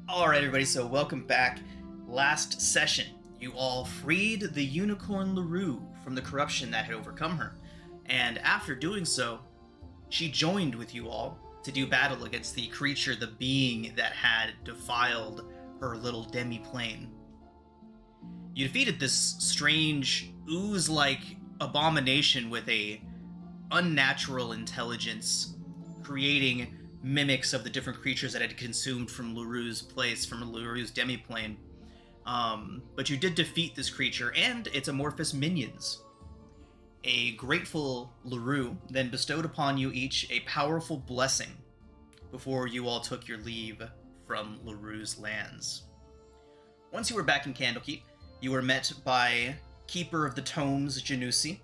Alright everybody, so welcome back. Last session, you all freed the unicorn LaRue from the corruption that had overcome her, and after doing so, she joined with you all to do battle against the creature, the being that had defiled her little demi-plane. You defeated this strange, ooze-like abomination with a unnatural intelligence, creating mimics of the different creatures that had consumed from LaRue's place, from LaRue's demi-plane. But you did defeat this creature and its amorphous minions. A grateful LaRue then bestowed upon you each a powerful blessing before you all took your leave from LaRue's lands. Once you were back in Candlekeep, you were met by Keeper of the Tomes, Janusi,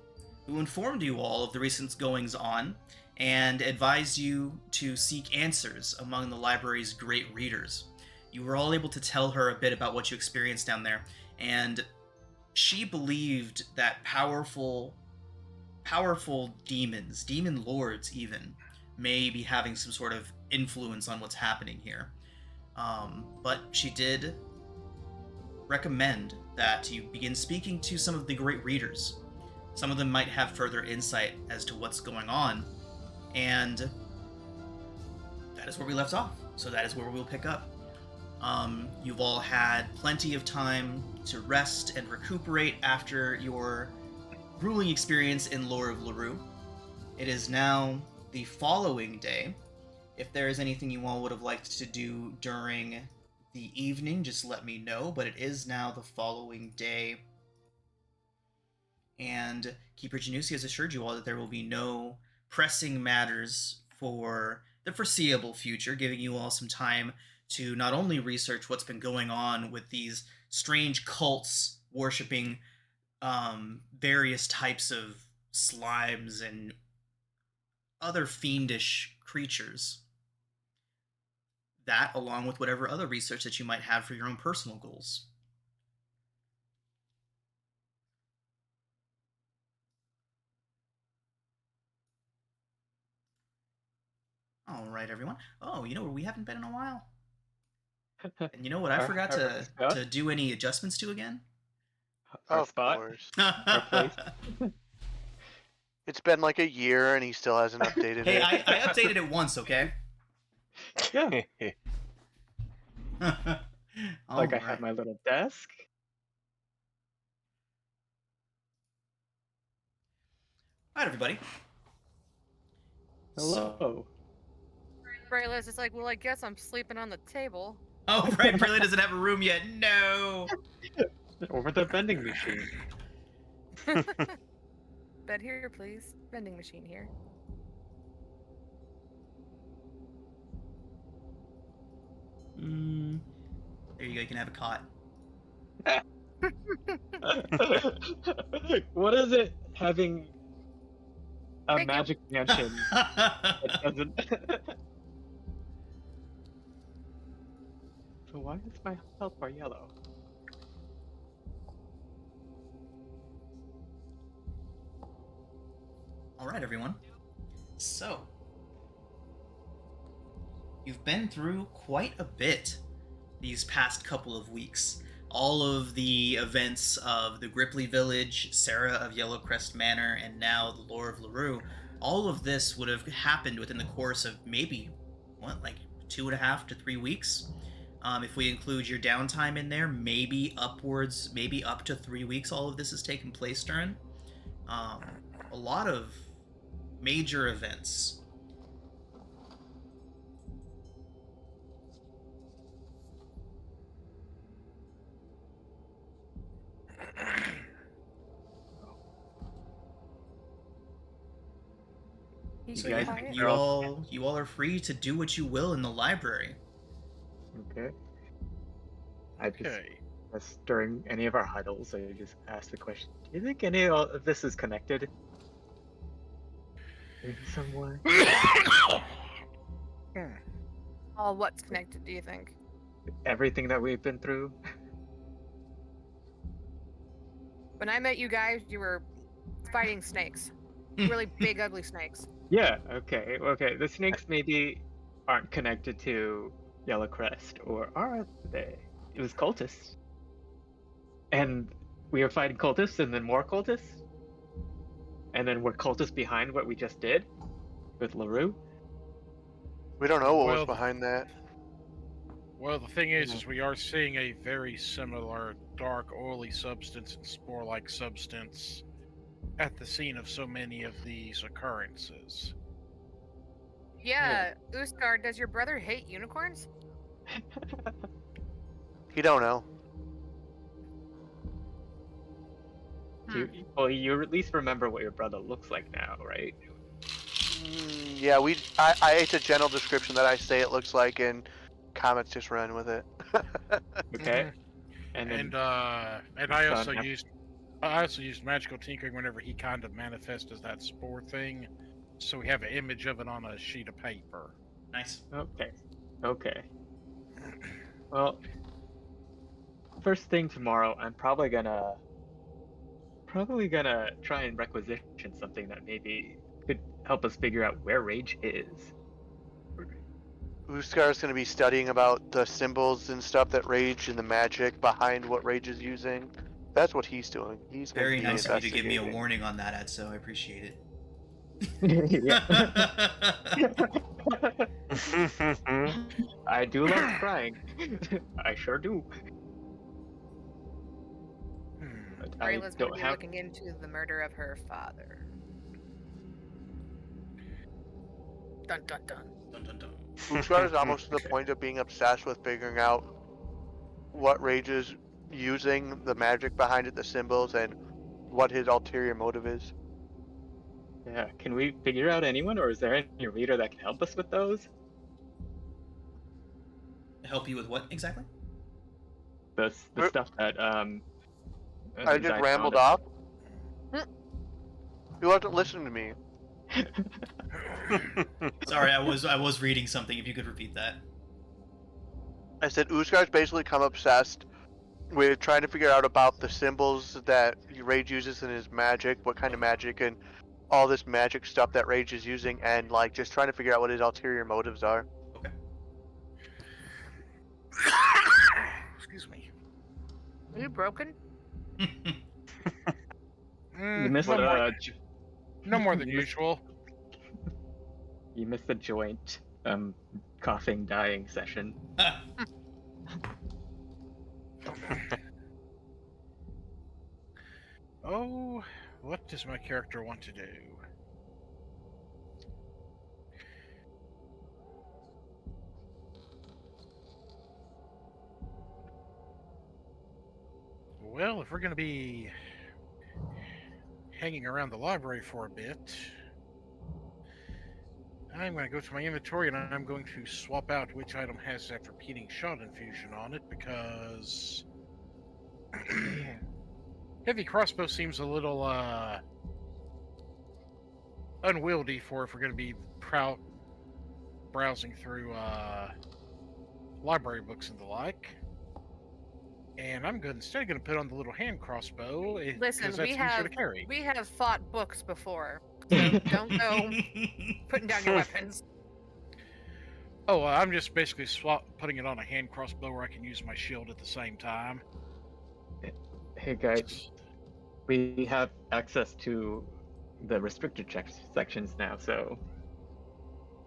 who informed you all of the recent goings-on and advised you to seek answers among the library's great readers. You were all able to tell her a bit about what you experienced down there, and she believed that powerful demons, demon lords even, may be having some sort of influence on what's happening here. But she did recommend that you begin speaking to some of the great readers. Some of them might have further insight as to what's going on, and that is where we left off. So that is where we'll pick up. You've all had plenty of time to rest and recuperate after your grueling experience in Lore of LaRue. It is now the following day. If there is anything you all would have liked to do during the evening, just let me know, but it is now the following day. And Keeper Janusi has assured you all that there will be no pressing matters for the foreseeable future, giving you all some time to not only research what's been going on with these strange cults worshipping various types of slimes and other fiendish creatures. That, along with whatever other research that you might have for your own personal goals. All right, everyone. Oh, you know where we haven't been in a while? And you know what I forgot to do any adjustments to again? Of course. Our place. It's been like a year and he still hasn't updated Hey, it. I updated it once, okay? Yeah. Like I have my little desk. All right, everybody. Hello. Brayless is like, well, I guess I'm sleeping on the table. Oh, right, Brilliant doesn't have a room yet. No. Over the vending machine. Bed here, please. Vending machine here. There you go. You can have a cot. What is it having a Thank you. magic mansion that doesn't? So why is my health bar yellow? All right, everyone. So, you've been through quite a bit these past couple of weeks. All of the events of the Gripply Village, Sarah of Yellowcrest Manor, and now the Lore of LaRue, all of this would have happened within the course of maybe, 2.5 to 3 weeks? If we include your downtime in there, maybe up to 3 weeks all of this has taken place during. A lot of major events. So you all are free to do what you will in the library. Okay. During any of our huddles, I just asked the question: do you think any of this is connected in some way? Oh, what's connected, do you think? Everything that we've been through. When I met you guys, you were fighting snakes. Really big, ugly snakes. Yeah, okay, okay. The snakes maybe aren't connected to Yellow Crest, or are they? It was cultists. And we were fighting cultists and then more cultists? And then were cultists behind what we just did with LaRue? We don't know what was Well, behind that. Well, the thing is we are seeing a very similar dark, oily substance and spore-like substance at the scene of so many of these occurrences. Yeah, Uskar, does your brother hate unicorns? You don't know. Well, you at least remember what your brother looks like now, right? Yeah, it's a general description that I say it looks like, and comments just run with it. Okay. And then And I also used magical tinkering whenever he kind of manifests as that spore thing, so we have an image of it on a sheet of paper. Nice. Okay. Well, first thing tomorrow, I'm probably gonna try and requisition something that maybe could help us figure out where Rage is. Uskar's going to be studying about the symbols and stuff that Rage and the magic behind what Rage is using. That's what he's doing. He's going Very to be nice of you to give me a investigating. warning on that, Edzo. I appreciate it. I do love crying. I sure do. But I Rayla's going don't to be have. looking into the murder of her father. Dun dun dun. Dun, dun, dun. Uskar is almost to the point of being obsessed with figuring out what Rage is using, the magic behind it, the symbols, and what his ulterior motive is. Yeah, can we figure out anyone, or is there any reader that can help us with those? Help you with what exactly? The stuff that I just rambled off. You have to listen to me. Sorry, I was reading something. If you could repeat that. I said Uskar's basically come obsessed with trying to figure out about the symbols that Rage uses in his magic, what kind of magic, and all this magic stuff that Rage is using, and like just trying to figure out what his ulterior motives are. Okay. Excuse me. Are you broken? You missed No more than usual. You missed the joint coughing dying session. Oh, what does my character want to do? Well, if we're going to be hanging around the library for a bit, I'm going to go to my inventory and I'm going to swap out which item has that repeating shot infusion on it, because heavy crossbow seems a little unwieldy for if we're going to be browsing through library books and the like. And I'm instead going to put on the little hand crossbow. Listen, that's easier to carry. we have fought books before, so don't go putting down your weapons. Oh, I'm just basically putting it on a hand crossbow where I can use my shield at the same time. Hey guys, we have access to the restricted sections now, so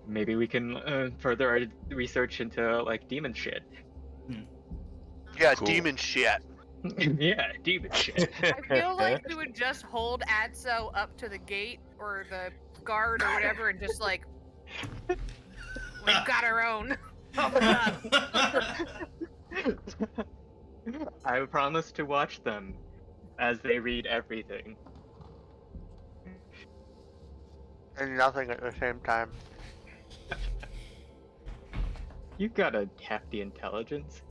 maybe we can further our research into like demon shit. Yeah, Cool. demon shit. Yeah, demon shit. I feel like we would just hold Adso up to the gate or the guard or whatever and just like, we've got our own. I promise to watch them as they read everything. And nothing at the same time. You got a hefty intelligence.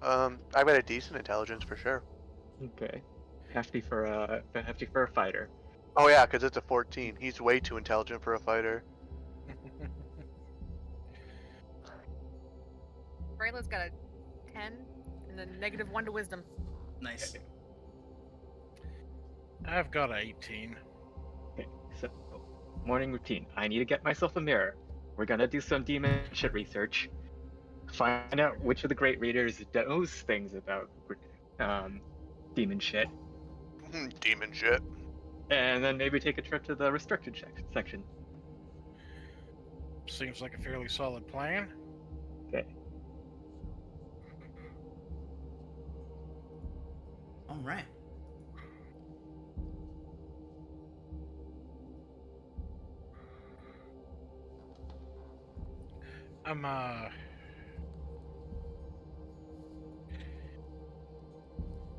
I've got a decent intelligence for sure. Okay, hefty for a fighter. Oh yeah, because it's a 14. He's way too intelligent for a fighter. Brayla's got a 10 and a -1 to wisdom. Nice. I've got a 18. Okay, so morning routine. I need to get myself a mirror. We're gonna do some demon shit research. Find out which of the great readers knows things about demon shit, Demon shit. and then maybe take a trip to the restricted section. Seems like a fairly solid plan. Okay. All right.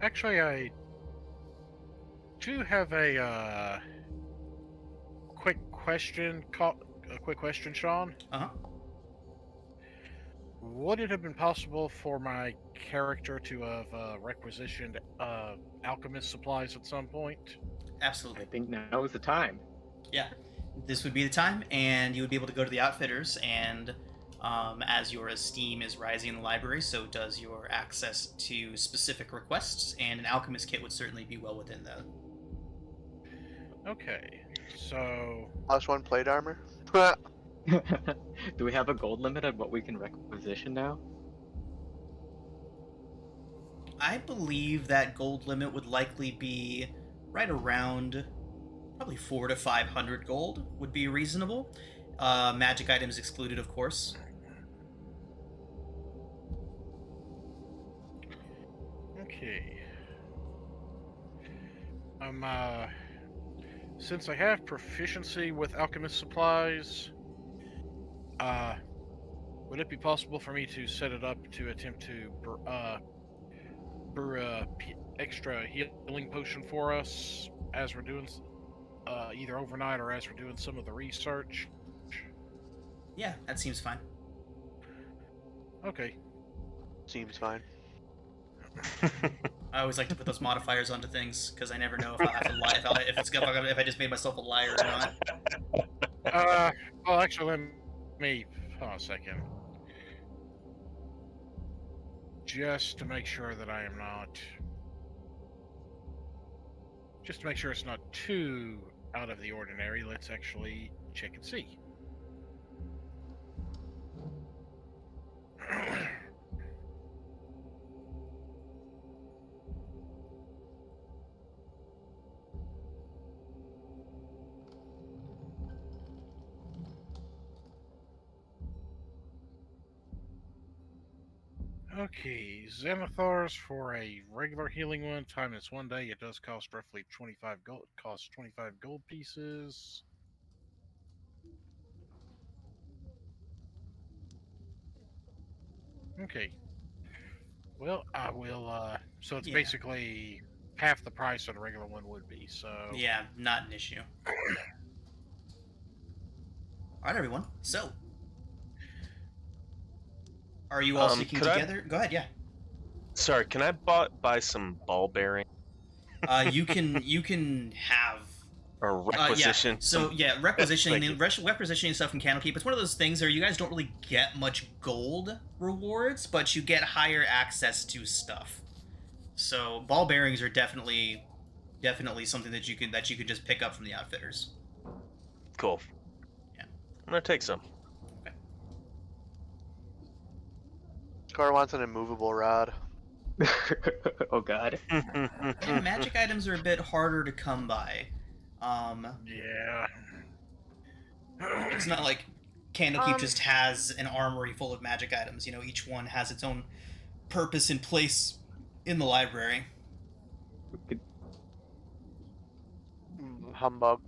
Actually, I do have a quick question. A quick question, Sean. Uh-huh. Would it have been possible for my character to have requisitioned alchemist supplies at some point? I Absolutely. think now is the time. Yeah. This would be the time, and you would be able to go to the outfitters, and as your esteem is rising in the library, so does your access to specific requests, and an alchemist kit would certainly be well within that. Okay, so +1 plate armor. Do we have a gold limit on what we can requisition now? I believe that gold limit would likely be right around probably 400 to 500 gold would be reasonable. Magic items excluded, of course. okay. Since I have proficiency with alchemist supplies, would it be possible for me to set it up to attempt to brew a extra healing potion for us as we're doing either overnight or as we're doing some of the research? Yeah, that seems fine. Okay. Seems fine. I always like to put those modifiers onto things because I never know if I have to lie, if I just made myself a liar or not. Well, actually, let me hold on a second. Just to make sure that I am not. Just to make sure it's not too out of the ordinary, let's actually check and see. Okay, Xanathars for a regular healing one, time is 1 day. It does cost roughly 25 gold. Costs 25 gold pieces. Okay. Well, I will. So it's Yeah. basically half the price that a regular one would be. So Yeah, not an issue. Alright, everyone. So, are you all sticking could I- together? Go ahead, yeah. Sorry, can I buy some ball bearing You can have or requisition? So some- yeah, requisitioning Thank you. requisitioning stuff from Candlekeep. It's one of those things where you guys don't really get much gold rewards, but you get higher access to stuff. So ball bearings are definitely something that you could just pick up from the outfitters. Cool. Yeah. I'm gonna take some. Scar wants an immovable rod. Oh god. Yeah, magic items are a bit harder to come by. yeah. It's not like Candlekeep Um, just has an armory full of magic items. You know, each one has its own purpose and place in the library. We could- Humbug.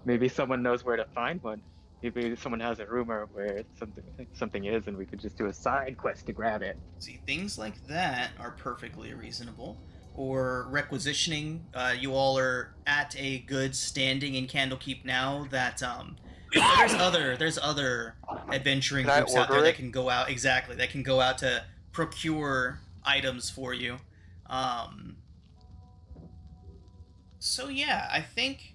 Maybe someone knows where to find one. Maybe someone has a rumor where something is, and we could just do a side quest to grab it. See, things like that are perfectly reasonable. Or requisitioning. You all are at a good standing in Candlekeep now that there's other adventuring Can I groups out there order that it? can go out that can go out to procure items for you. So yeah, I think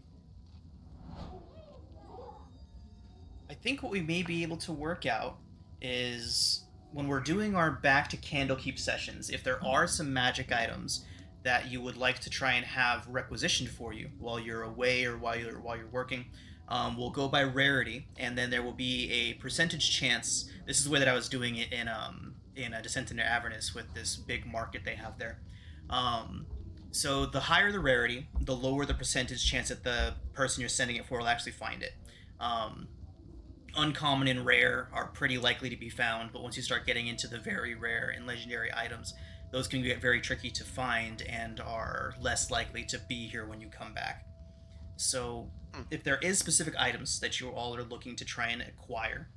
what we may be able to work out is when we're doing our back to Candlekeep sessions, if there are some magic items that you would like to try and have requisitioned for you while you're away or while you're working will go by rarity, and then there will be a percentage chance. This is the way that I was doing it in a Descent into Avernus with this big market they have there. So the higher the rarity, the lower the percentage chance that the person you're sending it for will actually find it. Uncommon and rare are pretty likely to be found, but once you start getting into the very rare and legendary items, those can get very tricky to find and are less likely to be here when you come back. So if there is specific items that you all are looking to try and acquire,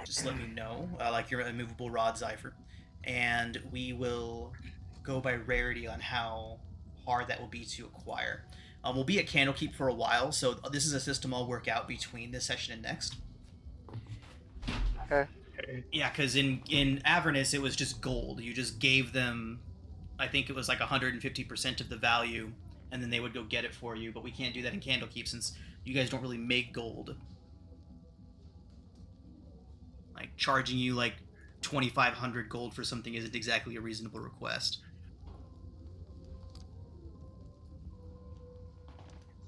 just let me know, like your immovable rod Zypher, and we will go by rarity on how hard that will be to acquire. We'll be at Candlekeep for a while, so this is a system I'll work out between this session and next. Okay. Yeah, because in Avernus it was just gold. You just gave them, I think it was like 150% of the value, and then they would go get it for you. But we can't do that in Candlekeep since you guys don't really make gold. Like charging you like 2,500 gold for something isn't exactly a reasonable request.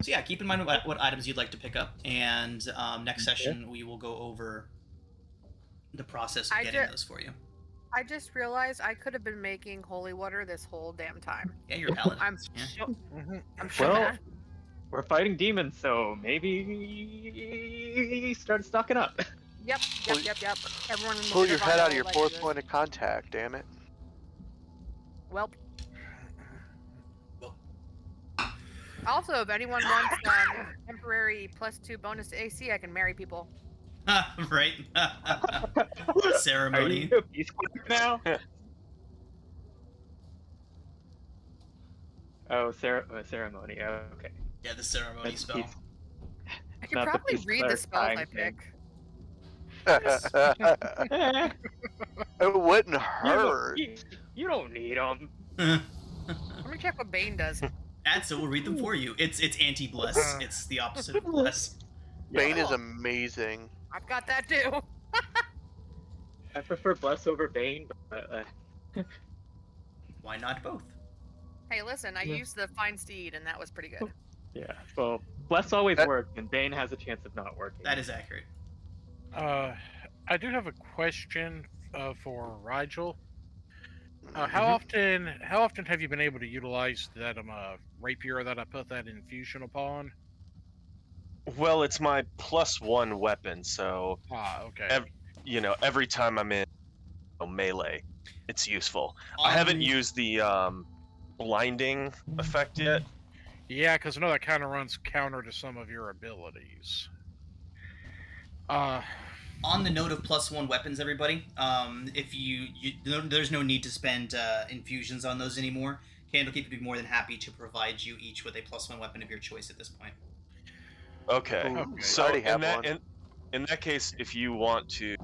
So yeah, keep in mind what items you'd like to pick up, and next session we will go over the process of getting those for you. I just realized I could have been making holy water this whole damn time. Yeah, you're a paladin. I'm Yeah. sure. Well, we're fighting demons, so maybe start stocking up. Yep. Everyone Pull your head out of your like fourth this. point of contact, damn it. Welp. Also, if anyone wants temporary +2 bonus to AC, I can marry people. Right? Ceremony. Are you a peace queen now? Oh, ceremony. Oh, okay. Yeah, the ceremony That's spell. peace. I could Not the probably peace read the spells I clarifying pick. It wouldn't You hurt. don't, you don't need them. Let me check what Bane does. Adso will read them for you. It's anti-bless. It's the opposite of bless. Bane is amazing. I've got that too. I prefer bless over bane, but Why not both? Hey, listen, I used the Fine Steed, and that was pretty good. yeah. Well, bless always That- works, and bane has a chance of not working. That is accurate. I do have a question for Rigel. How Mhm. often have you been able to utilize that rapier that I put that infusion upon? Well, it's my +1 weapon, so Okay. every time I'm in melee, it's useful. I Um, haven't used the blinding effect yet. Yeah, because I know that kind of runs counter to some of your abilities. On the note of +1 weapons, everybody, if there's no need to spend infusions on those anymore. Candlekeep would be more than happy to provide you each with a +1 weapon of your choice at this point. Okay. Ooh, I So already have in that one. in that case, if you want to,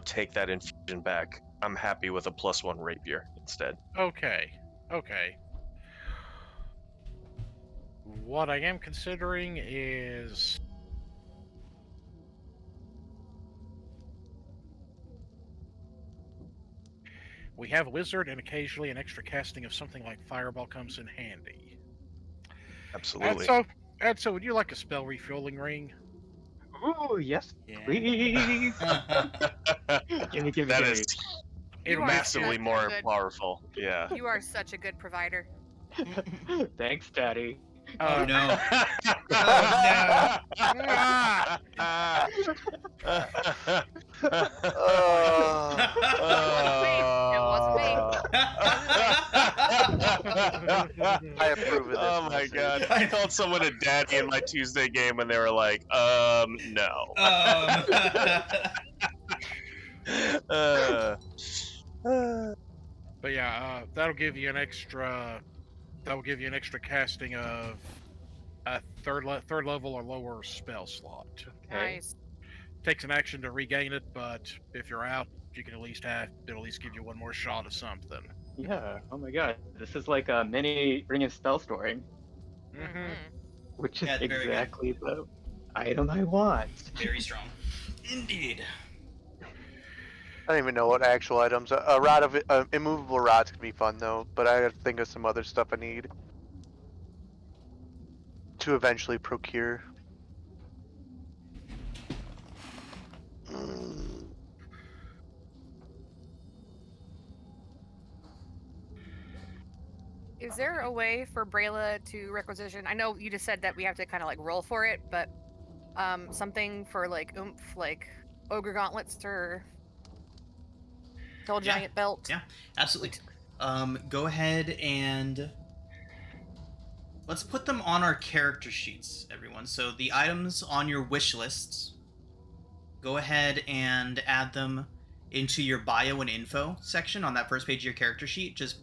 take that infusion back, I'm happy with a +1 rapier instead. Okay. What I am considering is we have a wizard, and occasionally an extra casting of something like Fireball comes in handy. Absolutely. And so, would you like a spell refueling ring? Ooh, yes, Yeah. please. Give me. That is You are massively such a more good- powerful. Yeah. You are such a good provider. Thanks, Daddy. Oh no. I approve of this. Oh my message. god. I called someone a daddy in my Tuesday game when they were like, no. But yeah, that'll give you an extra casting of a third level or lower spell slot. Okay. Nice. Takes an action to regain it, but if you're out, you can it'll at least give you one more shot of something. Yeah. Oh my god. This is like a mini ring of spell storing, Mm-hmm. which is Yeah, very good. exactly the item I want. Very strong. Indeed. I don't even know what actual items. A rod of immovable rods could be fun though, but I gotta think of some other stuff I need to eventually procure. Mm. Is there a way for Brayla to requisition? I know you just said that we have to kind of like roll for it, but something for like oomph, like ogre gauntlets or tall Yeah. giant belt. Yeah, absolutely. Go ahead and let's put them on our character sheets, everyone. So the items on your wish lists, go ahead and add them into your bio and info section on that first page of your character sheet. Just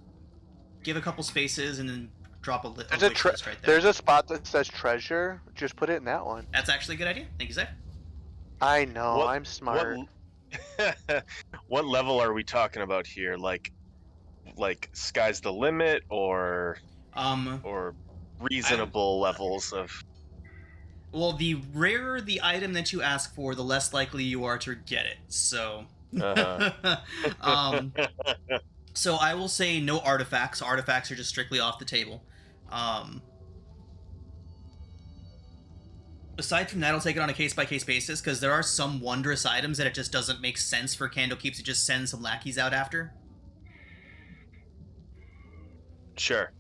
give a couple spaces and then drop a wish list right there. There's a spot that says treasure. Just put it in that one. That's actually a good idea. Thank you, Zach. I know. What- I'm smart. What level are we talking about here? Like sky's the limit, or reasonable levels of? Well, the rarer the item that you ask for, the less likely you are to get it. So, so I will say no artifacts. Artifacts are just strictly off the table. Aside from that, I'll take it on a case-by-case basis, because there are some wondrous items that it just doesn't make sense for Candlekeep to just send some lackeys out after. Sure.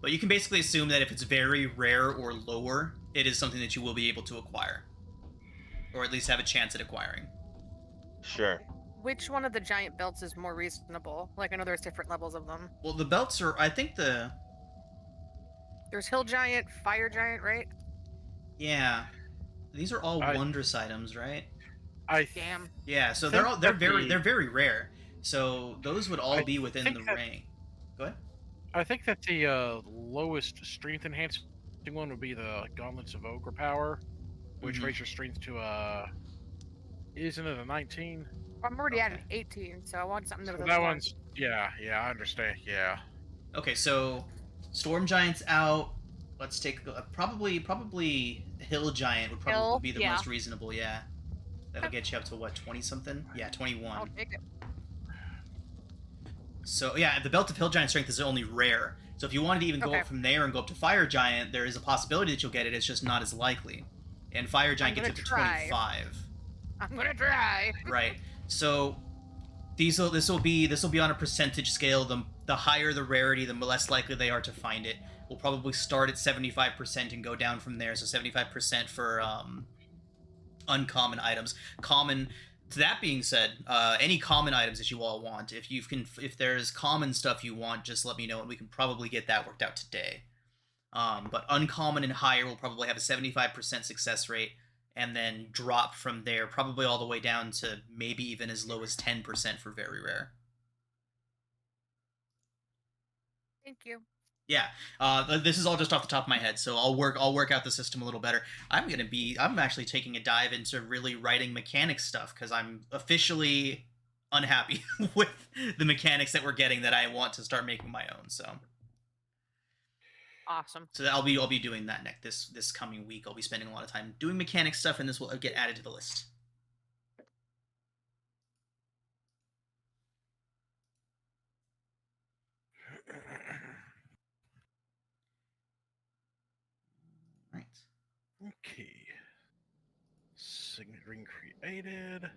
But you can basically assume that if it's very rare or lower, it is something that you will be able to acquire. Or at least have a chance at acquiring. Sure. Which one of the giant belts is more reasonable? Like, I know there's different levels of them. Well, the belts are, I think There's hill giant, fire giant, right? yeah. These are all wondrous items, right? Damn. Yeah, so they're very rare. So those would all be within the range. Go ahead. I think that the lowest strength enhancing one would be the Gauntlets of Ogre Power, which raises your strength to isn't it a 19? I'm already at an 18, so I want something that So was that one's yeah, I understand. Yeah. Okay, so Storm Giant's out. Let's take probably Hill Giant would probably be the most reasonable. Yeah, that'll get you up to what, 20 something? Yeah, 21. I'll take it. So yeah, the Belt of Hill Giant strength is only rare. So if you wanted to even go up from there and go up to Fire Giant, there is a possibility that you'll get it. It's just not as likely. And Fire Giant gets you up to 25. I'm gonna try. Right. So this will be on a percentage scale. The higher the rarity, the less likely they are to find it. We'll probably start at 75% and go down from there. So 75% for uncommon items. Common. That being said, any common items that you all want, if there's common stuff you want, just let me know and we can probably get that worked out today. But uncommon and higher will probably have a 75% success rate, and then drop from there, probably all the way down to maybe even as low as 10% for very rare. Thank you. Yeah, this is all just off the top of my head, so I'll work out the system a little better. I'm actually taking a dive into really writing mechanics stuff, because I'm officially unhappy with the mechanics that we're getting that I want to start making my own. So awesome. So I'll be doing that this coming week. I'll be spending a lot of time doing mechanic stuff, and this will get added to the list. Right. Okay. Signet ring created.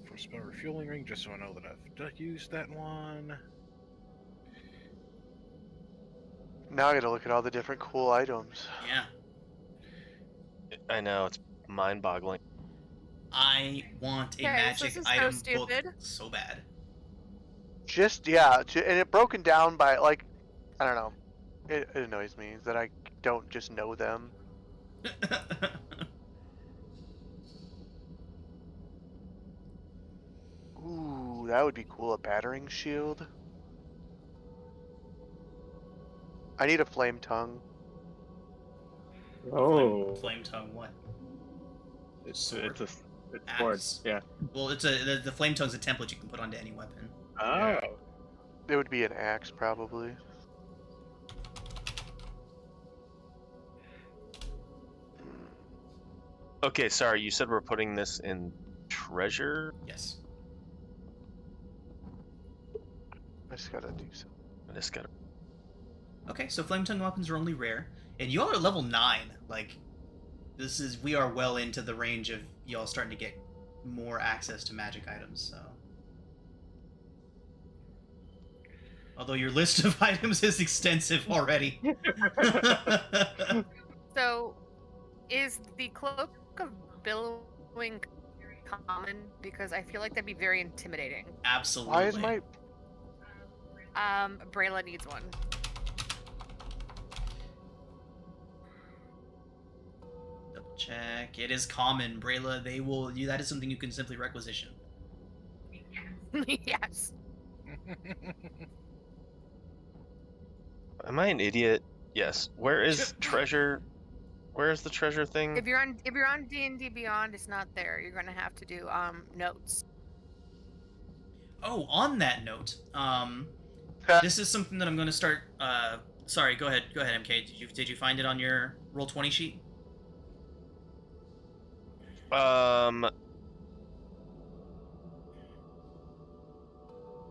For spell refueling ring, just so I know that I've used that one. Now I gotta look at all the different cool items. Yeah. I know, it's mind-boggling. I want a magic item book so bad. And it broken down by, like, I don't know. It annoys me that I don't just know them. Ooh, that would be cool. A battering shield. I need a flame tongue. Oh. Flame tongue what? It's Sword. it's swords, yeah. Well, the flame tongue's a template you can put onto any weapon. Oh. It would be an axe, probably. Okay, sorry, you said we're putting this in treasure? Yes. I just gotta do something. I just gotta. Okay, so flame tongue weapons are only rare, and y'all are level 9. Like, we are well into the range of y'all starting to get more access to magic items. So, although your list of items is extensive already. So, is the cloak of billowing common? Because I feel like that'd be very intimidating. Absolutely. Why is my... Brayla needs one. Double check. It is common, Brayla. They will. That is something you can simply requisition. Yes. Am I an idiot? Yes. Where is treasure? Where is the treasure thing? If you're on D&D Beyond, it's not there. You're gonna have to do notes. Oh, on that note, this is something that I'm going to start. Sorry, go ahead, MK. Did you find it on your Roll20 sheet?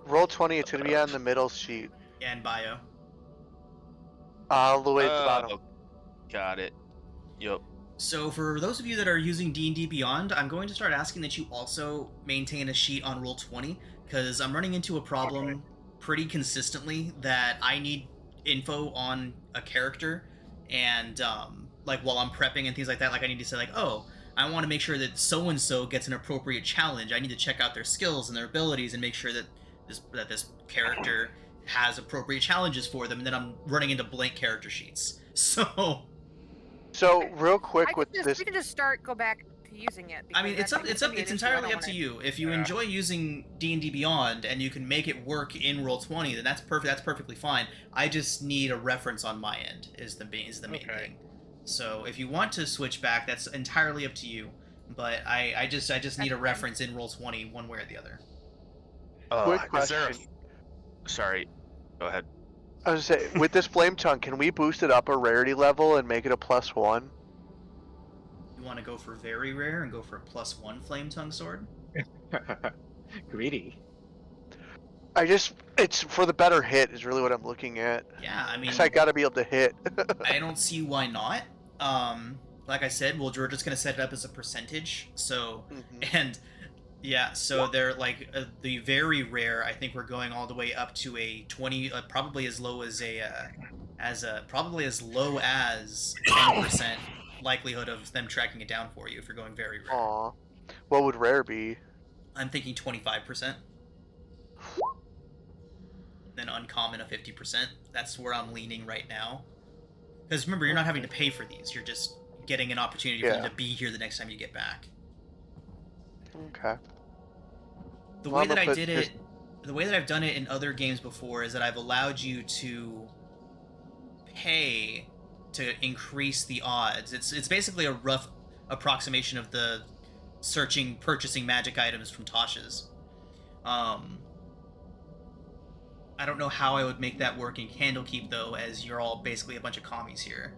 Roll 20, it's gonna be on the middle sheet. Yeah, in bio. All the way at the bottom. Got it. Yup. So for those of you that are using D&D Beyond, I'm going to start asking that you also maintain a sheet on Roll20, because I'm running into a problem pretty consistently that I need info on a character, and like while I'm prepping and things like that, like I need to say like, oh, I want to make sure that so-and-so gets an appropriate challenge. I need to check out their skills and their abilities and make sure that this character has appropriate challenges for them, and then I'm running into blank character sheets. So real quick with this, we can just go back to using it. I mean, it's it's entirely up to you. If you Yeah. enjoy using D&D Beyond and you can make it work in Roll20, then that's perfect. That's perfectly fine. I just need a reference on my end. Is the main thing. So if you want to switch back, that's entirely up to you. But I just need a reference in Roll20, one way or the other. quick Is there question. Sorry. Go ahead. I was gonna say, with this flame tongue, can we boost it up a rarity level and make it a +1? You want to go for very rare and go for a +1 flame tongue sword? Greedy. It's for the better hit is really what I'm looking at. Yeah, I mean, Because I gotta be able to hit. I don't see why not. Like I said, well, we're just gonna set it up as a percentage. So, and yeah, so they're like the very rare. I think we're going all the way up to a 20, probably as low as probably as low as 10% likelihood of them tracking it down for you if you're going very rare. Aw. What would rare be? I'm thinking 25%. Then uncommon a 50%. That's where I'm leaning right now. Because remember, you're not having to pay for these. You're just getting an opportunity for them to be here the next time you get back. Okay. The way that I did it, the way that I've done it in other games before is that I've allowed you to pay to increase the odds. It's basically a rough approximation of the purchasing magic items from Tasha's. I don't know how I would make that work in Candlekeep, though, as you're all basically a bunch of commies here.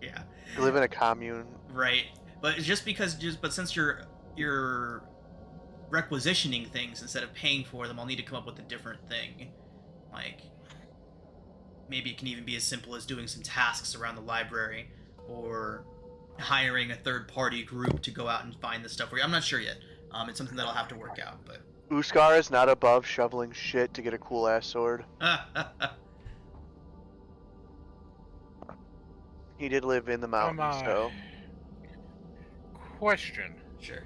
Yeah. You live in a commune. Right. But since you're requisitioning things instead of paying for them, I'll need to come up with a different thing. Like, maybe it can even be as simple as doing some tasks around the library, or hiring a third-party group to go out and find the stuff for you. I'm not sure yet. It's something that I'll have to work out, but... Uskar is not above shoveling shit to get a cool-ass sword. He did live in the mountains, so... Question. Sure.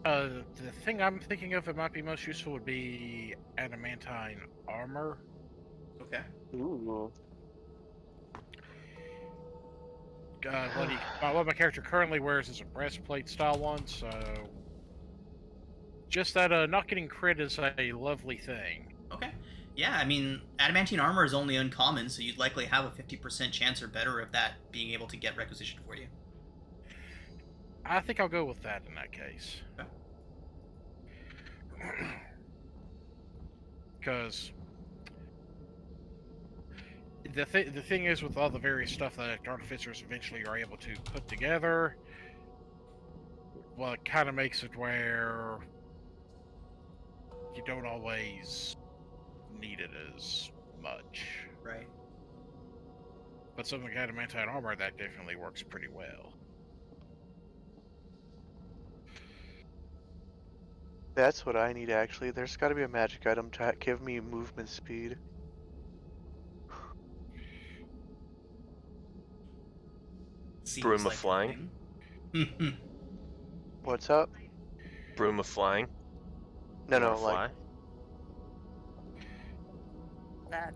The thing I'm thinking of that might be most useful would be adamantine armor. Okay. Ooh. What my character currently wears is a breastplate style one, so just that not getting crit is a lovely thing. Okay. Yeah, I mean, adamantine armor is only uncommon, so you'd likely have a 50% chance or better of that being able to get requisitioned for you. I think I'll go with that in that case. Because the thing is, with all the various stuff that artificers eventually are able to put together, well, it kind of makes it where you don't always need it as much. Right. But something like adamantine armor, that definitely works pretty well. That's what I need, actually. There's got to be a magic item to give me movement speed. Seems Broom of like a flying? thing. What's up? Broom of flying. No, You wanna no, like fly? That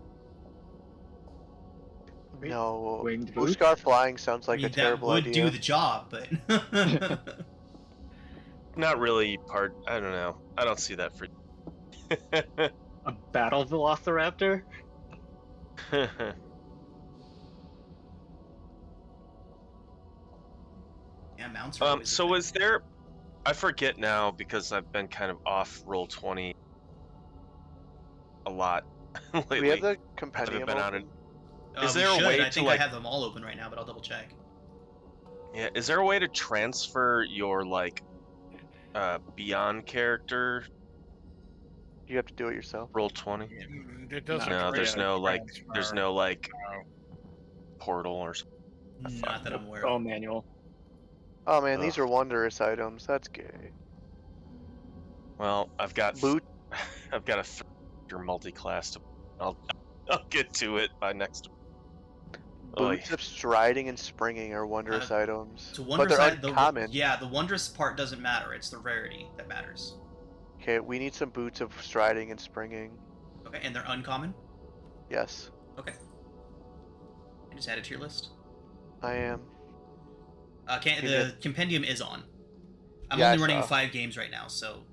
Wait, no. winged boots? Uskar flying sounds I like mean, a terrible that would idea. do the job, but Not really part. I don't know. I don't see that for. A battle velociraptor? yeah, mounts are always a So thing. is there? I forget now because I've been kind of off Roll20 a lot lately. We have the I haven't compendium been on it. open. Is We there a should. way I to, think like- I have them all open right now, but I'll double check. Yeah, is there a way to transfer your like Beyond character You have to do it yourself. Roll20? It doesn't. No, there's no like, there's transfer. no like No. portal or something. Not that I'm aware All of. manual. Oh man, these Ugh. are wondrous items. That's gay. Well, I've got Boot. I've got a your multi-class to. I'll get to it by next. Oy. Boots of striding and springing are wondrous items. So But wondrous, they're uncommon. yeah, the wondrous part doesn't matter. It's the rarity that matters. Okay, we need some boots of striding and springing. Okay, and they're uncommon. Yes, Okay. I just add it to your list. I am. The compendium is on. I'm Yeah, I only running saw. 5 games right now, so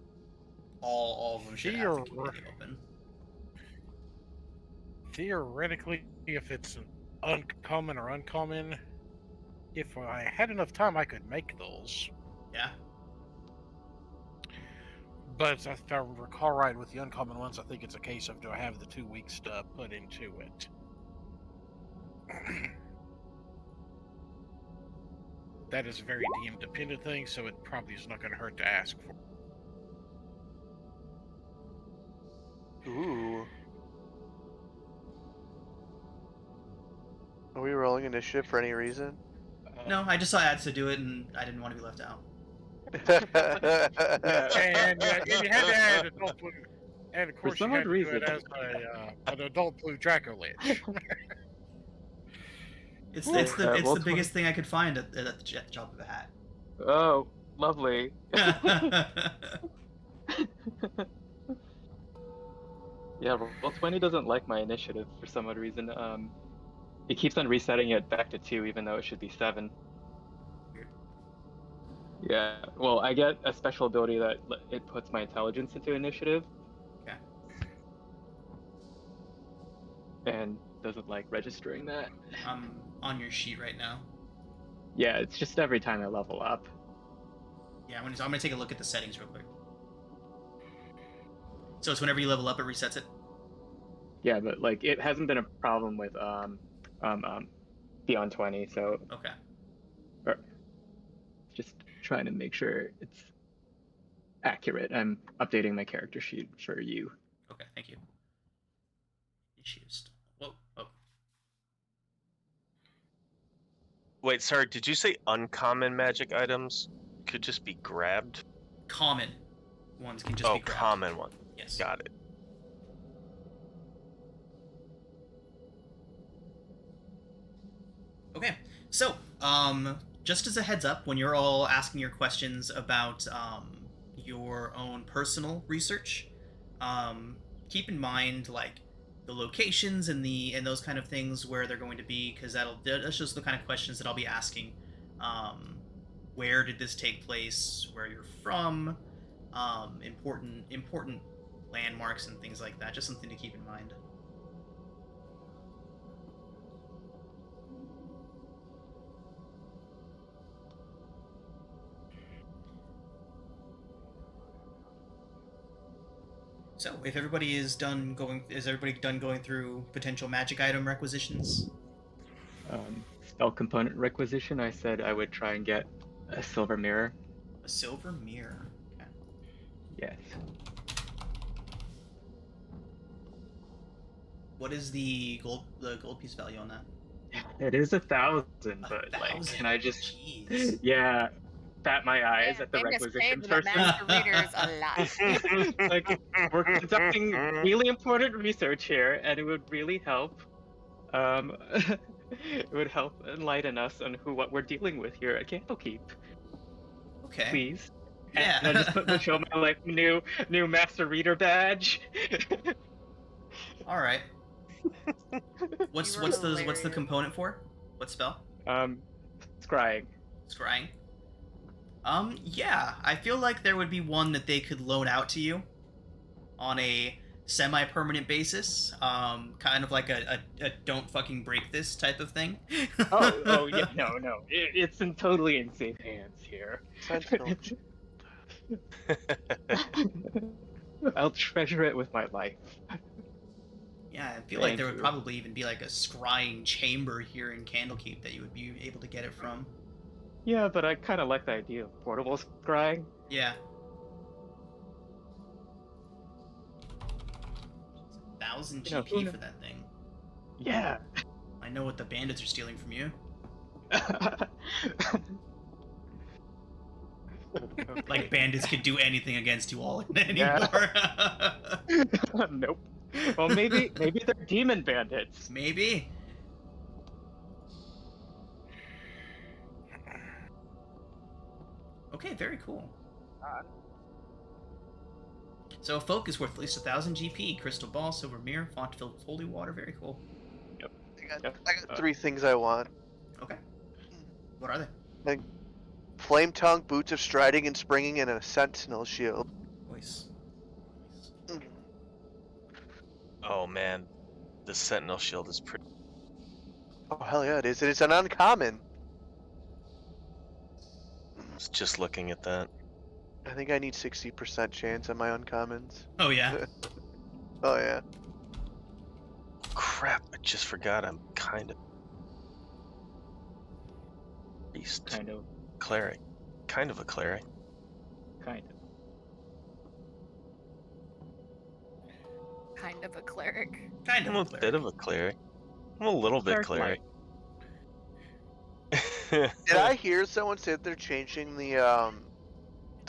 all of them should have the compendium open. Theoretically, if it's an uncommon, if I had enough time, I could make those. Yeah. But if I recall right, with the uncommon ones, I think it's a case of do I have the 2 weeks to put into it. That is a very DM dependent thing, so it probably is not going to hurt to ask for. Ooh. Are we rolling initiative for any reason? No, I just saw ads to do it, and I didn't want to be left out. And you had to add adult blue, and of course you some had odd to do it reason. as an adult blue Draco Lich. It's Ooh, it's the roll biggest thing I could find at the drop of a hat. Oh, lovely. Yeah, Roll20 doesn't like my initiative for some odd reason. It keeps on resetting it back to 2, even though it should be 7. Yeah, well, I get a special ability that it puts my intelligence into initiative. Okay. And doesn't like registering that. I'm on your sheet right now. Yeah, it's just every time I level up. Yeah, I'm gonna take a look at the settings real quick. So it's whenever you level up, it resets it. Yeah, but like it hasn't been a problem with Beyond 20, so Okay. just trying to make sure it's accurate. I'm updating my character sheet for you. Okay. Thank you. Issues. Whoa. Oh. Wait, sorry. Did you say uncommon magic items could just be grabbed? Common ones can just Oh, be grabbed. common one. Yes. Got it. Okay, so just as a heads up, when you're all asking your questions about your own personal research, keep in mind like the locations and those kind of things where they're going to be, because that's just the kind of questions that I'll be asking. Where did this take place? Where you're from? Important landmarks and things like that. Just something to keep in mind. So, if everybody is done going through potential magic item requisitions? Spell component requisition. I said I would try and get a silver mirror. A silver mirror. Okay. Yes. What is the gold piece value on that? It is 1,000, but like, 1,000? can I just, Jeez. yeah, bat my eyes Man, at the they just requisition paid the person? master readers a lot. Like, we're conducting really important research here, and it would really help. It would help enlighten us on what we're dealing with here at Candlekeep. Okay. Please. Yeah. And I just show my like new master reader badge. All right. What's You were the hilarious. component for? What spell? Scrying. Scrying. Yeah, I feel like there would be one that they could loan out to you on a semi-permanent basis, kind of like a don't fucking break this type of thing. Oh yeah, no, it's totally in safe hands here. Sentinel. I'll treasure it with my life. Yeah, I feel like Thank there would you. probably even be like a scrying chamber here in Candlekeep that you would be able to get it from. Yeah, but I kind of like the idea of portable scrying. Yeah. 1,000 You know, GP for that thing. Yeah. I know what the bandits are stealing from you. Like bandits could do anything against you all anymore. Nope. Well, maybe they're demon bandits. Maybe. Okay, very cool. So a focus worth at least 1,000 GP, crystal ball, silver mirror, font filled with holy water. Very cool. I got 3 things I want. Okay. What are they? Flame tongue, boots of striding and springing, and a sentinel shield. Voice. Oh man, the Sentinel Shield is pretty. Oh hell yeah, it is. It's an uncommon. I was just looking at that. I think I need 60% chance on my uncommons. Oh yeah. Oh yeah. Crap! I just forgot. I'm kind of beast. Kind of. Cleric. Kind of a cleric. Kind of. Kind of a cleric. Kind I'm of a bit of a cleric. I'm a little bit cleric. Did I hear someone say that they're changing the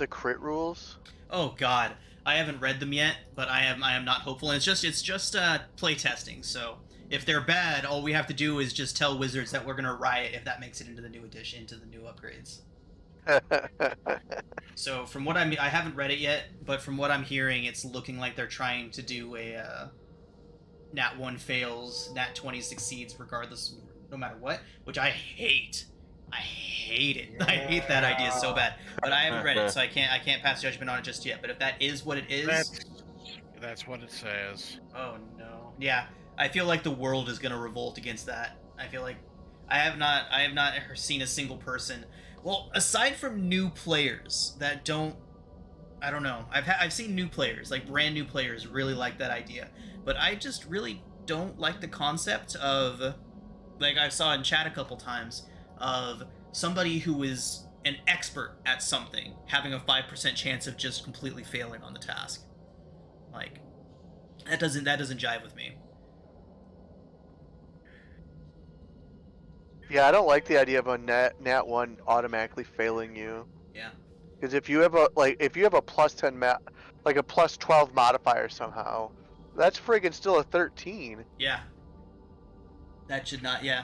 crit rules? Oh god. I haven't read them yet, but I am not hopeful. And it's just play testing. So if they're bad, all we have to do is just tell wizards that we're gonna riot if that makes it into the new edition, into the new upgrades. So from what I haven't read it yet, but from what I'm hearing, it's looking like they're trying to do a Nat 1 fails, Nat 20 succeeds regardless, no matter what, which I hate. I hate it. I hate that idea so bad. But I haven't read it, so I can't pass judgment on it just yet. But if that is what it is, That's what it says. oh no. Yeah, I feel like the world is gonna revolt against that. I feel like I have not seen a single person. Well, aside from new players that don't, I don't know. I've seen new players, like brand new players, really like that idea, but I just really don't like the concept of, like I saw in chat a couple times, of somebody who is an expert at something having a 5% chance of just completely failing on the task. Like that doesn't jive with me. Yeah, I don't like the idea of a nat 1 automatically failing you. Yeah. Because if you have a plus 10 like a plus 12 modifier somehow, that's friggin' still a 13. Yeah. That should not. Yeah.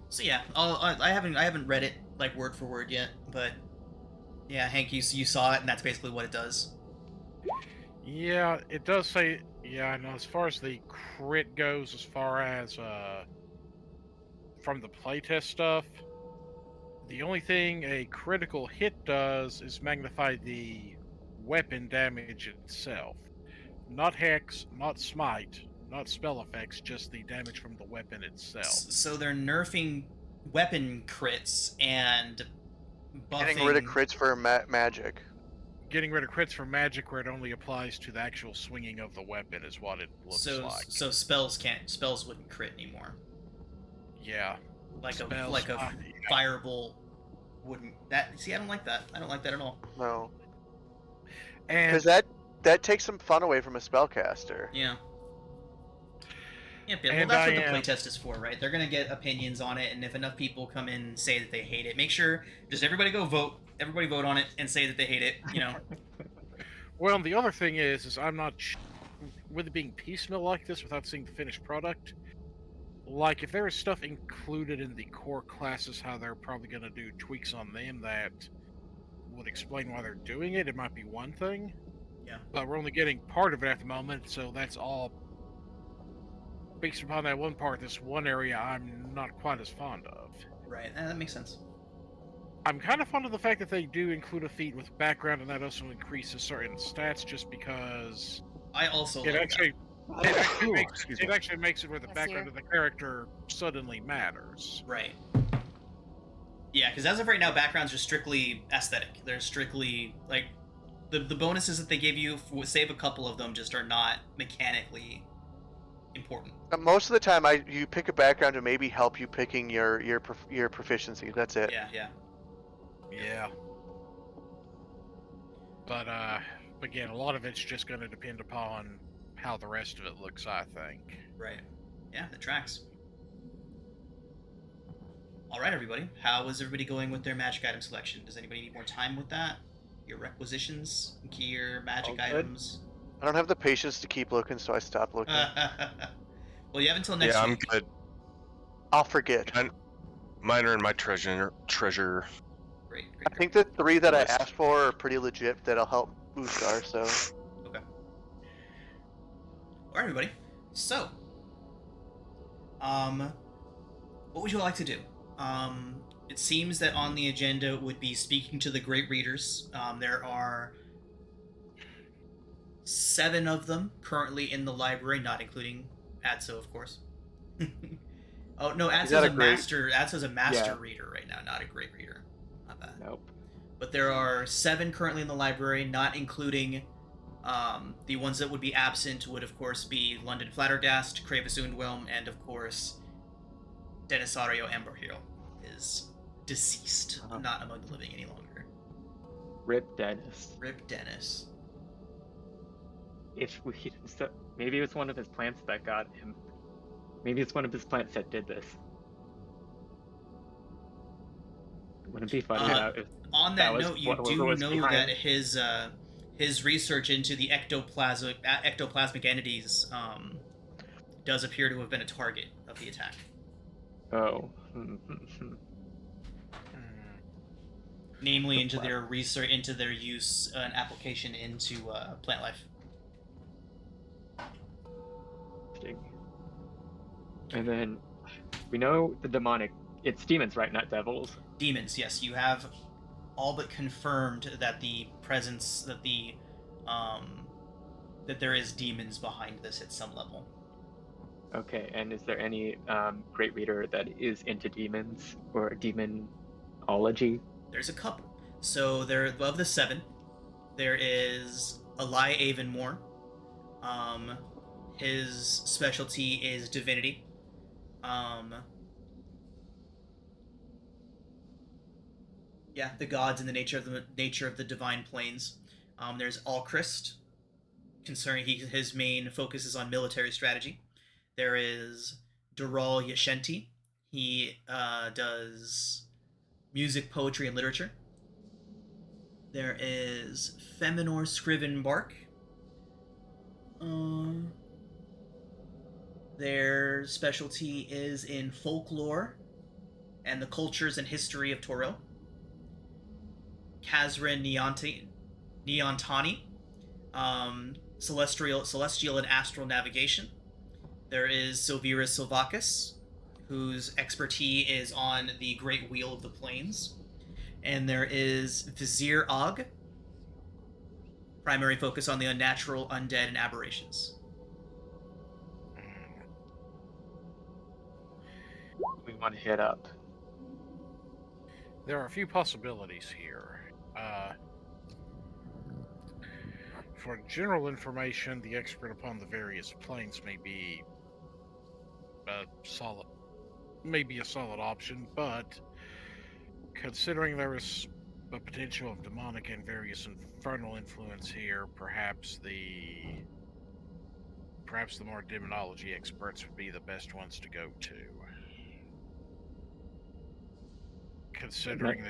So yeah, I haven't read it like word for word yet, but yeah, Hank, you saw it, and that's basically what it does. Yeah, it does say. Yeah, no. As far as the crit goes, as far as from the playtest stuff, the only thing a critical hit does is magnify the weapon damage itself. Not hex, not smite, not spell effects, just the damage from the weapon itself. So they're nerfing weapon crits and buffing. Getting rid of crits for magic. getting rid of crits from magic where it only applies to the actual swinging of the weapon is what it looks like. So spells wouldn't crit anymore. Yeah. Like Spells, a firebolt wouldn't. That see, I don't like that. I don't like that at all. No, And because that takes some fun away from a spellcaster. Yeah. Yeah, well, And that's I what the am- playtest is for, right? They're gonna get opinions on it, and if enough people come in and say that they hate it, make sure just everybody go vote. Everybody vote on it and say that they hate it. You know. well, the other thing is I'm not with it being piecemeal like this without seeing the finished product. Like, if there is stuff included in the core classes, how they're probably going to do tweaks on them that would explain why they're doing it, it might be one thing. Yeah. But we're only getting part of it at the moment, so that's all based upon that one part. This one area I'm not quite as fond of. Right. That makes sense. I'm kind of fond of the fact that they do include a feat with background, and that also increases certain stats, just because I also it like actually Excuse me. it actually makes it where the Yes, background here. of the character suddenly matters. that. Right. Yeah, because as of right now, backgrounds are strictly aesthetic. They're strictly like the bonuses that they give you, save a couple of them, just are not mechanically important. Most of the time, you pick a background to maybe help you picking your proficiency. That's it. Yeah, yeah. Yeah. But again, a lot of it's just going to depend upon how the rest of it looks, I think. Right. Yeah, that tracks. All right, everybody. How is everybody going with their magic item selection? Does anybody need more time with that? Your requisitions, gear, magic All good. items. I don't have the patience to keep looking, so I stopped looking. Well, you have until next Yeah, I'm week. good. I'll forget. Mine are in my treasure. Great, great, I great. think the 3 that I List. asked for are pretty legit. That'll help Uskar. So Okay. All right, everybody. So, what would you like to do? It seems that on the agenda would be speaking to the great readers. There are 7 of them currently in the library, not including Adso, of course. Oh no, that Adso's a a great- master. Adso's a master Yeah. reader right now, not a great reader. Not bad. Nope. But there are 7 currently in the library, not including the ones that would be absent would of course be London Flattergast, Cravis Undwhelm, and of course Denisario Amberhill is deceased, Uh-huh. not among the living any longer. Rip Dennis. Rip Dennis. If we so maybe it was one of his plants that got him. Maybe it's one of his plants that did this. Wouldn't it be funny if On that that was note, you what do was know behind- that his research into the ectoplasmic entities does appear to have been a target of the attack. Oh. Namely, into their research, into their use and application into plant life. Interesting. And then we know the demonic. It's demons, right? Not devils. Demons, yes, you have all but confirmed that the presence, that there is demons behind this at some level. Okay. And is there any great reader that is into demons or demonology? There's a couple. So there, of the 7, there is Eli Avonmore. His specialty is divinity. Yeah, the gods and the nature of the divine planes. There's Alchrist. Concerning his main focus is on military strategy. There is Dural Yashenti. He does music, poetry, and literature. There is Feminor Scriven Bark. Their specialty is in folklore and the cultures and history of Toril. Kazrin Neontani, celestial and astral navigation. There is Silvira Silvakis, whose expertise is on the Great Wheel of the Plains. And there is Vizier Og, primary focus on the unnatural, undead, and aberrations. We want to hit up. There are a few possibilities here. For general information, the expert upon the various planes may be a solid option, but considering there is a potential of demonic and various infernal influence here, perhaps the more demonology experts would be the best ones to go to. Considering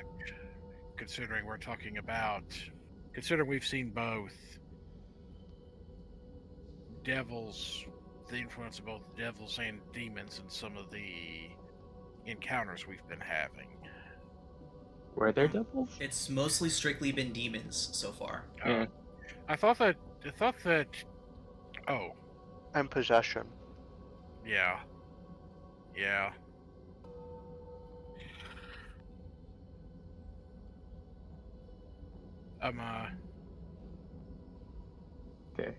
we've seen both devils, the influence of both devils and demons in some of the encounters we've been having. Were there devils? It's mostly strictly been demons so far. Yeah. I thought that. Oh, And possession. yeah. Okay.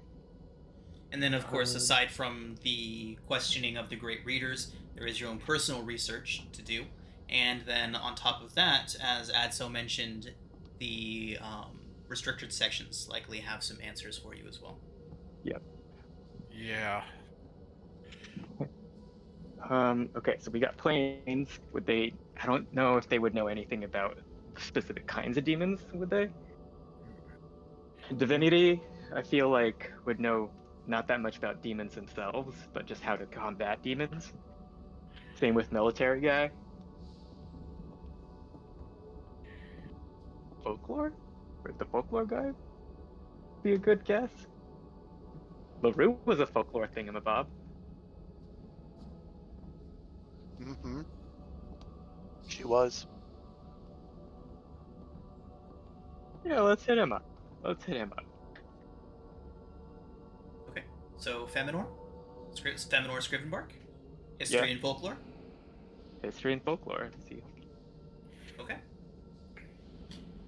And then, of course, aside from the questioning of the great readers, there is your own personal research to do. And then on top of that, as Adso mentioned, the restricted sections likely have some answers for you as well. Yeah. Okay, so we got planes. Would they? I don't know if they would know anything about specific kinds of demons, would they? Divinity, I feel like, would know not that much about demons themselves, but just how to combat demons. Same with military guy. Folklore? Would the folklore guy be a good guess? LaRue was a folklore thingamabob. Mm-hmm. She was. Yeah, let's hit him up. Okay, so Feminor? Feminor Scrivenbark? History and folklore? History and folklore. Let's see. Okay.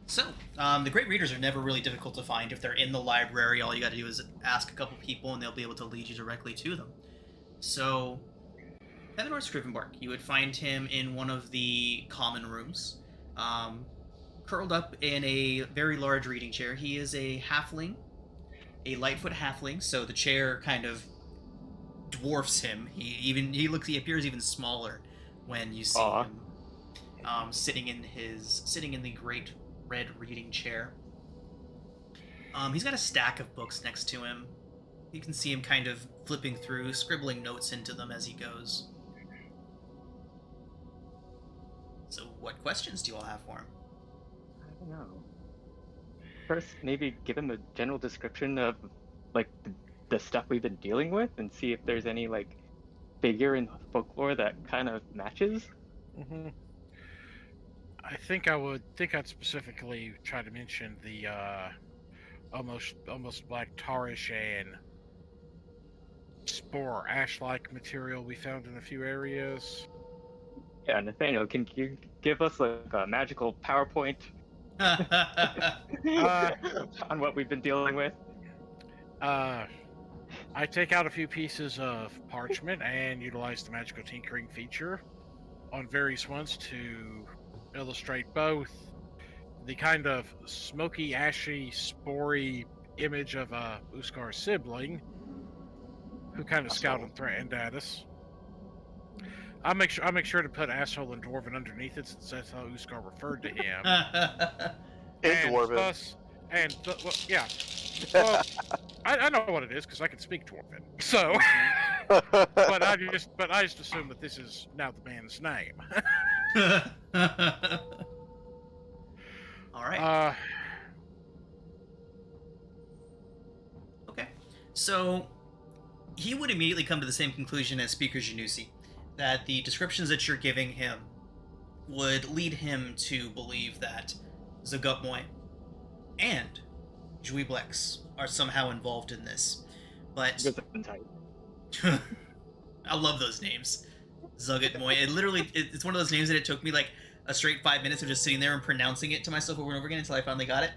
So, the great readers are never really difficult to find. If they're in the library, all you gotta do is ask a couple people and they'll be able to lead you directly to them. So, Feminor Scrivenbark, you would find him in one of the common rooms, curled up in a very large reading chair. He is a halfling, a Lightfoot halfling, so the chair kind of dwarfs him. He appears even smaller when you see him sitting in the great red reading chair. He's got a stack of books next to him. You can see him kind of flipping through, scribbling notes into them as he goes. So, what questions do you all have for him? I don't know. First, maybe give him a general description of, like, the stuff we've been dealing with, and see if there's any, like, figure in folklore that kind of matches. Mm-hmm. I think I'd specifically try to mention the almost black tarish and spore ash-like material we found in a few areas. Yeah, Nathaniel, can you give us like a magical PowerPoint on what we've been dealing with? I take out a few pieces of parchment and utilize the magical tinkering feature on various ones to illustrate both the kind of smoky, ashy, spory image of Uskar's sibling, who kind of scowled and threatened at us. I'll make sure to put asshole and dwarven underneath it, since that's how Uskar referred to him. And dwarven. Yeah. Well, I know what it is because I can speak dwarven. So, but I just assume that this is now the man's name. All right. Okay. So he would immediately come to the same conclusion as Speaker Janusi, that the descriptions that you're giving him would lead him to believe that Zagupmoy and Juiblex are somehow involved in this. But I love those names. Zugutmoy. It's one of those names that it took me like a straight 5 minutes of just sitting there and pronouncing it to myself over and over again until I finally got it.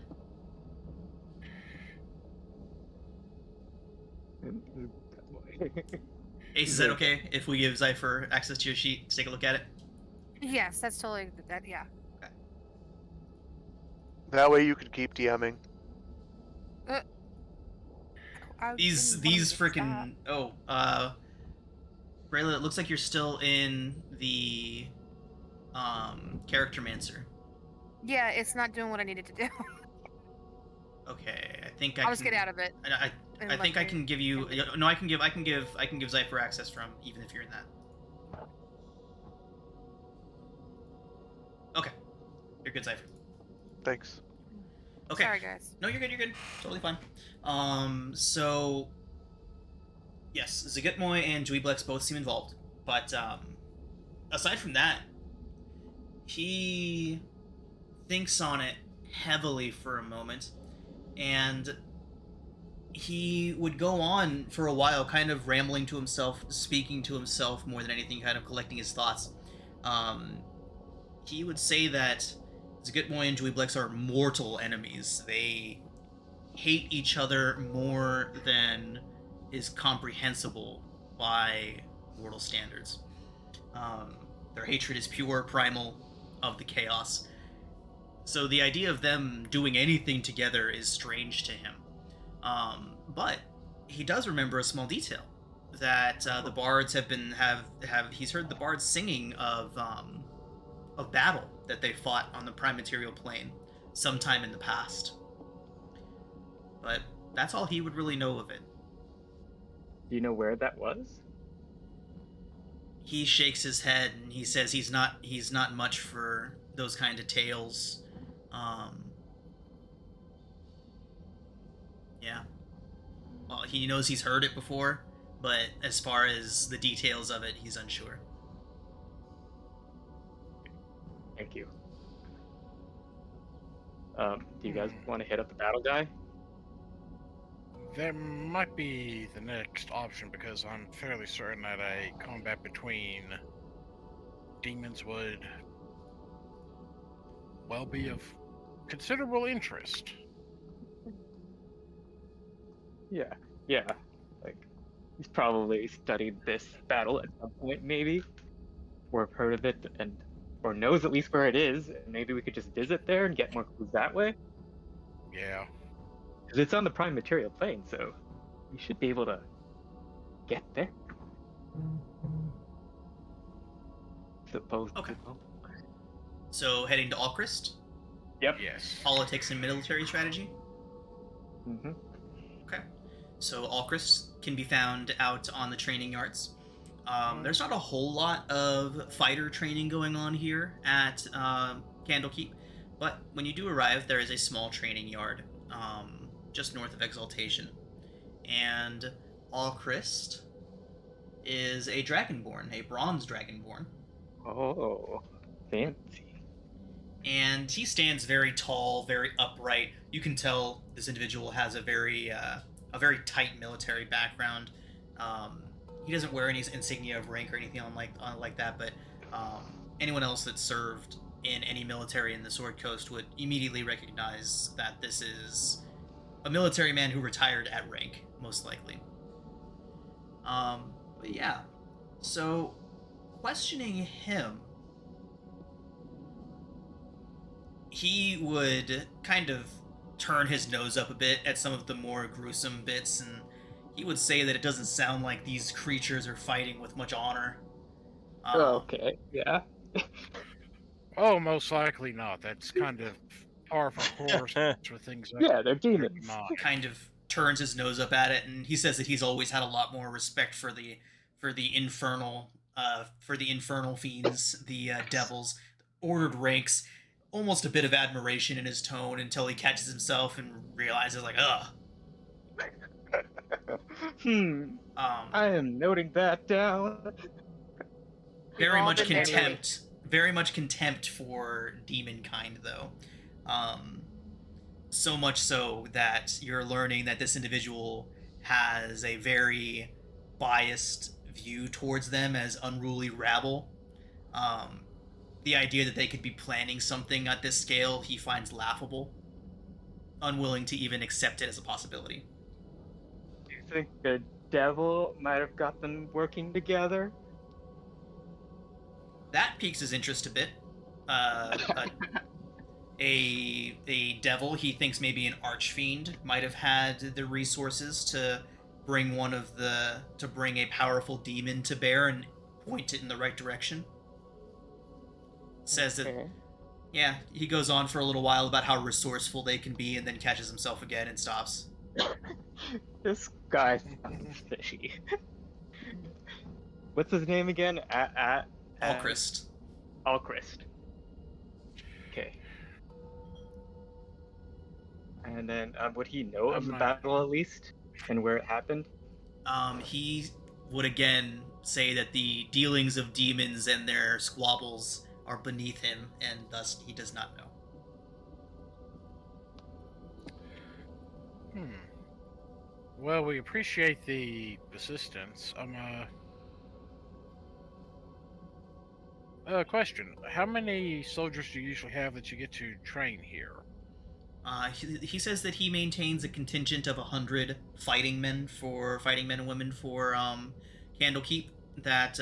Ace, is that okay if we give Zypher access to your sheet to take a look at it? Yes, that's totally that. Yeah. Okay. That way you could keep DMing. These freaking Brayla, it looks like you're still in the character mancer. Yeah, it's not doing what I needed to do. Okay, I think I'll just get out of it. I think I can give you no. I can give Zypher access from even if you're in that. Okay, you're good, Zypher. Thanks. Okay. Sorry, guys. No, you're good. You're good. Totally fine. So yes, Zagutmoy and Dweeblex both seem involved, but aside from that, he thinks on it heavily for a moment, and he would go on for a while, kind of rambling to himself, speaking to himself more than anything, kind of collecting his thoughts. He would say that Zagutmoy and Dweeblex are mortal enemies. They hate each other more than is comprehensible by mortal standards. Their hatred is pure, primal, of the chaos. So the idea of them doing anything together is strange to him. But he does remember a small detail that the bards he's heard the bards singing of battle that they fought on the prime material plane sometime in the past. But that's all he would really know of it. Do you know where that was? He shakes his head and he says he's not much for those kind of tales. Yeah. Well, he knows he's heard it before, but as far as the details of it, he's unsure. Thank you. Do you guys want to hit up the battle guy? That might be the next option because I'm fairly certain that a combat between demons would well be of considerable interest. Yeah. Like, he's probably studied this battle at some point, maybe, or have heard of it, or knows at least where it is. And maybe we could just visit there and get more clues that way. Yeah. Because it's on the prime material plane, so you should be able to get there. Supposed Okay. to. So heading to Alchrist, Yep. Yes. politics and military strategy. Mm-hmm. Okay. So Alchrist can be found out on the training yards. There's not a whole lot of fighter training going on here at Candlekeep, but when you do arrive, there is a small training yard just north of Exaltation. And Alchrist is a Dragonborn, a bronze Dragonborn. Oh, fancy. And he stands very tall, very upright. You can tell this individual has a very tight military background. He doesn't wear any insignia of rank or anything on like that, but anyone else that served in any military in the Sword Coast would immediately recognize that this is a military man who retired at rank, most likely. But yeah, so questioning him, he would kind of turn his nose up a bit at some of the more gruesome bits, and he would say that it doesn't sound like these creatures are fighting with much honor. Okay, yeah. Oh, most likely not. That's kind of par for course for things like Yeah, they're demons. not. Kind of turns his nose up at it, and he says that he's always had a lot more respect for the infernal fiends, the devils, ordered ranks. Almost a bit of admiration in his tone until he catches himself and realizes, like, ugh. I am noting that down. Very all much been there. contempt. Very much contempt for demon kind, though. So much so that you're learning that this individual has a very biased view towards them as unruly rabble. The idea that they could be planning something at this scale, he finds laughable. Unwilling to even accept it as a possibility. Do you think the devil might have got them working together? That piques his interest a bit. a devil. He thinks maybe an archfiend might have had the resources to bring a powerful demon to bear and point it in the right direction. Says that, Okay. yeah, he goes on for a little while about how resourceful they can be and then catches himself again and stops. This guy sounds fishy. What's his name again? Alchrist. Alchrist. Okay. And then, would he know of the battle at least, and where it happened? He would again say that the dealings of demons and their squabbles are beneath him, and thus he does not know. Well, we appreciate the assistance. Question. How many soldiers do you usually have that you get to train here? He says that he maintains a contingent of 100 fighting men and women for Candlekeep. That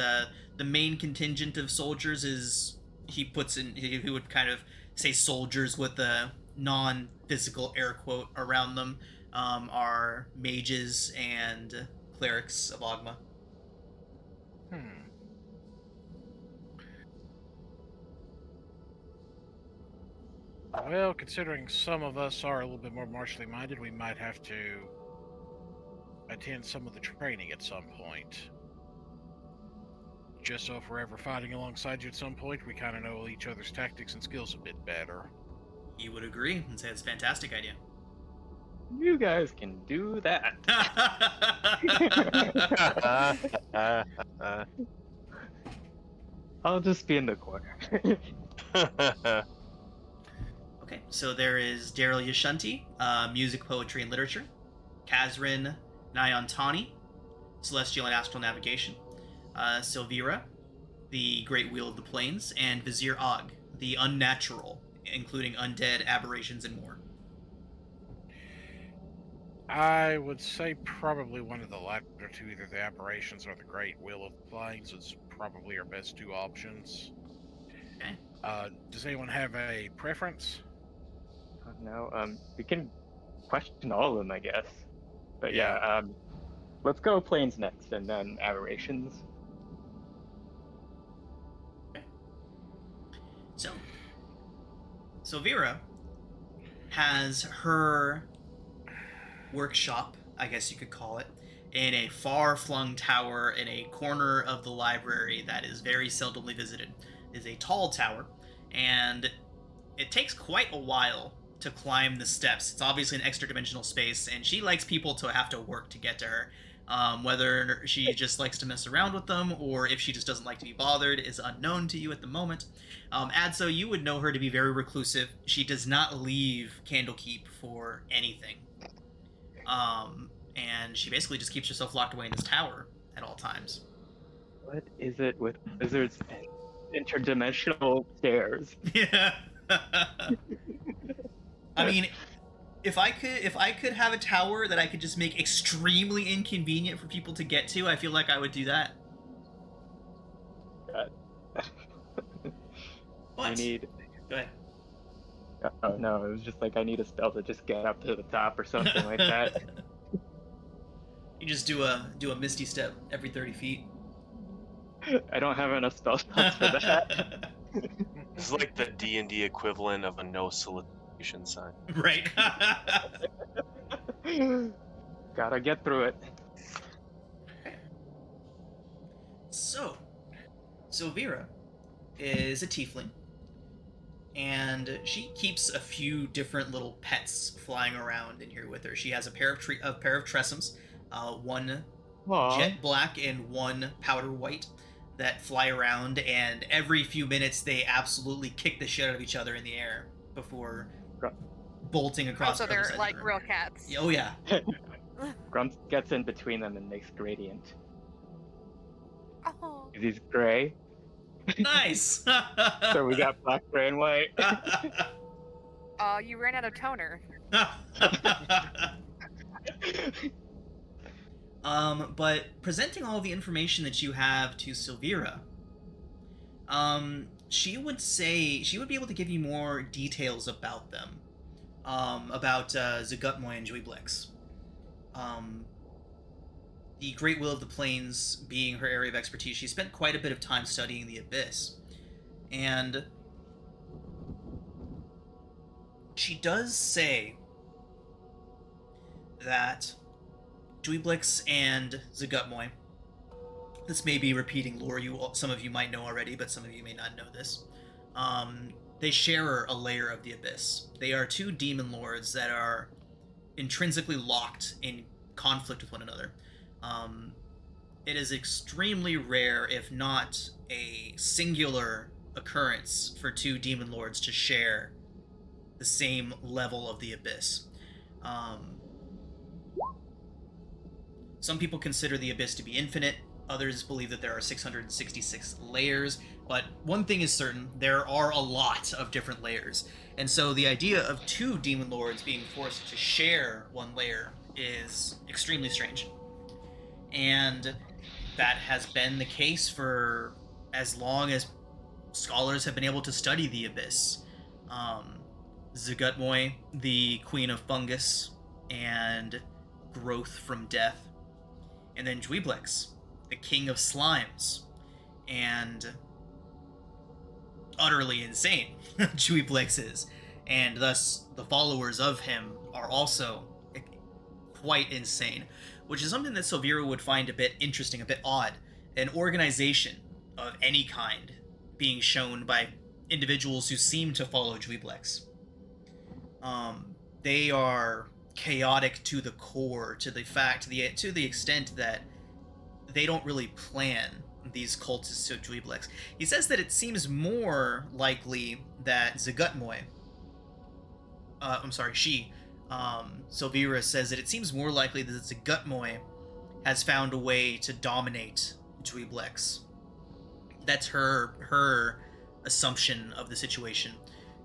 the main contingent of soldiers is he would kind of say soldiers with a non-physical air quote around them are mages and clerics of Ogma. Well, considering some of us are a little bit more martially minded, we might have to attend some of the training at some point. Just so if we're ever fighting alongside you at some point, we kind of know each other's tactics and skills a bit better. He would agree and say it's a fantastic idea. You guys can do that. I'll just be in the corner. Okay, so there is Daryl Yashanti, music, poetry, and literature. Kazrin Nyantani, celestial and astral navigation. Silvira, the Great Wheel of the Plains, and Vizier Og, the unnatural, including undead, aberrations, and more. I would say probably one of the latter two, either the aberrations or the Great Wheel of the Plains, is probably our best two options. Okay. Does anyone have a preference? No, we can question all of them, I guess. But yeah, let's go planes next, and then aberrations. Okay. So Vera has her workshop, I guess you could call it, in a far-flung tower in a corner of the library that is very seldomly visited. It is a tall tower, and it takes quite a while to climb the steps. It's obviously an extra-dimensional space, and she likes people to have to work to get to her. Whether she just likes to mess around with them, or if she just doesn't like to be bothered, is unknown to you at the moment. Adso, you would know her to be very reclusive. She does not leave Candlekeep for anything. And she basically just keeps herself locked away in this tower at all times. What is it with wizards and interdimensional stairs? Yeah. I mean, if I could have a tower that I could just make extremely inconvenient for people to get to, I feel like I would do that. I need. Go ahead. Oh no, it was just like I need a spell to just get up to the top or something like that. You just do a misty step every 30 feet. I don't have enough spell slots for that. It's like the D&D equivalent of a no solicitation sign. Right. Gotta get through it. So Vera is a tiefling, and she keeps a few different little pets flying around in here with her. She has a pair of tressums, one jet black and one powder white, that fly around, and every few minutes they absolutely kick the shit out of each other in the air before bolting across. So they're like real cats. Oh yeah. Grumps gets in between them and makes gradient. Oh. He's gray. Nice. So we got black, gray, and white. You ran out of toner. But presenting all the information that you have to Silvira, she would be able to give you more details about them, about Zagutmoy and Juiblix. The Great Will of the Plains being her area of expertise, she spent quite a bit of time studying the Abyss, and she does say that Juiblix and Zagutmoy, this may be repeating lore some of you might know already, but some of you may not know this. They share a layer of the Abyss. They are two demon lords that are intrinsically locked in conflict with one another. It is extremely rare, if not a singular occurrence, for two demon lords to share the same level of the Abyss. Some people consider the Abyss to be infinite. Others believe that there are 666 layers, but one thing is certain, there are a lot of different layers. And so the idea of two demon lords being forced to share one layer is extremely strange. And that has been the case for as long as scholars have been able to study the Abyss. Zagutmoy, the Queen of Fungus and Growth from Death. And then Juiblix, the King of Slimes, and utterly insane Juiblix is, and thus the followers of him are also quite insane, which is something that Silvira would find a bit interesting, a bit odd. An organization of any kind being shown by individuals who seem to follow Juiblix. They are chaotic to the core, to the extent that they don't really plan these cultists of Juiblix. He says that it seems more likely that Zagutmoy, Silvira says that it seems more likely that Zagutmoy has found a way to dominate Juiblix. That's her assumption of the situation.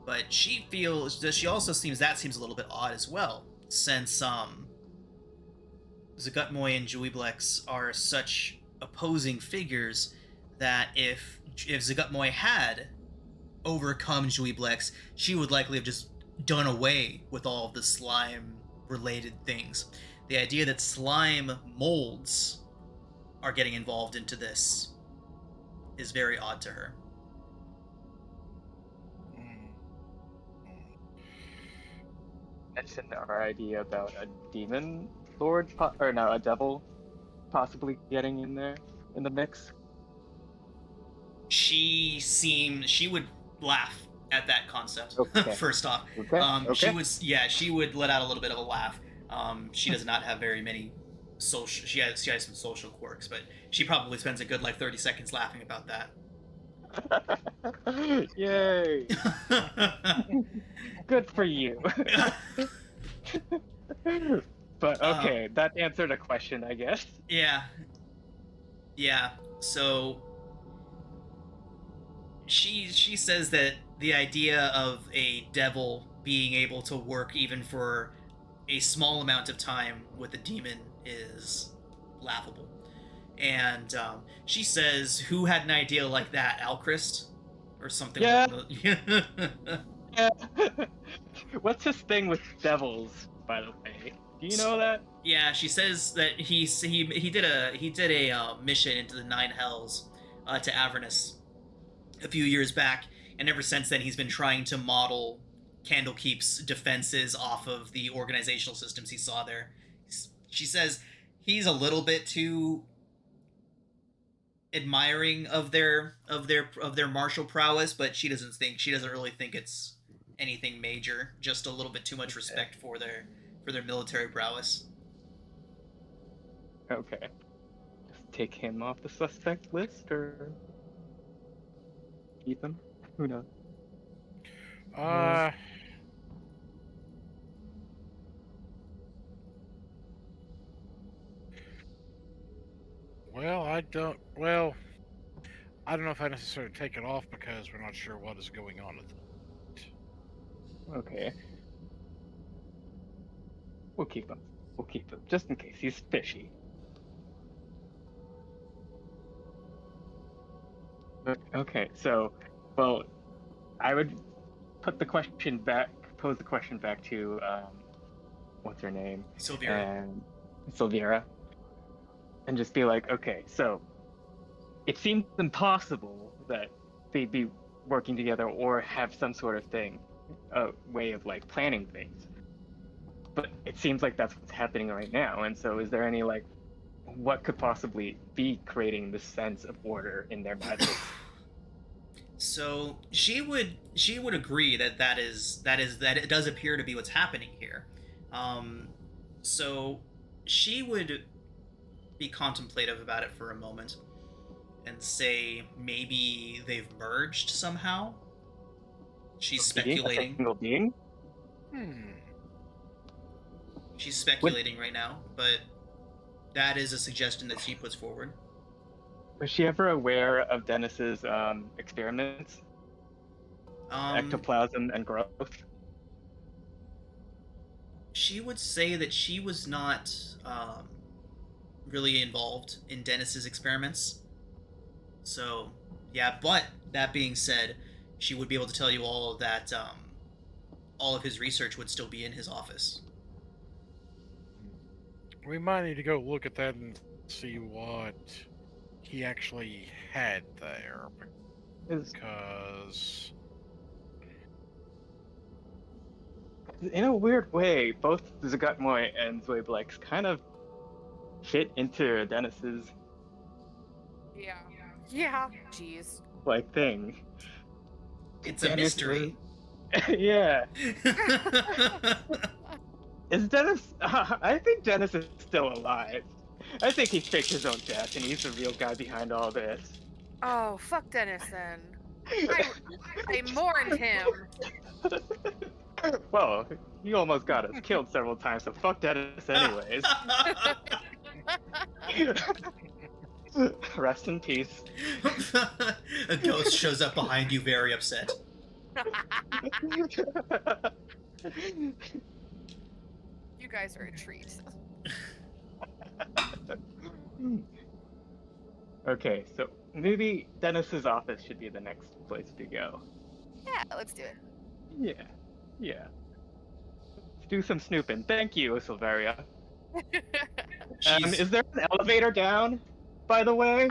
But she feels that she also seems a little bit odd as well, since Zagutmoy and Juiblix are such opposing figures that if Zagutmoy had overcome Juiblix, she would likely have just done away with all of the slime related things. The idea that slime molds are getting involved into this is very odd to her. Mentioned our idea about a demon lord, a devil possibly getting in there in the mix. She would laugh at that concept. Okay. First off, Okay. she would let out a little bit of a laugh. She does not have very many social. She has some social quirks, but she probably spends a good 30 seconds laughing about that. Yay! Good for you. But okay, that answered a question, I guess. Yeah. So she says that the idea of a devil being able to work even for a small amount of time with a demon is laughable. And she says, who had an idea like that? Alchrist? Or something. Yeah. Yeah. What's his thing with devils, by the way? Do you know that? Yeah, she says that he did a mission into the Nine Hells to Avernus a few years back, and ever since then he's been trying to model Candlekeep's defenses off of the organizational systems he saw there. She says he's a little bit too admiring of their martial prowess, but she doesn't really think it's anything major, just a little bit too much respect for their military prowess. Okay. Just take him off the suspect list, or keep him? Who knows? I don't know if I necessarily take it off because we're not sure what is going on with it. Okay. We'll keep him, just in case. He's fishy. Okay, so Well, I would pose the question back to what's her name? Sylvia. And Sylvira. And just be like, okay, so it seems impossible that they'd be working together or have some sort of thing, a way of like planning things. But it seems like that's what's happening right now. And so is there any like what could possibly be creating this sense of order in their magic? So she would agree that it does appear to be what's happening here. So she would be contemplative about it for a moment and say maybe they've merged somehow. She's speculating. A single being? She's speculating right now, but that is a suggestion that she puts forward. Was she ever aware of Dennis's experiments? Ectoplasm and growth? She would say that she was not really involved in Dennis's experiments. So, yeah, but that being said, she would be able to tell you all that all of his research would still be in his office. We might need to go look at that and see what he actually had there. Because in a weird way, both Zagatmoy and Zoiblex kind of fit into Dennis's Yeah. Jeez. like thing. It's a mystery. Yeah. Is Dennis? I think Dennis is still alive. I think he faked his own death, and he's the real guy behind all this. Oh, fuck Dennis then. I mourned him. Well, he almost got us killed several times, so fuck Dennis anyways. Rest in peace. A ghost shows up behind you, very upset. You guys are a treat. Okay, so maybe Dennis's office should be the next place to go. Yeah, let's do it. Yeah. Let's do some snooping. Thank you, Silveria. She's- Is there an elevator down, by the way?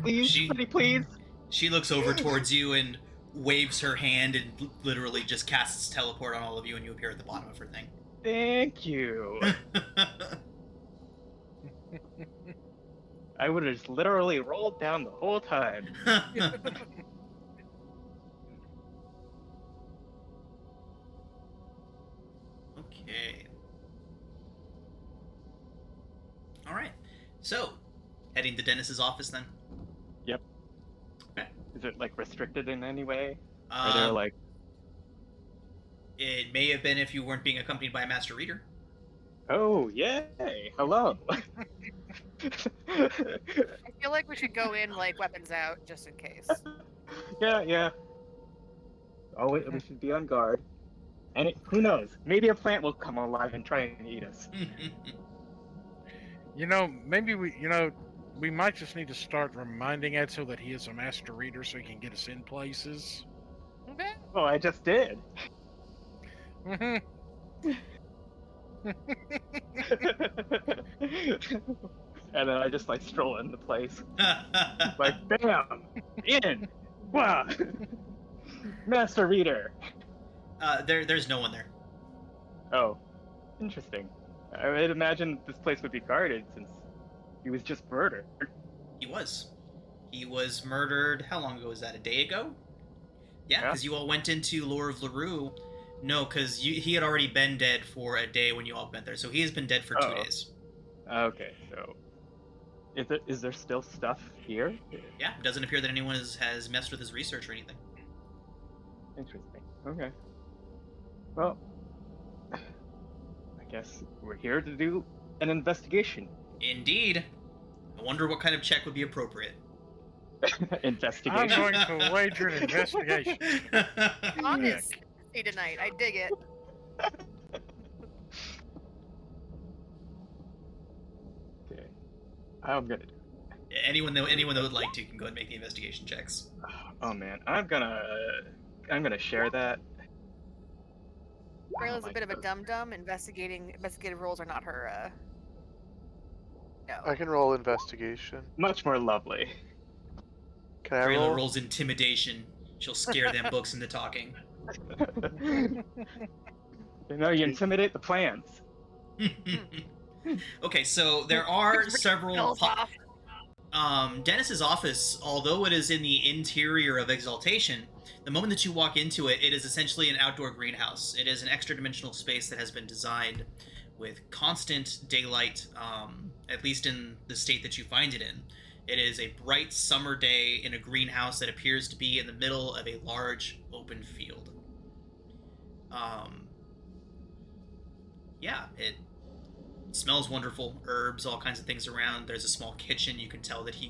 Please, She- please. She looks over towards you and waves her hand and literally just casts teleport on all of you, and you appear at the bottom of her thing. Thank you. I would have just literally rolled down the whole time. Okay. All right. So, heading to Dennis's office then. Yep. Okay. Is it like restricted in any way? Are there like? It may have been if you weren't being accompanied by a master reader. Oh yay! Hello. I feel like we should go in like weapons out just in case. Yeah. Oh, we should be on guard. And who knows? Maybe a plant will come alive and try and eat us. Maybe we might just need to start reminding Edsel that he is a master reader so he can get us in places. Okay. Oh, I just did. And then I just like stroll into place. Like, bam! In! Wow! Master reader! There's no one there. Oh, interesting. I would imagine this place would be guarded since he was just murdered. He was. He was murdered. How long ago was that? A day ago? Yeah, because you all went into Lore of LaRue. No, because he had already been dead for a day when you all went there, so he has been dead for 2 days. Okay, so is there still stuff here? Yeah, it doesn't appear that anyone has messed with his research or anything. Interesting. Okay. Well, I guess we're here to do an investigation. Indeed. I wonder what kind of check would be appropriate. Investigation. I'm going to wager an investigation. Honestly tonight, I dig it. Okay. I'm gonna do Anyone that would like to can go ahead and make the investigation checks. it. Oh Oh man, I'm gonna share that. I don't Brayla's a like bit of a those. dum-dum. Investigative roles are not her, no. I can roll investigation. Much more lovely. Can I Brayla roll? rolls intimidation. She'll scare them books into talking. You intimidate the plans. Okay, so there are several. Bills off. Dennis's office, although it is in the interior of Exaltation, the moment that you walk into it, it is essentially an outdoor greenhouse. It is an extra-dimensional space that has been designed with constant daylight, at least in the state that you find it in. It is a bright summer day in a greenhouse that appears to be in the middle of a large open field. Yeah, it smells wonderful. Herbs, all kinds of things around. There's a small kitchen. You can tell that he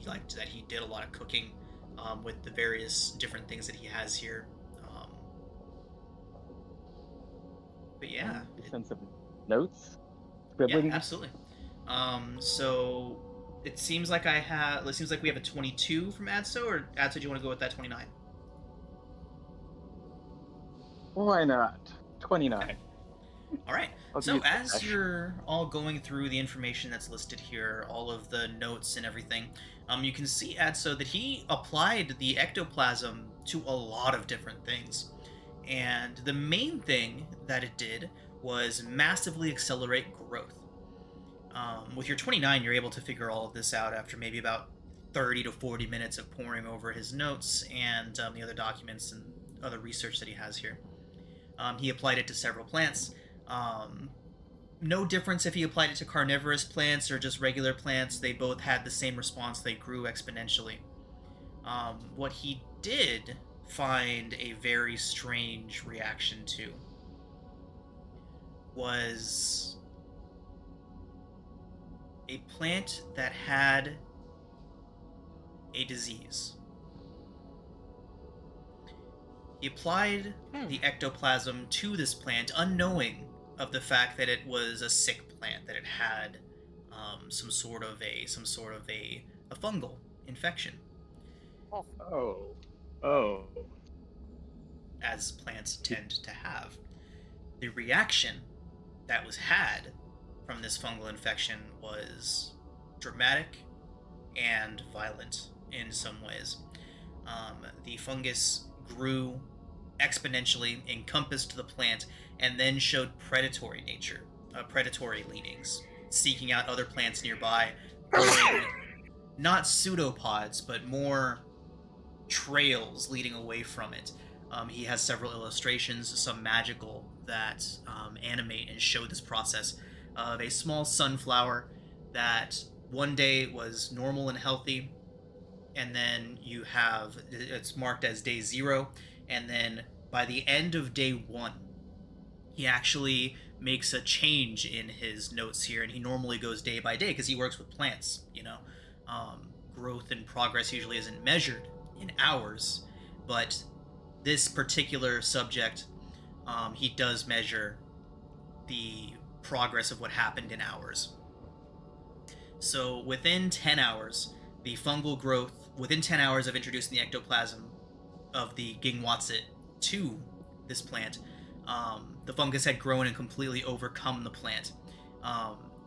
did a lot of cooking with the various different things that he has here. But yeah, Sense of notes. yeah, Scribbling. absolutely. So it seems like we have a 22 from Adso, or Adso, do you want to go with that 29? Why not? 29. All right. I'll So use the as dash. you're all going through the information that's listed here, all of the notes and everything, you can see, Adso, that he applied the ectoplasm to a lot of different things. And the main thing that it did was massively accelerate growth. With your 29, you're able to figure all of this out after maybe about 30 to 40 minutes of poring over his notes and the other documents and other research that he has here. He applied it to several plants. No difference if he applied it to carnivorous plants or just regular plants. They both had the same response. They grew exponentially. What he did find a very strange reaction to was a plant that had a disease. He applied the ectoplasm to this plant, unknowing of the fact that it was a sick plant, that it had some sort of a fungal infection, Oh. as plants tend to have. The reaction that was had from this fungal infection was dramatic and violent in some ways. The fungus grew exponentially, encompassed the plant, and then showed predatory leanings, seeking out other plants nearby, growing not pseudopods, but more trails leading away from it. He has several illustrations, some magical, that animate and show this process of a small sunflower that one day was normal and healthy, and then it's marked as day 0, and then by the end of day 1, he actually makes a change in his notes here, and he normally goes day by day because he works with plants, growth and progress usually isn't measured in hours, but this particular subject, he does measure the progress of what happened in hours. So within 10 hours, the fungal growth, within 10 hours of introducing the ectoplasm of the Gingwatsit to this plant, the fungus had grown and completely overcome the plant,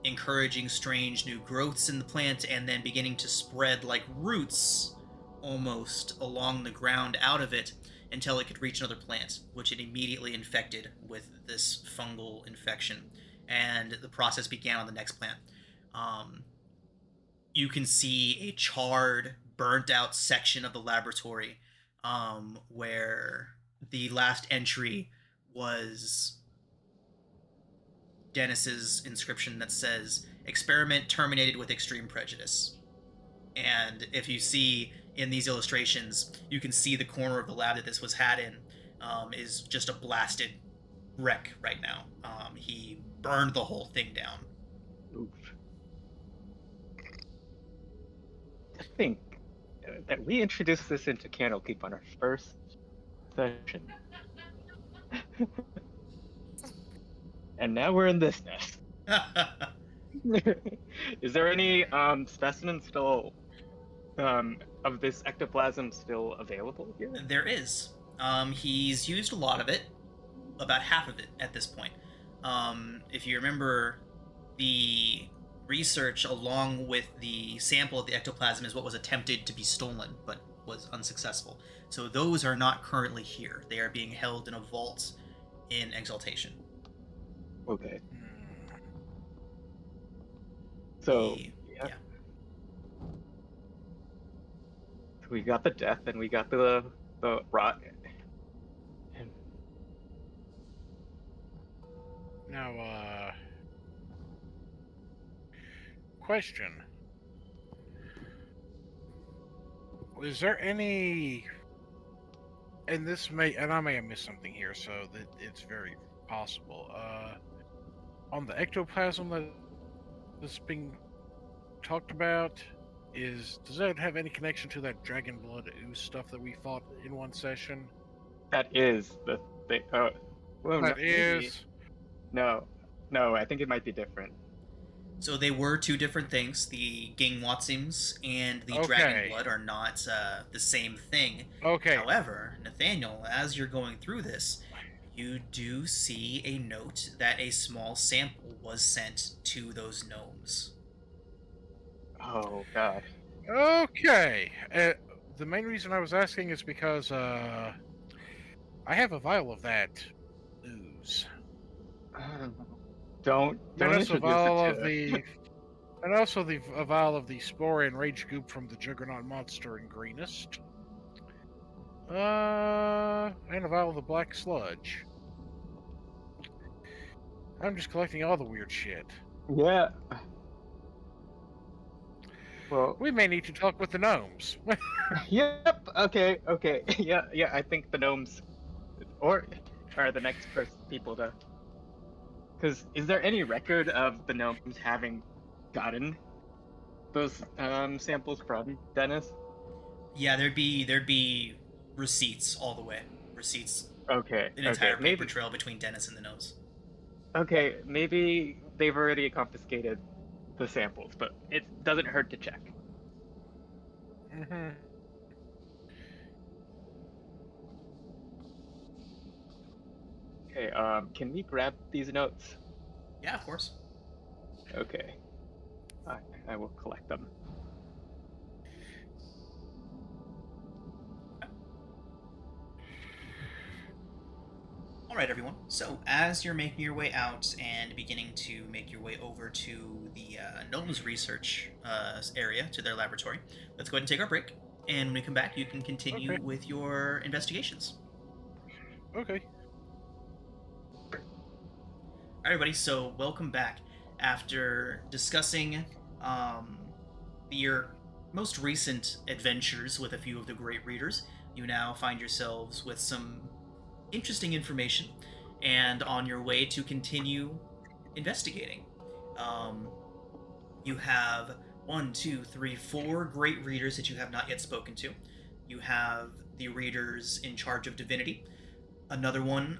encouraging strange new growths in the plant, and then beginning to spread like roots almost along the ground out of it until it could reach another plant, which it immediately infected with this fungal infection, and the process began on the next plant. You can see a charred, burnt out section of the laboratory where the last entry was Dennis's inscription that says, "Experiment terminated with extreme prejudice." And if you see in these illustrations, you can see the corner of the lab that this was had in is just a blasted wreck right now. He burned the whole thing down. Oof. I think that we introduced this into Candlekeep on our first session. And now we're in this nest. Is there any specimens still of this ectoplasm still available here? There is. He's used a lot of it, about half of it at this point. If you remember, the research along with the sample of the ectoplasm is what was attempted to be stolen, but was unsuccessful. So those are not currently here. They are being held in a vault in Exaltation. Okay. Hmm. So The- yeah. We got the death and we got the rot. And Now, question. Is there any, and I may have missed something here, so that it's very possible. On the ectoplasm that's being talked about, does that have any connection to that dragon blood ooze stuff that we fought in one session? that is the thing. Well, That maybe. is. No, I think it might be different. So they were two different things. The Gingwatsims and the Okay. Dragon Blood are not the same thing. Okay. However, Nathaniel, as you're going through this, you do see a note that a small sample was sent to those gnomes. Oh God. Okay. The main reason I was asking is because I have a vial of that ooze. Don't And also a introduce vial it of to. the, and also a vial of the spore and rage goop from the Juggernaut monster in Greenest. And a vial of the black sludge. I'm just collecting all the weird shit. Yeah. Well. We may need to talk with the gnomes. Yep. Okay. Yeah. I think the gnomes, or are the next people to. Because is there any record of the gnomes having gotten those samples from Dennis? Yeah, there'd be receipts all the way. Receipts, Okay. an entire paper Maybe. trail between Dennis and the gnomes. Okay. Maybe they've already confiscated the samples, but it doesn't hurt to check. Mm-hmm. Okay. Can we grab these notes? Yeah, of course. Okay. I will collect them. All right, everyone. So, as you're making your way out and beginning to make your way over to the Gnomes research area, to their laboratory, let's go ahead and take our break. And when we come back, you can continue Okay. with your investigations. Okay. All right, everybody. So, welcome back. After discussing your most recent adventures with a few of the great readers, you now find yourselves with some interesting information and on your way to continue investigating. You have 4 great readers that you have not yet spoken to. You have the readers in charge of divinity, another one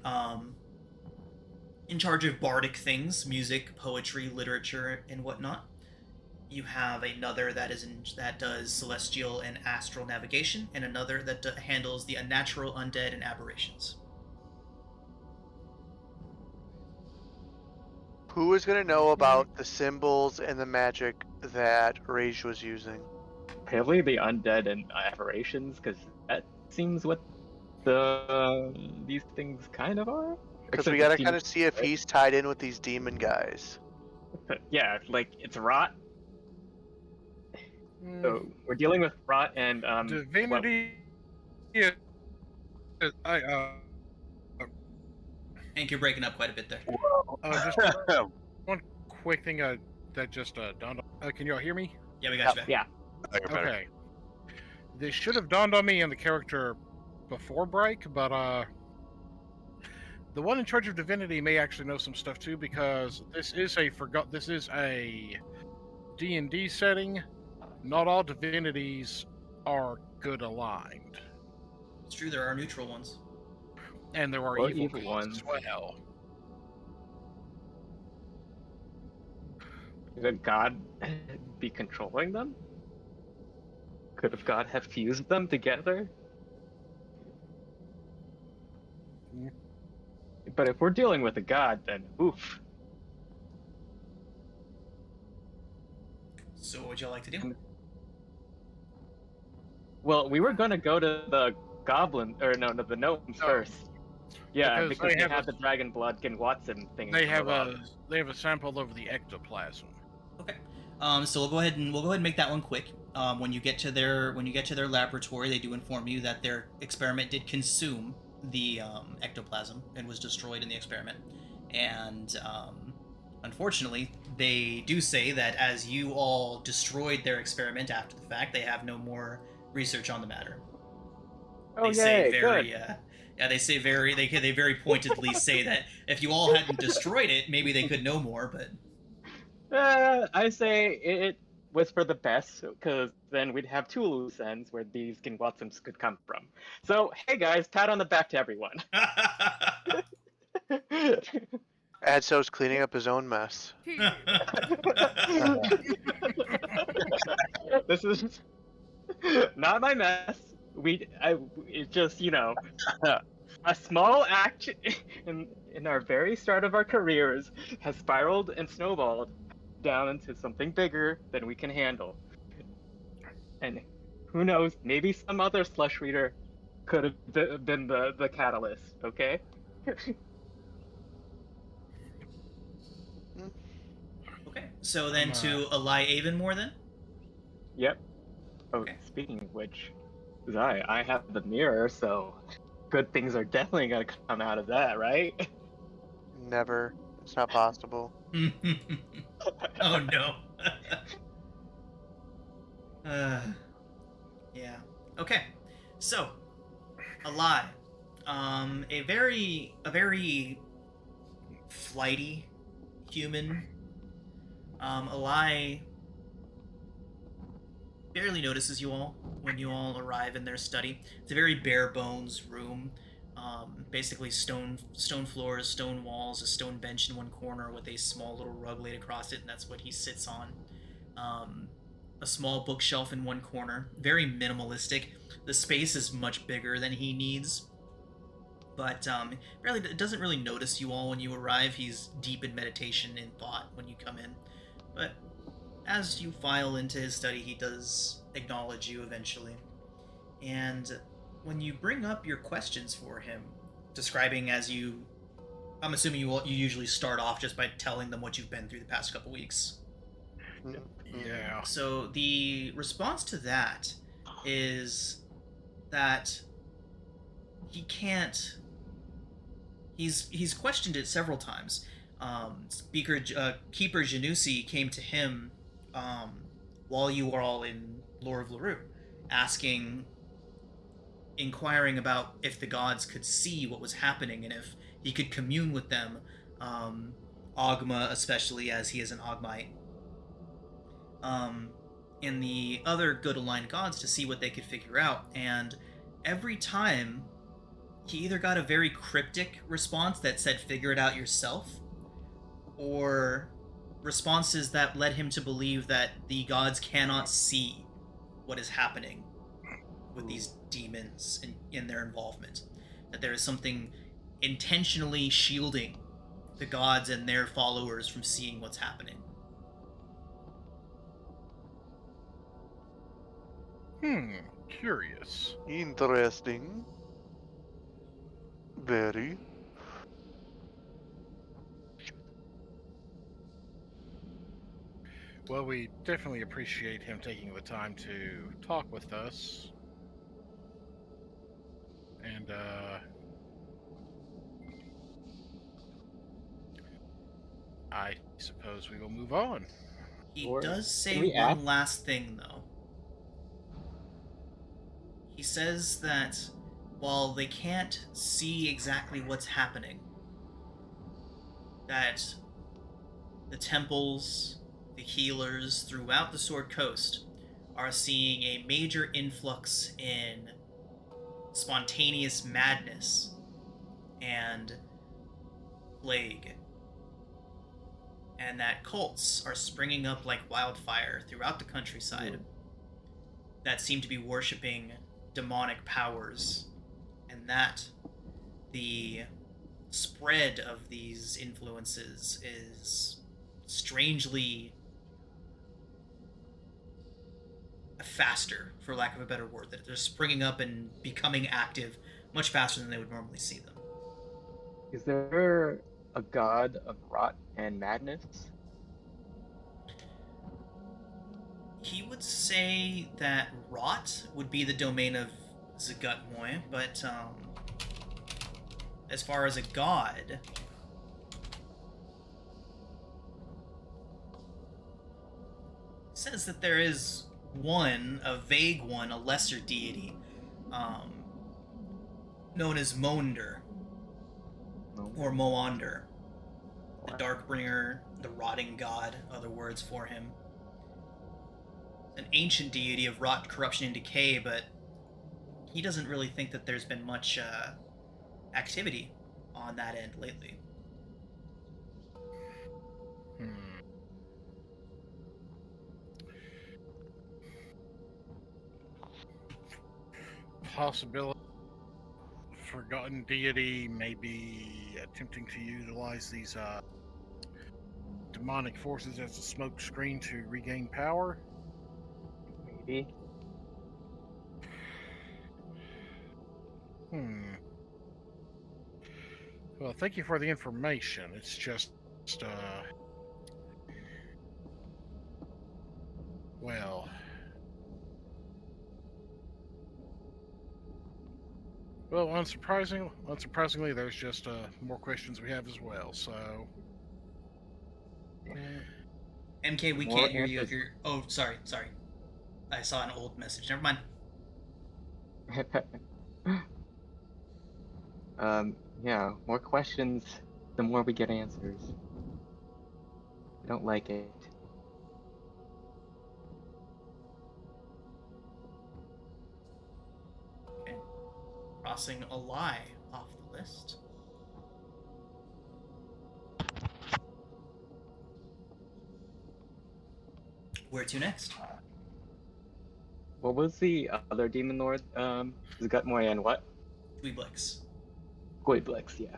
in charge of bardic things, music, poetry, literature, and whatnot. You have another that does celestial and astral navigation, and another that handles the unnatural, undead, and aberrations. Who is going to know about the symbols and the magic that Rage was using? Probably the undead and aberrations, because that seems what these things kind of are. Because Except we got to it's kind of see if he's tied in with these demon guys. yeah, like it's rot. So we're dealing with rot and Divinity. Yeah. Hank, you're breaking up quite a bit there. Just one quick thing that just dawned on. Can y'all hear me? Yeah, we got you back. Yeah. Okay. This should have dawned on me in the character before break, but the one in charge of divinity may actually know some stuff too, because this is a D&D setting. Not all divinities are good aligned, It's true, there are neutral ones. and there are Or evil evil ones ones. as well. Could God be controlling them? Could have God have fused them together? Mm. But if we're dealing with a god, then oof. So what would y'all like to do? Well, we were gonna go to the goblin, or no, the gnomes No. first. Yeah, Because because they we have had a- the dragon blood Ken Watson thing. They have a sample of the ectoplasm. Okay. So we'll go ahead and make that one quick. When you get to their laboratory, they do inform you that their experiment did consume the ectoplasm and was destroyed in the experiment. And unfortunately, they do say that as you all destroyed their experiment after the fact, they have no more research on the matter. Oh, They say yay, very, good. they very pointedly say that if you all hadn't destroyed it, maybe they could know more. But I say it was for the best, because then we'd have two loose ends where these Ken Watsons could come from. So, hey guys, pat on the back to everyone. Adso's cleaning up his own mess. This is not my mess. It's just, a small act in our very start of our careers has spiraled and snowballed down into something bigger than we can handle. And who knows, maybe some other slush reader could have been the catalyst, okay? okay. So then I'm, to ally Avonmore then. Yep. Oh, Okay. speaking of which, I have the mirror, so good things are definitely gonna come out of that, right? Never. It's not possible. Oh no. Yeah. Okay. So, Ally, a very flighty human. Ally barely notices you all when you all arrive in their study. It's a very bare bones room. Basically stone floors, stone walls, a stone bench in one corner with a small little rug laid across it, and that's what he sits on. A small bookshelf in one corner. Very minimalistic. The space is much bigger than he needs, but really doesn't really notice you all when you arrive. He's deep in meditation and thought when you come in, but as you file into his study, he does acknowledge you eventually. And when you bring up your questions for him, describing I'm assuming you usually start off just by telling them what you've been through the past couple weeks. Yeah. So the response to that is that he can't. He's questioned it several times. Keeper Janusi came to him while you were all in Lore of Larue, inquiring about if the gods could see what was happening and if he could commune with them, Ogma especially, as he is an Ogmite, and the other good aligned gods to see what they could figure out. And every time, he either got a very cryptic response that said, figure it out yourself, or responses that led him to believe that the gods cannot see what is happening with these demons in their involvement. That there is something intentionally shielding the gods and their followers from seeing what's happening. Curious. Interesting. Very. Well, we definitely appreciate him taking the time to talk with us. And, I suppose we will move on. He Or does say can we one ask- last thing, though. He says that while they can't see exactly what's happening, that the temples, the healers throughout the Sword Coast are seeing a major influx in spontaneous madness and plague, and that cults are springing up like wildfire throughout the countryside. that seem to be worshipping demonic powers, and that the spread of these influences is strangely faster, for lack of a better word, that they're springing up and becoming active much faster than they would normally see them. Is there a god of rot and madness? He would say that rot would be the domain of Zgutmoy, but as far as a god, says that there is one, a vague one, a lesser deity, known as Monder, or Moander, the Darkbringer, the Rotting God, other words for him. An ancient deity of rot, corruption, and decay, but he doesn't really think that there's been much activity on that end lately. Possibility. Forgotten deity may be attempting to utilize these demonic forces as a smoke screen to regain power. Maybe. Well, thank you for the information. It's just, well, unsurprisingly, there's just more questions we have as well. So, MK, we More can't hear you if answers. you're. Oh, sorry. I saw an old message. Never mind. Yeah, more questions, the more we get answers. I don't like it. Okay. Crossing a lie off the list. Where to next? What was the other demon lord? Zgutmoy and what? Dweeblix. Goiblix, yeah.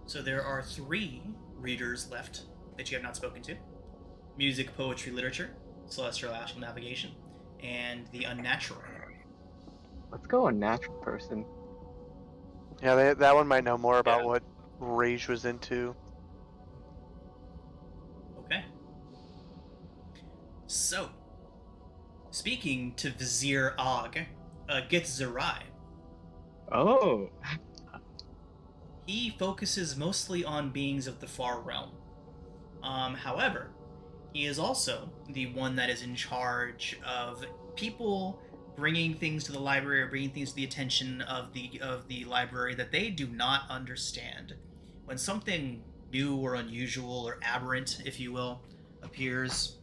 So there are 3 readers left that you have not spoken to: music, poetry, literature, celestial astral navigation, and the unnatural. Let's go a natural person. Yeah, that one might know more about what Rage was into. Okay. So, speaking to Vizier Og, Githzerai, Oh! he focuses mostly on beings of the far realm. However, he is also the one that is in charge of people bringing things to the library or bringing things to the attention of the library that they do not understand. When something new or unusual or aberrant, if you will, appears,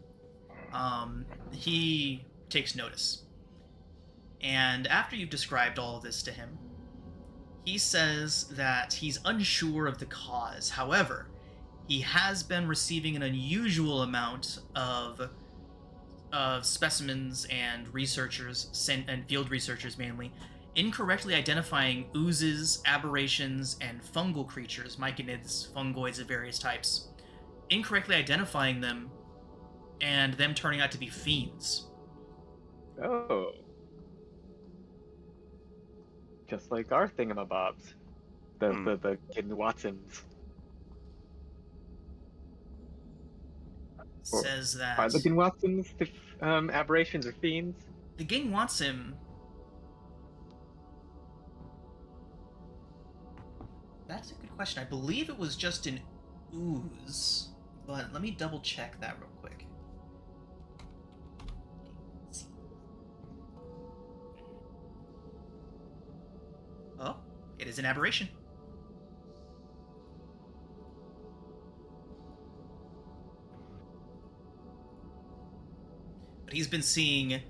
he takes notice. And after you've described all of this to him, he says that he's unsure of the cause. However, he has been receiving an unusual amount of specimens and researchers, and field researchers mainly, incorrectly identifying oozes, aberrations, and fungal creatures, myconids, fungoids of various types, incorrectly identifying them, and them turning out to be fiends. Oh. Just like our thingamabobs. The Kid Watsons. Says that Are the Kid Watsons the aberrations or fiends? the gang wants him. That's a good question. I believe it was just an ooze, but let me double check that real quick. Oh, it is an aberration. But he's been seeing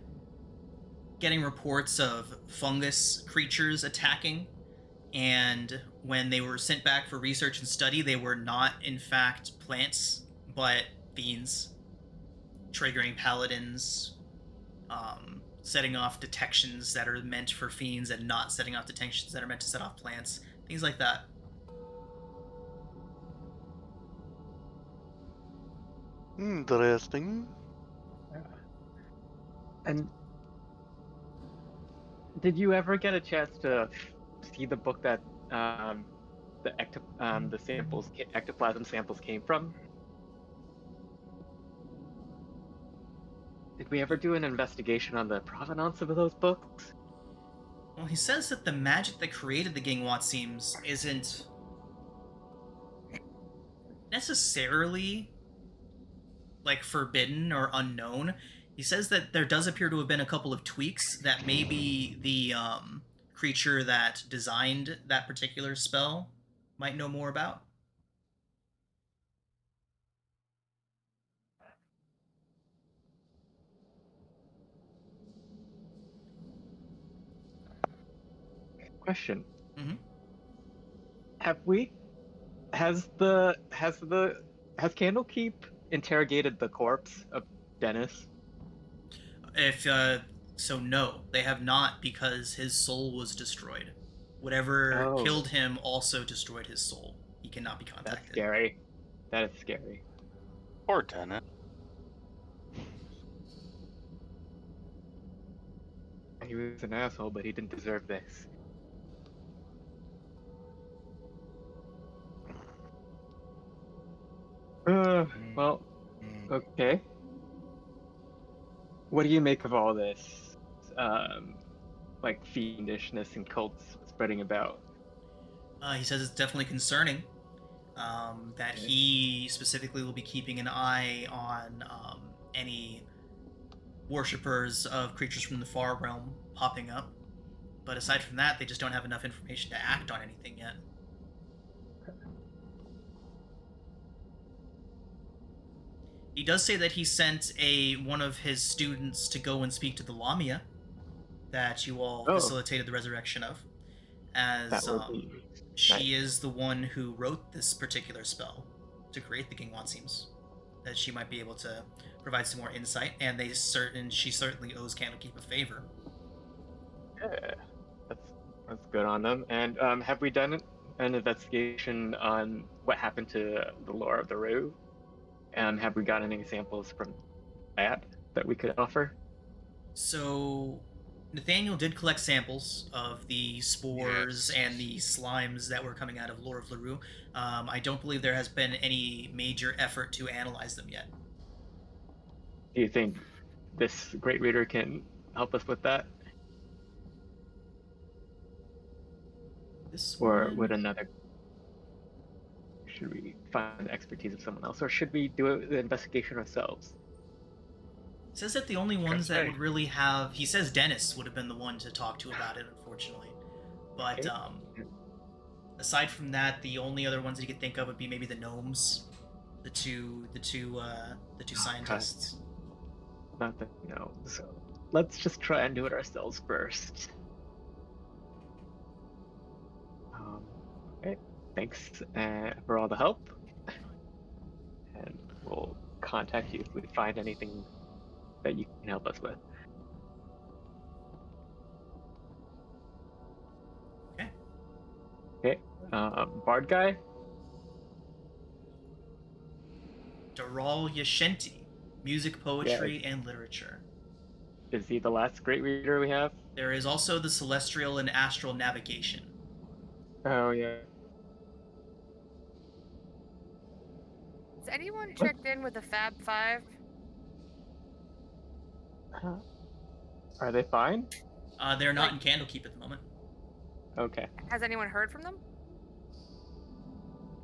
getting reports of fungus creatures attacking, and when they were sent back for research and study, they were not, in fact, plants, but fiends, triggering paladins, setting off detections that are meant for fiends and not setting off detections that are meant to set off plants, things like that. Interesting. And did you ever get a chance to see the book that the samples, ectoplasm samples came from? Did we ever do an investigation on the provenance of those books? Well, he says that the magic that created the Gingwat seems isn't necessarily like forbidden or unknown. He says that there does appear to have been a couple of tweaks that maybe the creature that designed that particular spell might know more about. Question. Mm-hmm. Has Candlekeep interrogated the corpse of Dennis? If so, no, they have not, because his soul was destroyed. Whatever Oh. killed him also destroyed his soul. He cannot be That's contacted. scary. That is scary. Poor Dennis. He was an asshole, but he didn't deserve this. Well, okay. What do you make of all this, like fiendishness and cults spreading about? He says it's definitely concerning. That Okay. he specifically will be keeping an eye on any worshippers of creatures from the far realm popping up. But aside from that, they just don't have enough information to act on anything yet. He does say that he sent one of his students to go and speak to the Lamia that you all Oh. facilitated the resurrection of, as That would be she is the one who wrote this particular spell to create the Gingwan seams. That she might be able to provide some more insight, and she certainly owes Candlekeep a favor. yeah. That's good on them. And have we done an investigation on what happened to the lore of the Rue? And have we got any examples from that we could offer? So, Nathaniel did collect samples of the spores and the slimes that were coming out of Lore of LaRue. I don't believe there has been any major effort to analyze them yet. Do you think this great reader can help us with that? This Or one... would another... Should we find the expertise of someone else? Or should we do the investigation ourselves? says that the only ones that would really have... He says Dennis would have been the one to talk to about it, unfortunately. But, Okay. aside from that, the only other ones that you could think of would be maybe the gnomes. The two scientists. Not that no. So let's just try and do it ourselves first. Okay. Thanks for all the help. And we'll contact you if we find anything that you can help us with. Okay. Okay. Bard guy? Daral Yashenti. Music, poetry, and literature. Is he the last great reader we have? There is also the celestial and astral navigation. Oh, yeah. Has anyone checked in with the Fab Five? Are they fine? They're not in Candlekeep at the moment. Okay. Has anyone heard from them?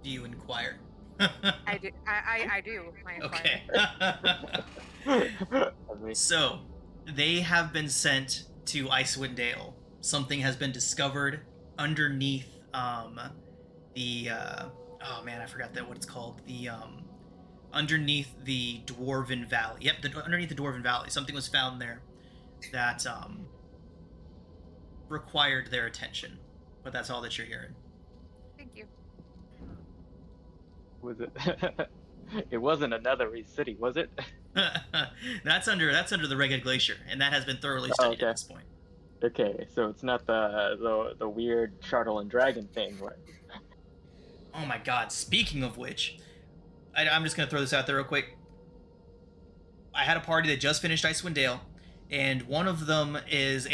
Do you inquire? I do. I do. I inquire. Okay. So, they have been sent to Icewind Dale. Something has been discovered underneath the oh man, I forgot what it's called. The underneath the Dwarven Valley. Yep, underneath the Dwarven Valley. Something was found there that required their attention, but that's all that you're hearing. Thank you. Was it? It wasn't another city, was it? That's under the Ragged Glacier, and that has been thoroughly studied okay. at this point. Okay, so it's not the weird Chartle and Dragon thing, right? Oh my god, speaking of which, I'm just going to throw this out there real quick. I had a party that just finished Icewind Dale, and one of them is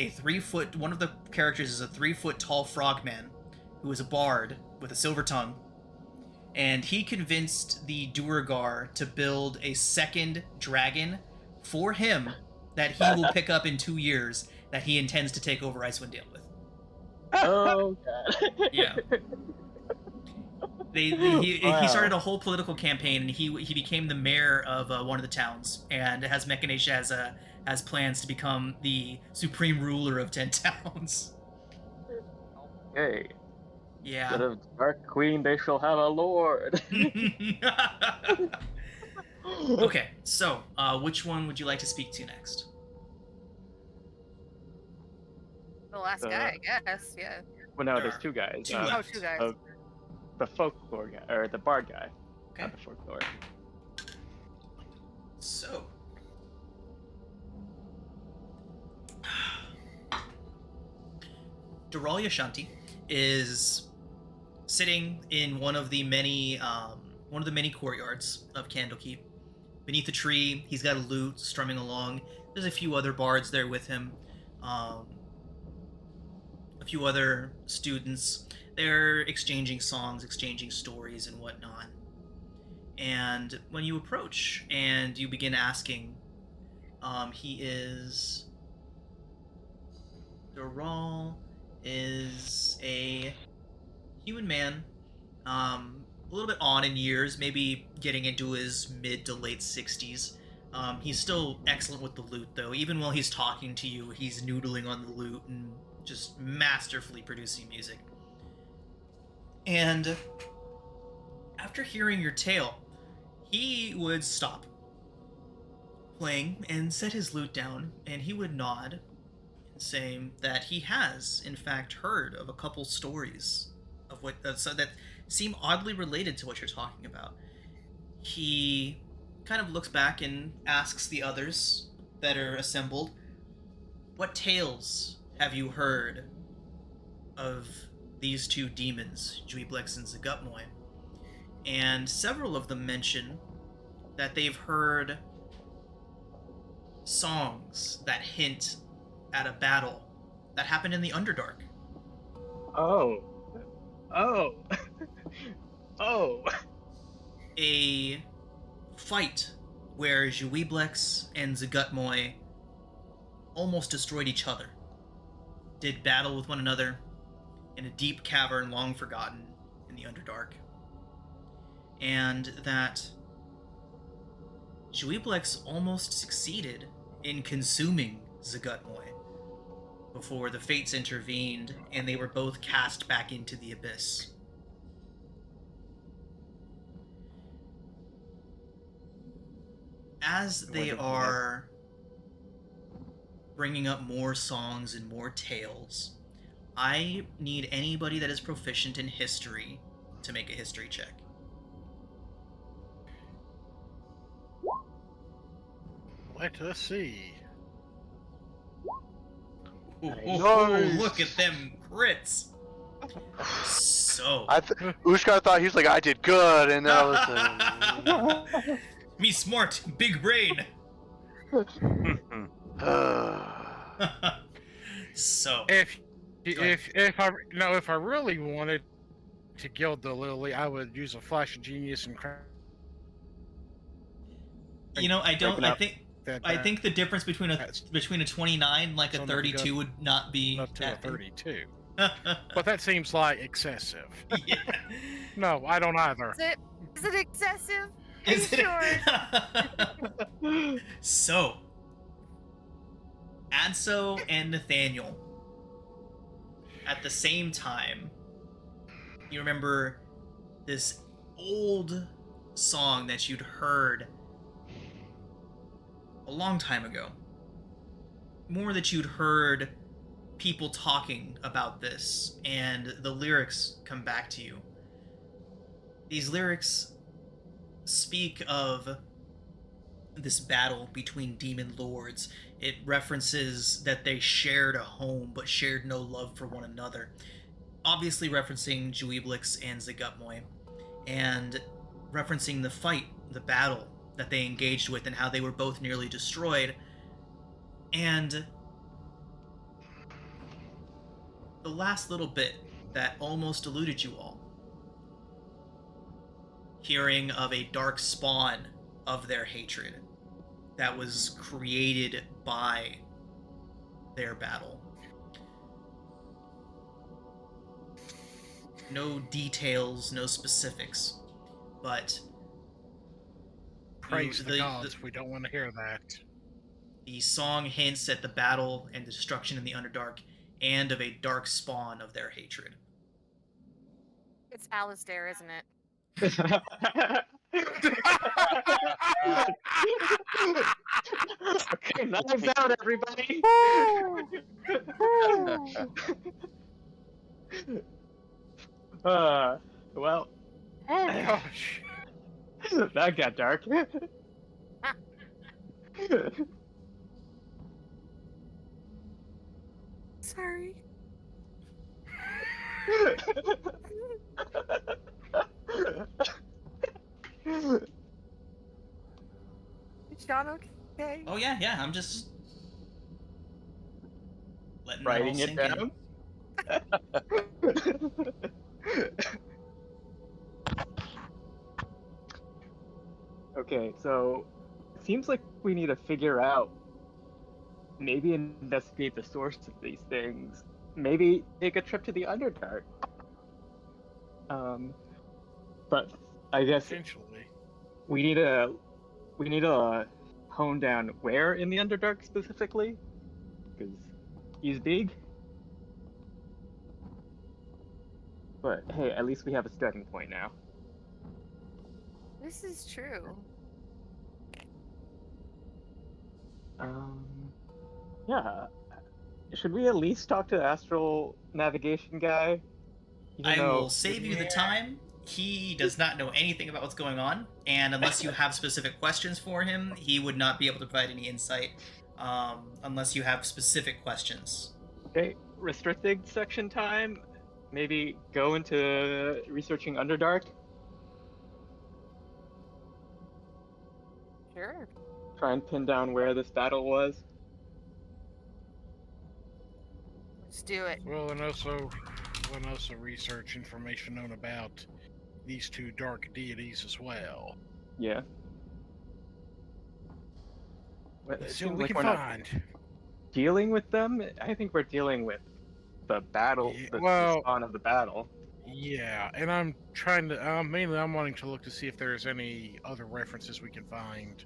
one of the characters is a 3-foot tall frogman who is a bard with a silver tongue. And he convinced the Duergar to build a second dragon for him that he will pick up in 2 years that he intends to take over Icewind Dale with. Oh god. Yeah. He started a whole political campaign, and he became the mayor of one of the towns, and has Mechanation has plans to become the supreme ruler of 10 towns. Okay. Yeah. Instead of Dark Queen, they shall have a lord. Okay, so which one would you like to speak to next? The last guy, I guess. Yeah. Well, no, there's two guys. Two Oh, left. 2 guys. The folklore guy, or the bard guy. Okay. Not the folklore. So, Duralia Shanti is sitting in one of the many courtyards of Candlekeep. Beneath a tree, he's got a lute strumming along. There's a few other bards there with him. A few other students. They're exchanging songs, exchanging stories, and whatnot. And when you approach and you begin asking, Dural is a human man, a little bit on in years, maybe getting into his mid to late 60s. He's still excellent with the lute, though. Even while he's talking to you, he's noodling on the lute and just masterfully producing music. And after hearing your tale, he would stop playing and set his lute down, and he would nod, saying that he has, in fact, heard of a couple stories of that seem oddly related to what you're talking about. He kind of looks back and asks the others that are assembled, "What tales have you heard of these two demons, Juiblex and Zagutmoy?" And several of them mention that they've heard songs that hint at a battle that happened in the Underdark. Oh. Oh. Oh. A fight where Juiblex and Zagutmoy almost destroyed each other, did battle with one another in a deep cavern long forgotten in the Underdark. And that Juiblex almost succeeded in consuming Zagutmoy before the fates intervened and they were both cast back into the abyss. As they are bringing up more songs and more tales, I need anybody that is proficient in history to make a history check. Let us see. Nice. Look at them crits. So, Ushkar thought he was like, I did good, and then I was me smart, big brain. So, If I really wanted to gild the lily, I would use a flash of genius and I think the difference between a 29, like a 32, would not be up to that a 32. But that seems like excessive. Yeah. No, I don't either. Is it excessive? Is it? Sure. So, Anso and Nathaniel, at the same time, you remember this old song that you'd heard a long time ago. More that you'd heard people talking about this, and the lyrics come back to you. These lyrics speak of this battle between demon lords. It references that they shared a home but shared no love for one another. Obviously referencing Juiblix and Zagutmoy, and referencing the fight, the battle that they engaged with and how they were both nearly destroyed. And the last little bit that almost eluded you all, hearing of a dark spawn of their hatred that was created by their battle. No details, no specifics, but Praise the gods, we don't want to hear that. the song hints at the battle and destruction in the Underdark, and of a dark spawn of their hatred. It's Alistair, isn't it? Okay, knives out, everybody. Well, Oh gosh. that got dark. Sorry. Is Sean okay? Oh yeah, I'm just letting that all Writing it sink in. down. Okay, so it seems like we need to figure out, maybe investigate the source of these things, maybe take a trip to the Underdark. But I guess Potentially. we need to hone down where in the Underdark specifically, because he's big. But hey, at least we have a starting point now. This is true. Yeah. Should we at least talk to the astral navigation guy? Even I though- will save you the time. He does not know anything about what's going on, and unless you have specific questions for him, he would not be able to provide any insight unless you have specific questions. Okay, restricted section time. Maybe go into researching Underdark. Sure. Try and pin down where this battle was. Let's do it. Well, and also research information known about these two dark deities as well. Yeah. Well, it See what seems we like can we're not find. dealing with them. I think we're dealing with the battle, Yeah, the well- spawn of the battle. Yeah, and I'm wanting to look to see if there's any other references we can find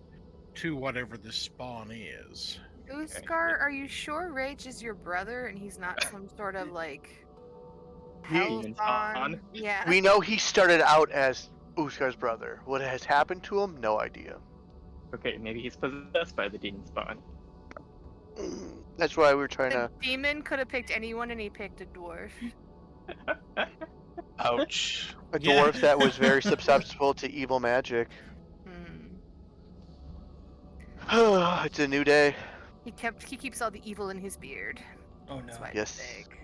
to whatever this spawn is. Uskar, are you sure Rage is your brother and he's not some sort of like Demon Hellspawn? spawn. Yeah. We know he started out as Uskar's brother. What has happened to him? No idea. Okay, maybe he's possessed by the demon spawn. That's why we were trying The to. demon could have picked anyone and he picked a dwarf. Ouch. A Yeah. dwarf that was very susceptible to evil magic. Hmm. It's a new day. He keeps all the evil in his beard. Oh no. That's why Yes. it's big.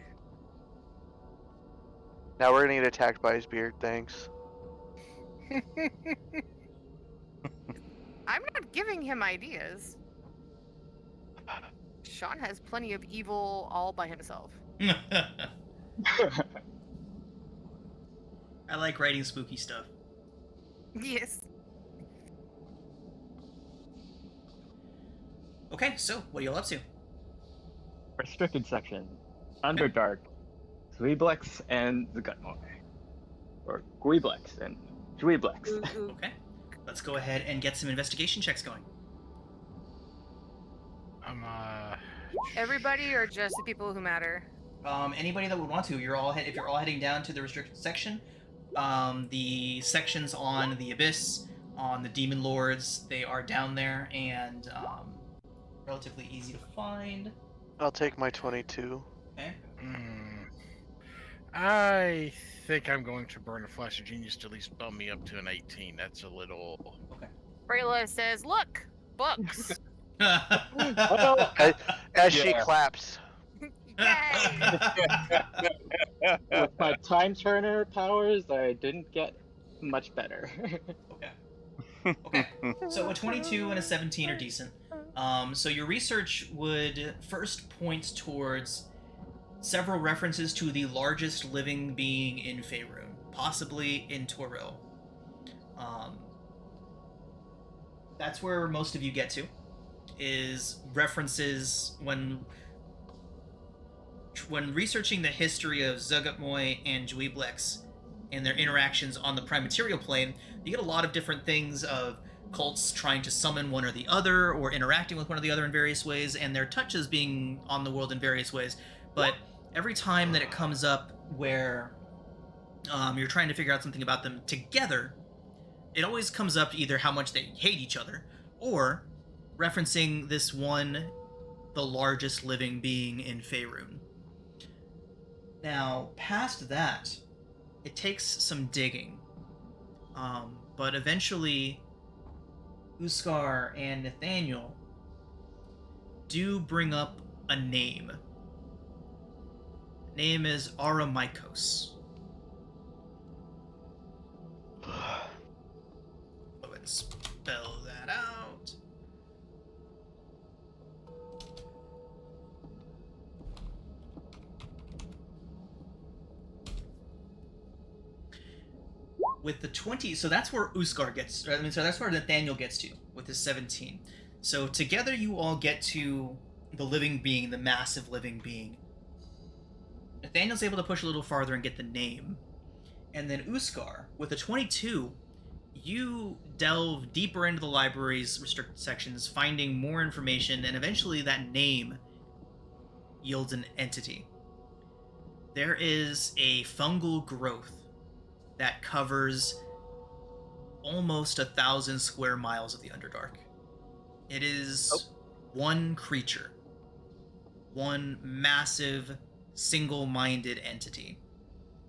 Now we're gonna get attacked by his beard. Thanks. I'm not giving him ideas. Sean has plenty of evil all by himself. I like writing spooky stuff. Yes. Okay, so what are you all up to? Restricted section. Underdark. Zweeblex and the Gutmoy. Or Guiblex and Dweeblex. Ooh, ooh. Okay, let's go ahead and get some investigation checks going. Everybody or just the people who matter? Anybody that would want to. If you're all heading down to the restricted section, the sections on the Abyss, on the Demon Lords, they are down there and relatively easy to find. I'll take my 22. Okay. I think I'm going to burn a flash of genius to at least bump me up to an 18. That's a little. Okay. Brayla says, "Look, books. Well, As she Yeah. claps. Yay!" with my time turner powers, I didn't get much better. Okay. Okay. So a 22 and a 17 are decent. So your research would first point towards several references to the largest living being in Faerun, possibly in Toril. That's where most of you get to, is references when researching the history of Zugatmoy and Dweeblex and their interactions on the prime material plane. You get a lot of different things of cults trying to summon one or the other, or interacting with one or the other in various ways, and their touches being on the world in various ways. But every time that it comes up where you're trying to figure out something about them together, it always comes up either how much they hate each other, or referencing this one, the largest living being in Faerun. Now, past that, it takes some digging. But eventually, Uskar and Nathaniel do bring up a name. The name is Aramikos. Go ahead and spell that out. With the 20, so that's where Uskar gets, so that's where Nathaniel gets to with his 17. So together you all get to the living being, the massive living being. Nathaniel's able to push a little farther and get the name. And then Uskar, with a 22, you delve deeper into the library's restricted sections, finding more information, and eventually that name yields an entity. There is a fungal growth that covers almost 1,000 square miles of the Underdark. It is one creature, one massive, single-minded entity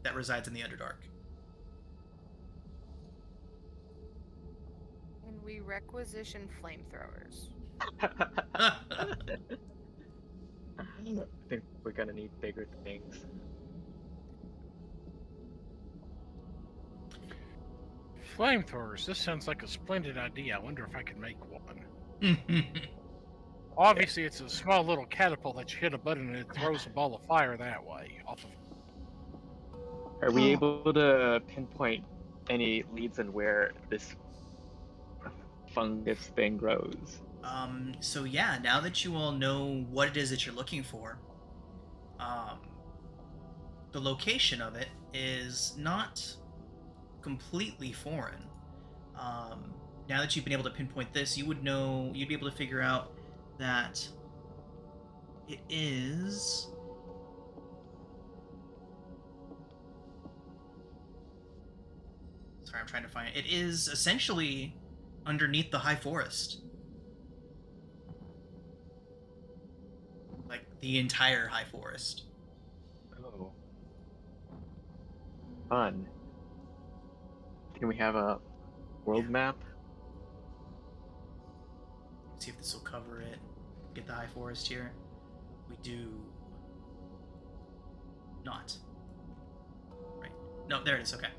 that resides in the Underdark. And we requisition flamethrowers. I think we're gonna need bigger things. Flamethrowers. This sounds like a splendid idea. I wonder if I can make one. Obviously, it's a small little catapult that you hit a button and it throws a ball of fire that way. Off of... Are we able to pinpoint any leads on where this fungus thing grows? So yeah, now that you all know what it is that you're looking for, the location of it is not completely foreign. Now that you've been able to pinpoint this, you'd be able to figure out that it is... Sorry, I'm trying to find it. It is essentially underneath the High Forest. Like, the entire High Forest. Oh. Fun. Can we have a world map? Let's see if this will cover it. Get the High Forest here. We do not. Right. No, there it is. Okay.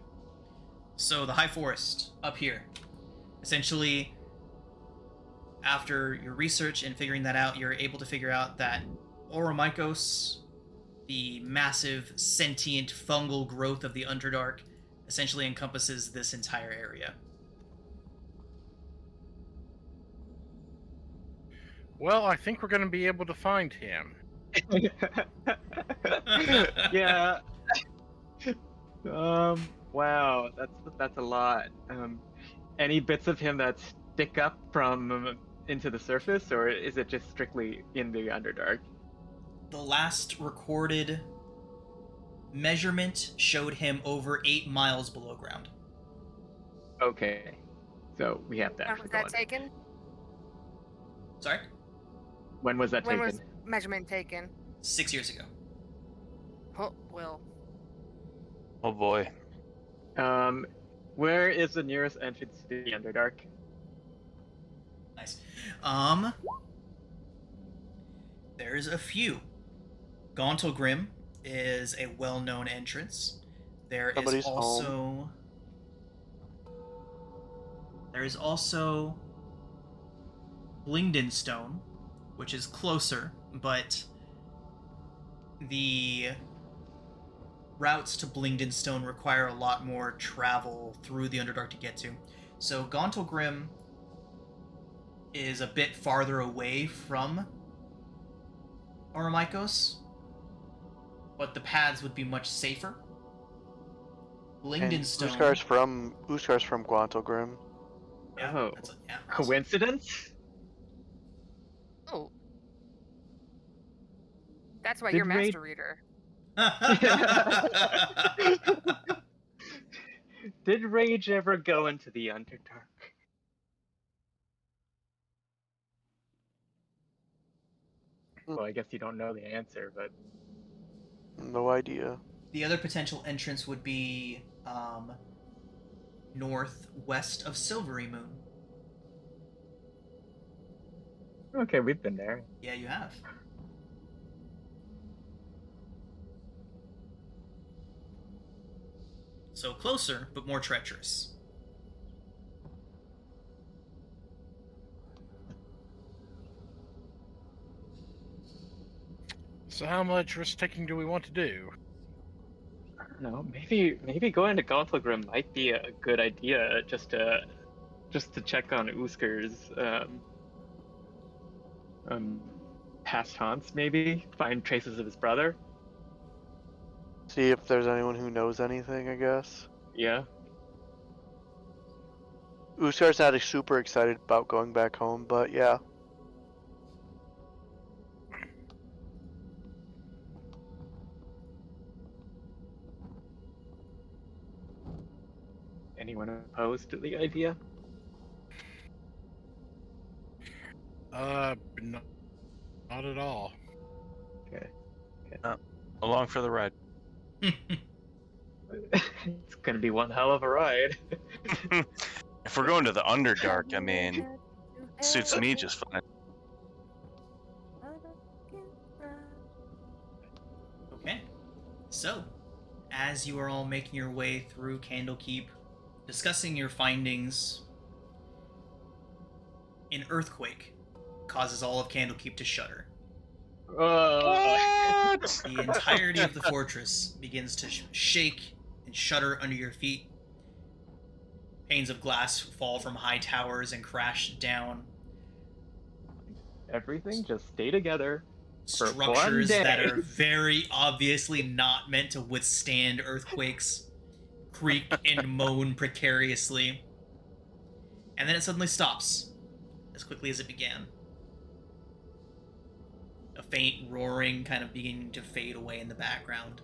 So the High Forest up here. Essentially, after your research and figuring that out, you're able to figure out that Aramikos, the massive sentient fungal growth of the Underdark, essentially encompasses this entire area. Well, I think we're going to be able to find him. Yeah. Wow, that's a lot. Any bits of him that stick up from into the surface, or is it just strictly in the Underdark? The last recorded measurement showed him over 8 miles below ground. Okay, so we have that. When was that taken? Sorry? When was that When taken? was measurement taken? 6 years ago. Oh, well. Oh boy. Where is the nearest entrance to the Underdark? Nice. There's a few. Gauntlegrim is a well-known entrance. Somebody's home. There is also Blingdenstone, which is closer, but the routes to Blingdenstone require a lot more travel through the Underdark to get to. So Gauntlegrim is a bit farther away from Oromikos, but the paths would be much safer. And Blingdenstone. Uskar's from Guantelgrim. Yeah, Oh. yeah. Coincidence? Oh. That's why Did you're Raid- Master Reader. Did Rage ever go into the Underdark? Well, I guess you don't know the answer, but No idea. The other potential entrance would be northwest of Silvery Moon. okay, we've been there. Yeah, you have. So closer, but more treacherous. So how much risk taking do we want to do? I don't know. Maybe going to Gauntlegrim might be a good idea, just to check on Uskar's past haunts. Maybe find traces of his brother. See if there's anyone who knows anything, I guess. Yeah. Uskar's not super excited about going back home, but yeah. Anyone opposed to the idea? Not at all. Okay. Along for the ride. It's gonna be one hell of a ride. If we're going to the Underdark, I mean, suits me just fine. Okay. So, as you are all making your way through Candlekeep, discussing your findings, an earthquake causes all of Candlekeep to shudder. The entirety of the fortress begins to shake and shudder under your feet. Panes of glass fall from high towers and crash down. Everything just stay together. For one Structures that day. are very obviously not meant to withstand earthquakes creak and moan precariously. And then it suddenly stops, as quickly as it began. A faint roaring kind of beginning to fade away in the background.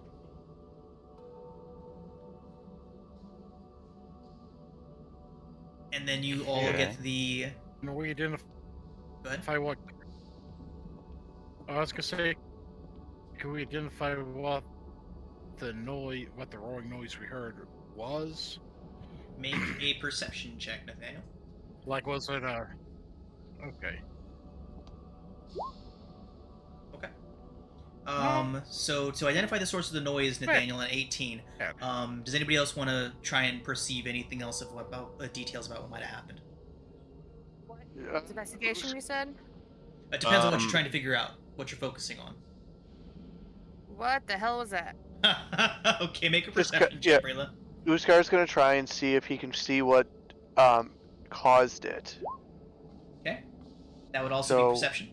And then you all get the... Can we identify Go ahead. what? I was gonna say, can we identify what the roaring noise we heard was? Make a perception check, Nathaniel. Like, was it a? Okay. Okay. So to identify the source of the noise, Nathaniel, an 18. Does anybody else want to try and perceive anything else about details about what might have happened? Yeah. Investigation, you said? It depends on what you're trying to figure out, what you're focusing on. What the hell was that? Okay, make a Just perception yeah. check, Rayla. Uskar's gonna try and see if he can see what caused it. Okay. That would also be So- perception.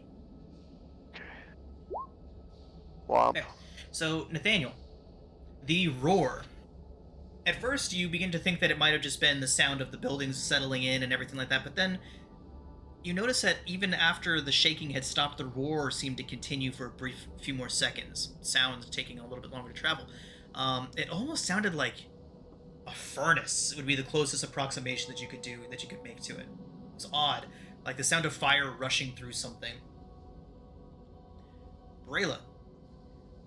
Womp. Okay. So, Nathaniel, the roar. At first, you begin to think that it might have just been the sound of the buildings settling in and everything like that, but then you notice that even after the shaking had stopped, the roar seemed to continue for a brief few more seconds. Sounds taking a little bit longer to travel. It almost sounded like a furnace would be the closest approximation that you could make to it. It's odd, like the sound of fire rushing through something. Brayla,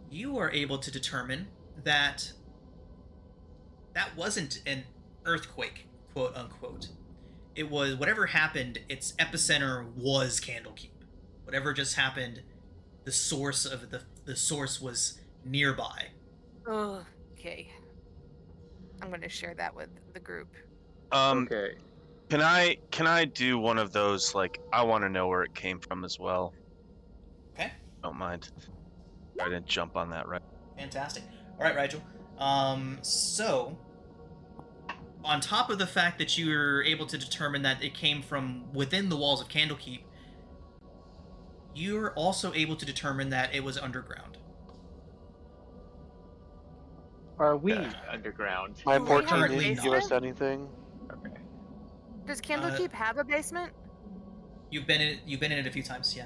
you are able to determine that that wasn't an earthquake, quote unquote. It was whatever happened, its epicenter was Candlekeep. Whatever just happened, the source of the source was nearby. Oh, okay. I'm going to share that with the group. Okay. Can I do one of those, like, I want to know where it came from as well? Okay. Don't mind. I didn't jump on that right. Fantastic. All right, Rigel. So, on top of the fact that you were able to determine that it came from within the walls of Candlekeep, you're also able to determine that it was underground. Are we underground? My Do we 14 have a didn't give us basement? anything. Okay. Does Candlekeep have a basement? You've been in it a few times, yeah.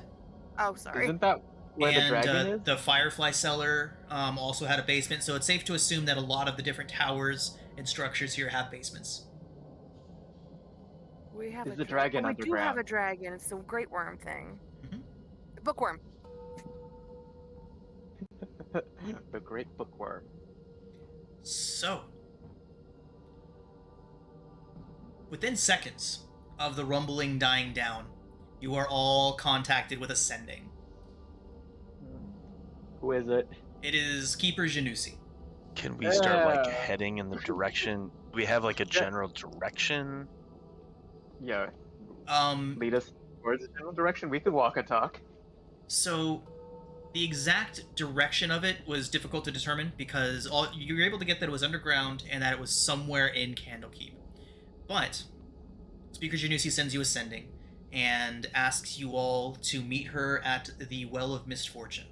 Oh, sorry. Isn't that where the dragon is? The Firefly Cellar also had a basement, so it's safe to assume that a lot of the different towers and structures here have basements. We have Is a the dragon we do have underground? a dragon. It's the great worm thing. Mhm. The bookworm. The great bookworm. So, within seconds of the rumbling dying down, you are all contacted with ascending. Who is it? It is Keeper Janusi. Can we start like Yeah. heading in the direction? Do we have like a general direction? Yeah. Um, Lead us towards the general direction. We could walk and talk. so the exact direction of it was difficult to determine because you were able to get that it was underground and that it was somewhere in Candlekeep. But Speaker Janusi sends you ascending and asks you all to meet her at the Well of Misfortune.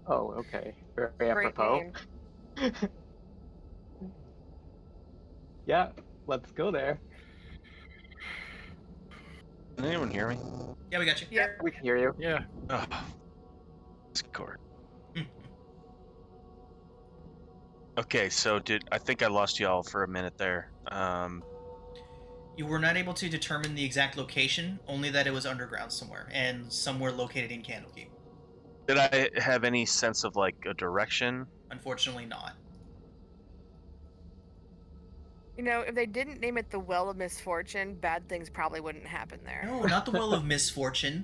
Oh, okay. Very Great apropos. name. Yeah, let's go there. Can anyone hear me? Yeah, we got you. Yeah. We can hear you. Yeah. Oh, Discord. Okay, so I think I lost y'all for a minute there. You were not able to determine the exact location, only that it was underground somewhere, and somewhere located in Candlekeep. Did I have any sense of like a direction? Unfortunately not. You know, if they didn't name it the Well of Misfortune, bad things probably wouldn't happen there. No, not the Well of Misfortune.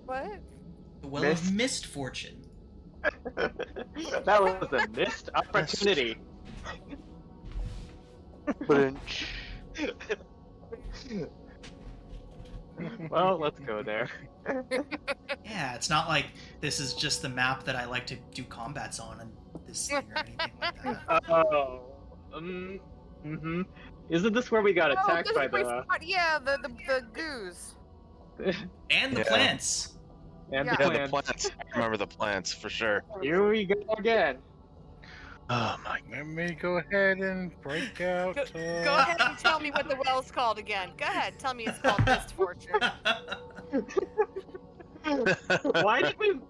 What? The Well Mist? of Misfortune. That was a missed opportunity. But Well, let's go there. Yeah, it's not like this is just the map that I like to do combats on and this thing or anything like that. Oh. Mm-hmm. Isn't this where we got attacked this by is where we the fought- yeah, the goose. And the Yeah. plants. and Yeah. the Yeah, plant? the plants. I remember the plants for sure. Here we go again. Oh my. Let me go ahead and break out. Go ahead and tell me what the well's called again. Go ahead, tell me it's called Misfortune. Why did we?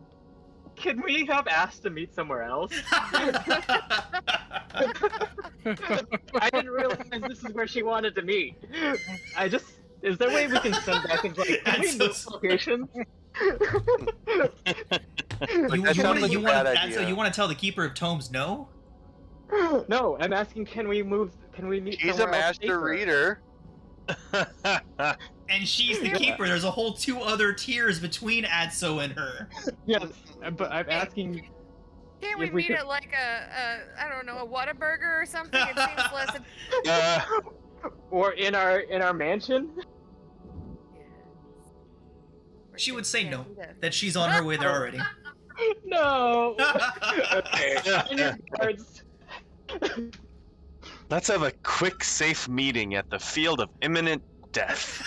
Can we have asked to meet somewhere else? I didn't realize this is where she wanted to meet. Is there a way we can send back and like, can we That's so move locations? That sounds like a bad idea. You want to tell the Keeper of Tomes no? No, I'm asking, can we meet she's a somewhere else master safer? reader. And she's the Keeper. There's a whole 2 other tiers between Adso and her. Yes, but I'm asking. Can't we If we meet could- at like a I don't know, a Whataburger or something? It seems less. Or in our mansion? She would say no. Can't do that. That she's on her way there already. No. Okay. In your cards. Let's have a quick, safe meeting at the field of imminent death.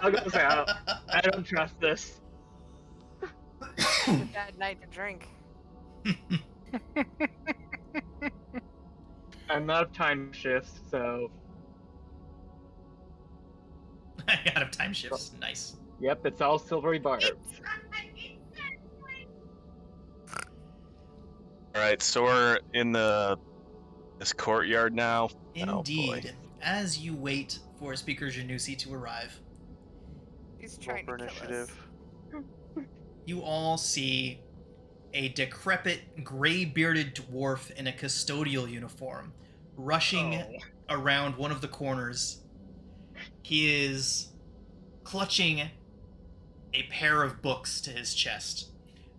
I'll go say I don't trust this. It's a bad night to drink. I'm out of time shifts, so Out of time shifts. Nice. yep, it's all silvery barbs. All right, so we're in this courtyard now. Oh, boy. Indeed. As you wait for Speaker Janusi to arrive, He's Roll trying for to kill us. initiative. You all see a decrepit, gray-bearded dwarf in a custodial uniform rushing around one of the corners. He is clutching a pair of books to his chest.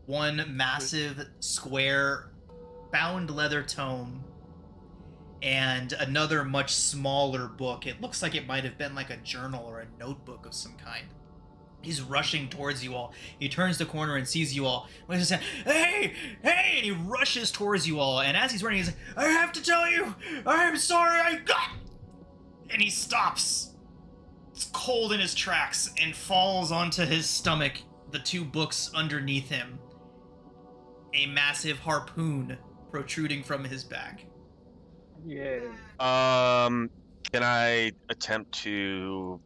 One massive, square, bound leather tome, and another much smaller book. It looks like it might have been like a journal or a notebook of some kind. He's rushing towards you all. He turns the corner and sees you all. He says, "Hey! Hey!" And he rushes towards you all. And as he's running, he's like, "I have to tell you! I'm sorry! And he stops. It's cold in his tracks and falls onto his stomach, the two books underneath him. A massive harpoon protruding from his back. Yeah. Can I attempt to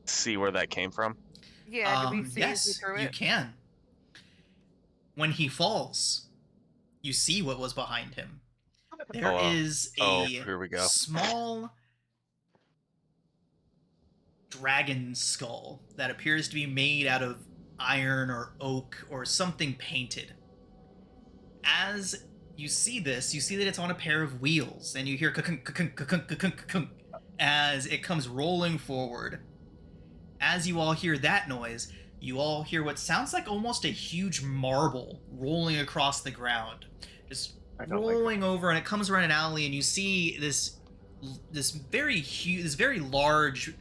see where that came from? Yeah, did we see yes, who threw you it? can. When he falls, you see what was behind him. There is here we a go. small dragon skull that appears to be made out of iron or oak or something painted. As you see this, you see that it's on a pair of wheels, and you hear as it comes rolling forward. As you all hear that noise, you all hear what sounds like almost a huge marble rolling across the ground. Just rolling over, and it comes around an alley, and you see this very huge, this very large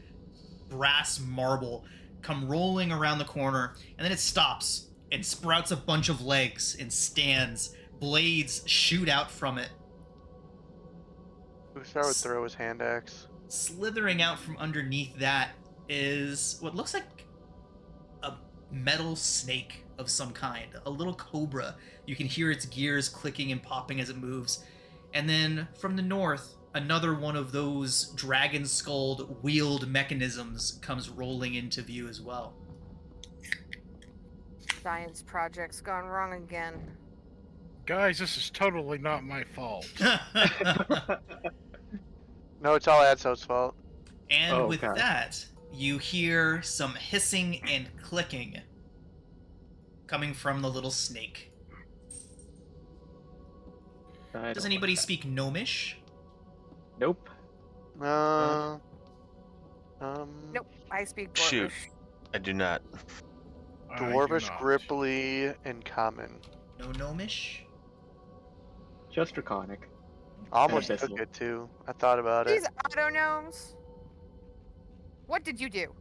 brass marble come rolling around the corner, and then it stops and sprouts a bunch of legs and stands. Blades shoot out from it. Uthar would throw his hand axe. Slithering out from underneath that is what looks like a metal snake of some kind, a little cobra. You can hear its gears clicking and popping as it moves. And then from the north, another one of those dragon-skulled wheeled mechanisms comes rolling into view as well. Science project's gone wrong again. Guys, this is totally not my fault. No, it's all Adso's fault. And with that, you hear some hissing and clicking coming from the little snake. Does anybody speak Gnomish? Nope. Nope. Nope, I speak Dwarvish. Shoot. I do not. Dwarvish, Gripply, and Common. No Gnomish? Just Draconic. I almost Okay. took it too. I thought about These it. auto gnomes. What did you do?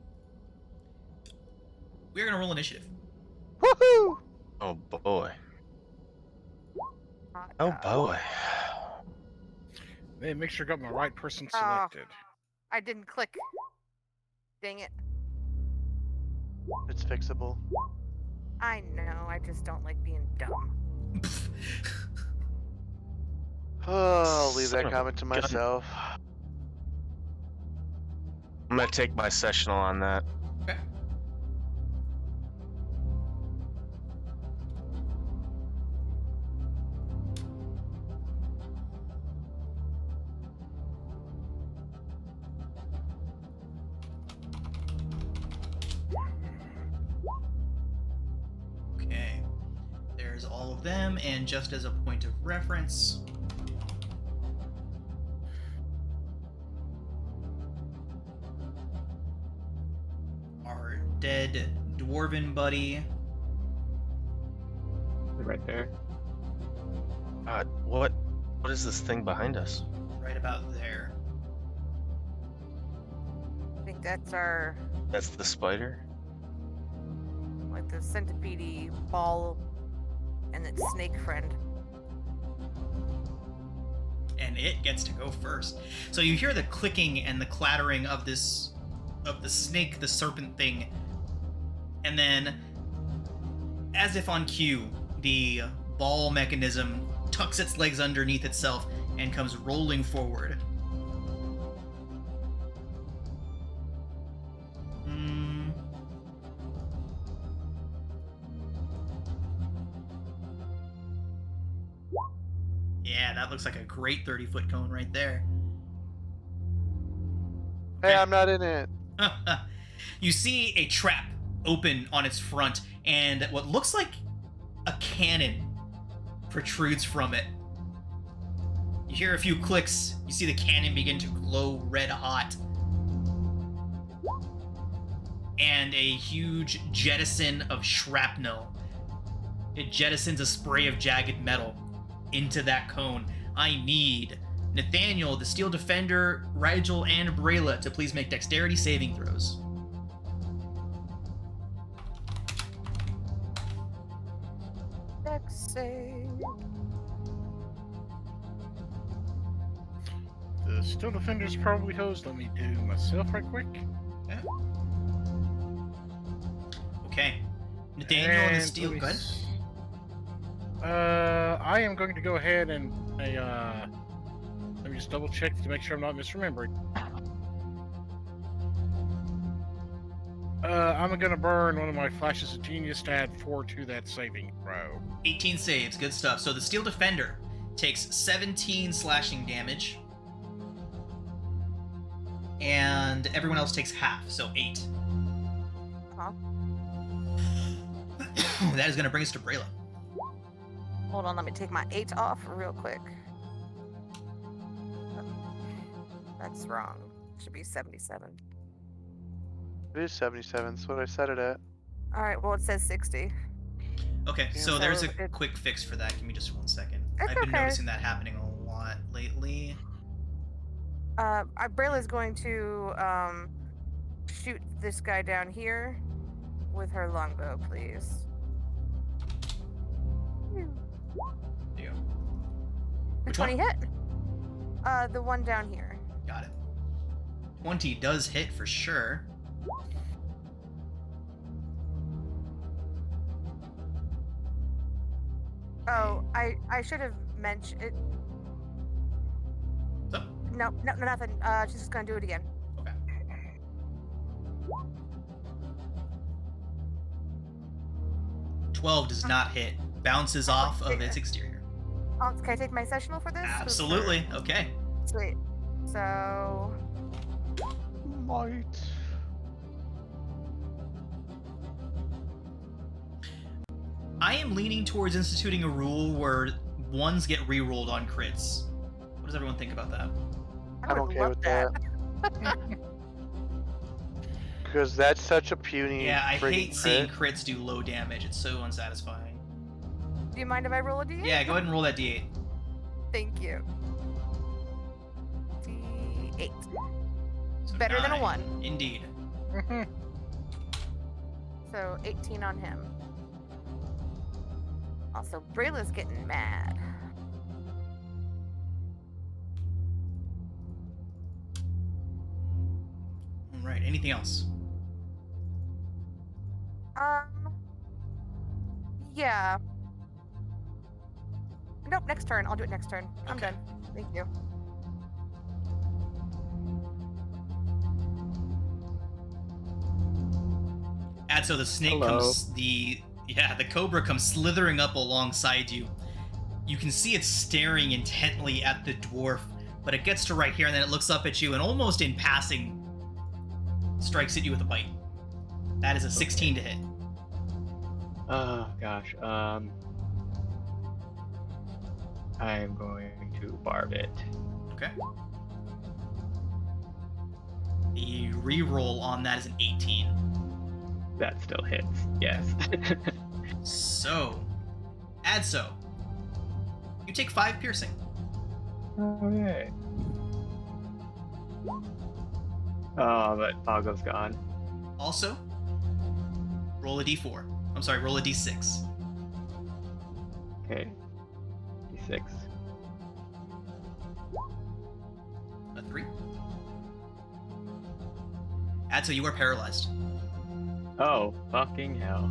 We're gonna roll initiative. Woohoo! Oh boy. Hot Oh dog. boy. Hey, make sure I got my right person Oh. selected. I didn't click. Dang it. It's fixable. I know, I just don't like being dumb. Oh, I'll leave Son that of a comment to gun. myself. I'm gonna take my sessional on that. Okay. Okay. There's all of them, and just as a point of reference, our dead dwarven buddy. Right there. What is this thing behind us? Right about there. I think that's our, That's the spider? like, the centipede ball and its snake friend. And it gets to go first. So you hear the clicking and the clattering of the snake, the serpent thing. And then, as if on cue, the ball mechanism tucks its legs underneath itself and comes rolling forward. Yeah, that looks like a great 30-foot cone right there. Hey, I'm not in it. You see a trap open on its front, and what looks like a cannon protrudes from it. You hear a few clicks, you see the cannon begin to glow red hot, and a huge jettison of shrapnel. It jettisons a spray of jagged metal into that cone. I need Nathaniel, the Steel Defender, Rigel, and Brayla to please make dexterity saving throws. Dex save. The Steel Defender's probably hosed. Let me do myself right quick. Yeah. Okay. Nathaniel and the And Steel. let me Go ahead. I am going to go ahead and let me just double check to make sure I'm not misremembering. I'm gonna burn one of my flashes of genius to add 4 to that saving throw. 18 saves. Good stuff. So the Steel Defender takes 17 slashing damage. And everyone else takes half, so 8. Huh? That is going to bring us to Brayla. Hold on, let me take my 8 off real quick. That's wrong. Should be 77. It is 77. That's what I set it at. All right, well, it says 60. Okay, Yeah, so there's a so it- quick fix for that. Give me just 1 second. It's I've been okay. noticing that happening a lot lately. Brayla's going to shoot this guy down here with her longbow, please. There you go. The Which 20 one? hit. The one down here. Got it. 20 does hit for sure. Oh, I should have mentioned it. So, No, nothing. She's just gonna do it again. okay. $12 does not hit. Bounces off of its exterior. Can I take my sessional for this? Absolutely. Okay. Sweet. So, Might. I am leaning towards instituting a rule where ones get re-rolled on crits. What does everyone think about that? I'm would okay love with that. Because that's such a puny. Yeah, I friggin' hate seeing crit. crits do low damage. It's so unsatisfying. Do you mind if I roll a d8? Yeah, go ahead and roll that d8. Thank you. D8. So Better than a 9. 1. Indeed. So 18 on him. Also, Brayla's getting mad. All right. Anything else? Yeah. Nope, next turn. I'll do it next turn. I'm Okay. done. Thank you. And so the snake Hello. comes, the cobra comes slithering up alongside you. You can see it staring intently at the dwarf, but it gets to right here and then it looks up at you and almost in passing strikes at you with a bite. That is a 16 to hit. Oh gosh. I'm going to barb it. Okay. The reroll on that is an 18. That still hits. Yes. So, Adso, you take 5 piercing. Okay. Oh, but Pago's gone. Also, roll a d4. I'm sorry, roll a d6. Okay. D6. A 3. Adso, you are paralyzed. Oh, fucking hell.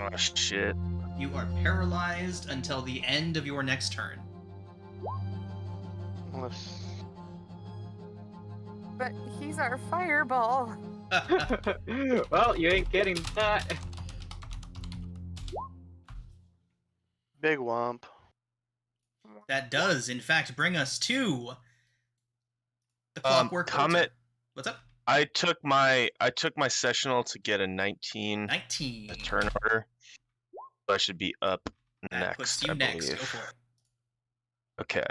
Oh shit. You are paralyzed until the end of your next turn. Unless But he's our fireball. Well, you ain't getting that. big womp. That does, in fact, bring us to the clockwork. Comment. What's up? I took my sessional to get a 19 19. a turn order. So I should be up That next, puts you I next. believe. Go for it. Okay.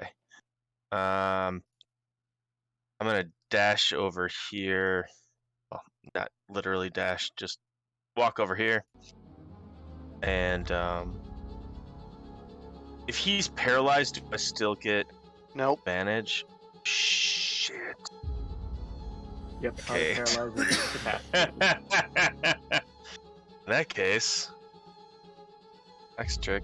I'm gonna dash over here. Well, not literally dash, just walk over here. And if he's paralyzed, do I still get Nope. advantage? Shit. Yep. Okay. Paralyzed is incapacitated. In that case, next trick.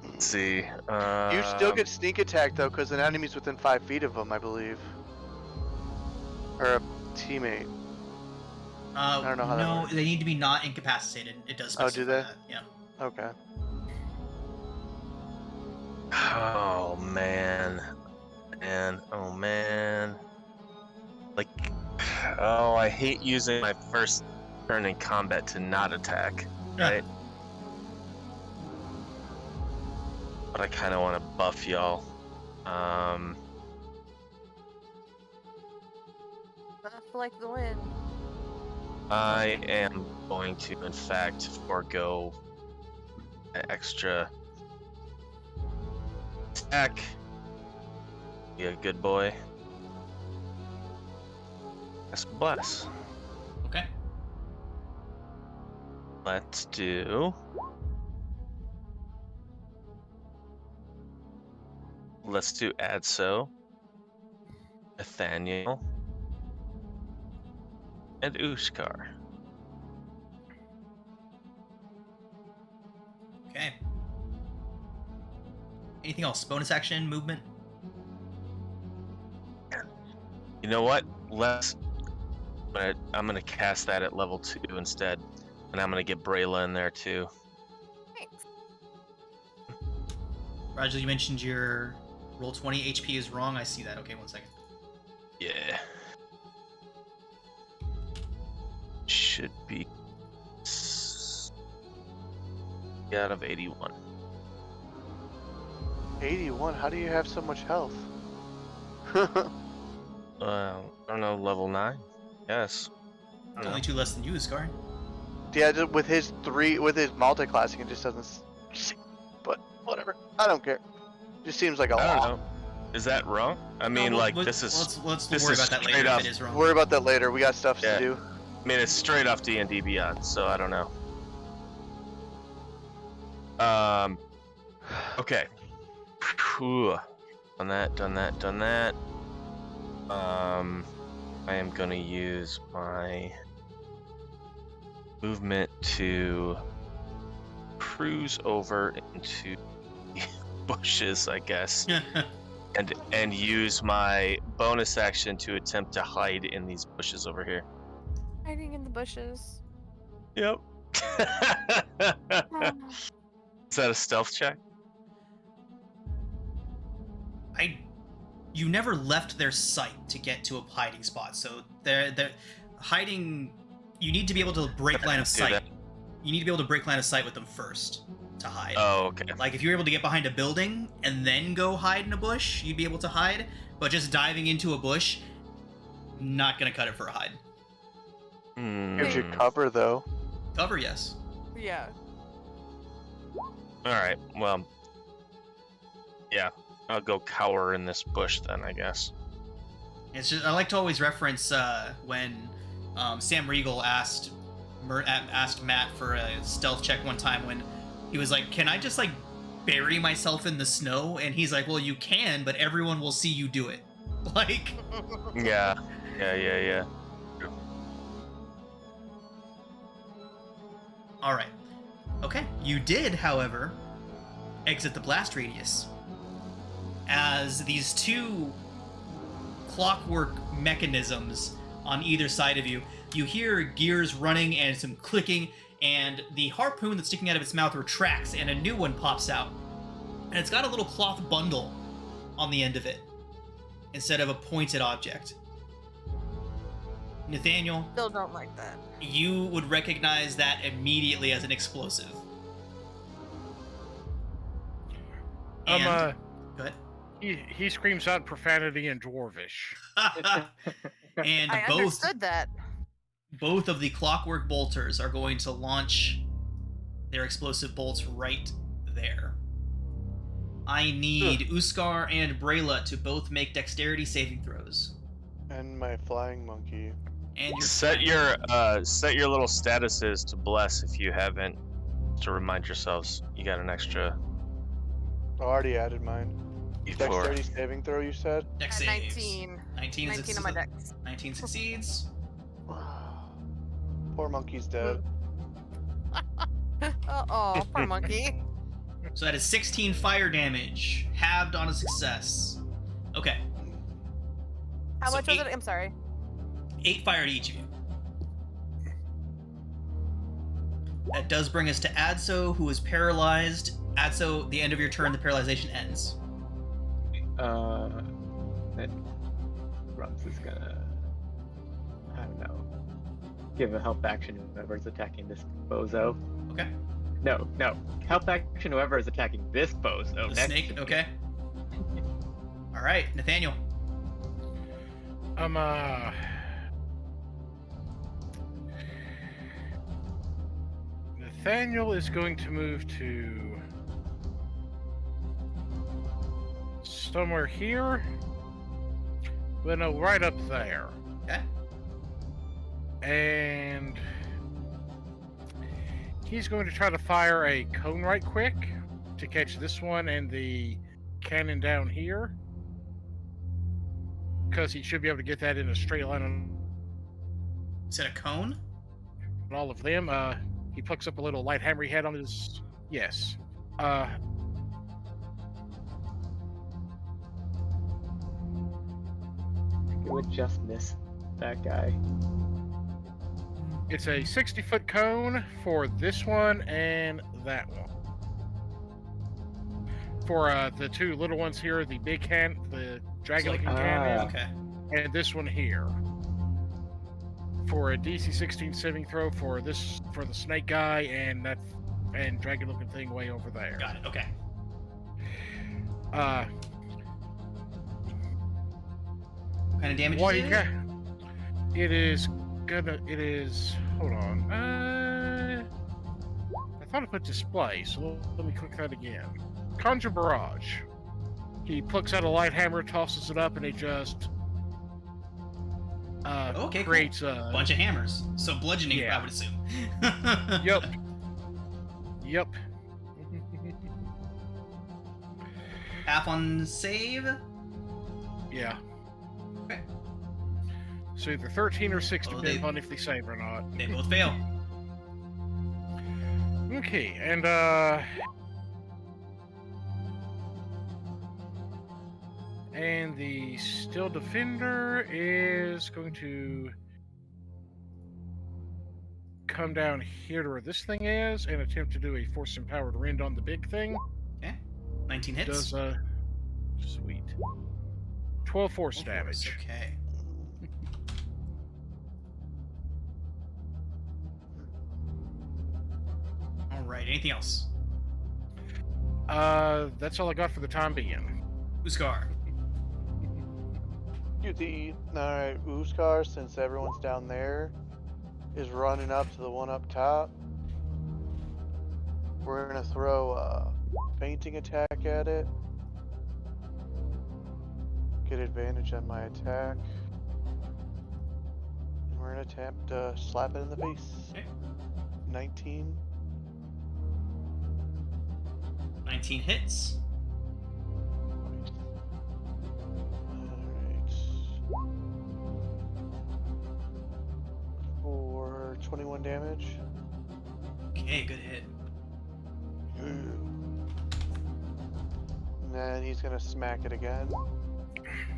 Let's see. You still get sneak attack though, because an enemy's within 5 feet of him, I believe. Or a teammate. I don't know how that no, works. they need to be not incapacitated. It does Oh, specify do they? that. Yeah. Okay. Oh man, oh man. Like, oh, I hate using my first turn in combat to not attack, right? But I kind of want to buff y'all. Buff like the wind. I am going to, in fact, forego an extra attack. Be a good boy. Yes, bless. Okay. Let's do. Let's do Adso, Nathaniel, and Ushkar. Okay. Anything else? Bonus action, movement? You know what? I'm gonna cast that at level 2 instead, and I'm gonna get Brayla in there too. Thanks. Roger, you mentioned your roll 20 HP is wrong. I see that. Okay, 1 second. Yeah. Should be out of 81. 81? How do you have so much health? I don't know, level 9? Yes. I don't Only know. 2 less than you, Scar. Yeah, with his multi-classing, it just doesn't. But whatever, I don't care. Just seems like a I don't lot. know. Is that wrong? I mean, like, this is. Let's this worry is about that later straight if up- it is wrong. Worry about that later. We got stuff Yeah. to do. I mean, it's straight off D&D Beyond, so I don't know. Okay. Whew. Done that. I am gonna use my movement to cruise over into the bushes, I guess, and use my bonus action to attempt to hide in these bushes over here. Hiding in the bushes. Yep. Is that a stealth check? You never left their sight to get to a hiding spot, so they're hiding. You need to be able to break line of Do sight. that. You need to be able to break line of sight with them first to hide. Oh, okay. Like if you're able to get behind a building and then go hide in a bush, you'd be able to hide. But just diving into a bush, not gonna cut it for a hide. Gives you Hmm. cover though. Cover, yes. Yeah. All right. Well, yeah. I'll go cower in this bush then, I guess. It's just I like to always reference when Sam Riegel asked Matt for a stealth check one time when he was like, "Can I just like bury myself in the snow?" And he's like, "Well, you can, but everyone will see you do it." Like, Yeah. all right, okay. You did, however, exit the blast radius as these two clockwork mechanisms on either side of you. You hear gears running and some clicking, and the harpoon that's sticking out of its mouth retracts, and a new one pops out. And it's got a little cloth bundle on the end of it instead of a pointed object. Nathaniel, Still don't like that. you would recognize that immediately as an explosive. And, go ahead. He screams out profanity in Dwarvish. And I understood that. both of the clockwork bolters are going to launch their explosive bolts right there. I need Uskar and Brayla to both make dexterity saving throws. And my flying monkey. And your Set your little statuses to bless if you haven't, to remind yourselves you got an extra I already added mine. D4. Dexterity saving throw, you said? dex At saves. 19. 19 is 19 on my dex. 19 succeeds. Poor monkey's dead. Oh, poor monkey. So that is 16 fire damage, halved on a success. Okay. How So much was 8 it? I'm sorry. 8 fire to each of you. That does bring us to Adso, who is paralyzed. Adso, the end of your turn, the paralyzation ends. Then Grumps is gonna, I don't know, give a help action to whoever's attacking this bozo. Okay. No, help action whoever is attacking this bozo. The next snake, to me. okay. All right, Nathaniel. Nathaniel is going to move to somewhere here. Well, no, right up there. Okay. And he's going to try to fire a cone right quick to catch this one and the cannon down here. Because he should be able to get that in a straight line on Is it a cone? all of them. He plucks up a little light hammer he had on his... Yes. It would just miss that guy. It's a 60-foot cone for this one and that one. For the two little ones here, the big the dragon-looking cannon, Okay. and this one here. For a DC 16 saving throw for the snake guy and that dragon-looking thing way over there. Got it. Okay. What kind of damage What is you it? got? It is. Hold on. I thought I put display, so let me click that again. Conjure Barrage. He plucks out a light hammer, tosses it up, and it just Okay, cool. creates a Bunch of hammers. So bludgeoning, Yeah. I would assume. Yep. Half on save. Yeah. Okay. So either 13 or 6 Oh, depending on if they save or not. They both fail. Okay, and the Still Defender is going to come down here to where this thing is and attempt to do a Force Empowered Rend on the big thing. Okay. 19 hits. Does sweet 12 force Full damage. force, okay. All right. Anything else? That's all I got for the time being. Uskar. Alright, Uskar, since everyone's down there, is running up to the one up top. We're gonna throw a fainting attack at it. Get advantage on my attack. And we're gonna attempt to slap it in the face. Okay. 19. 19 hits. Alright. For 21 damage. Okay, good hit. And then he's gonna smack it again.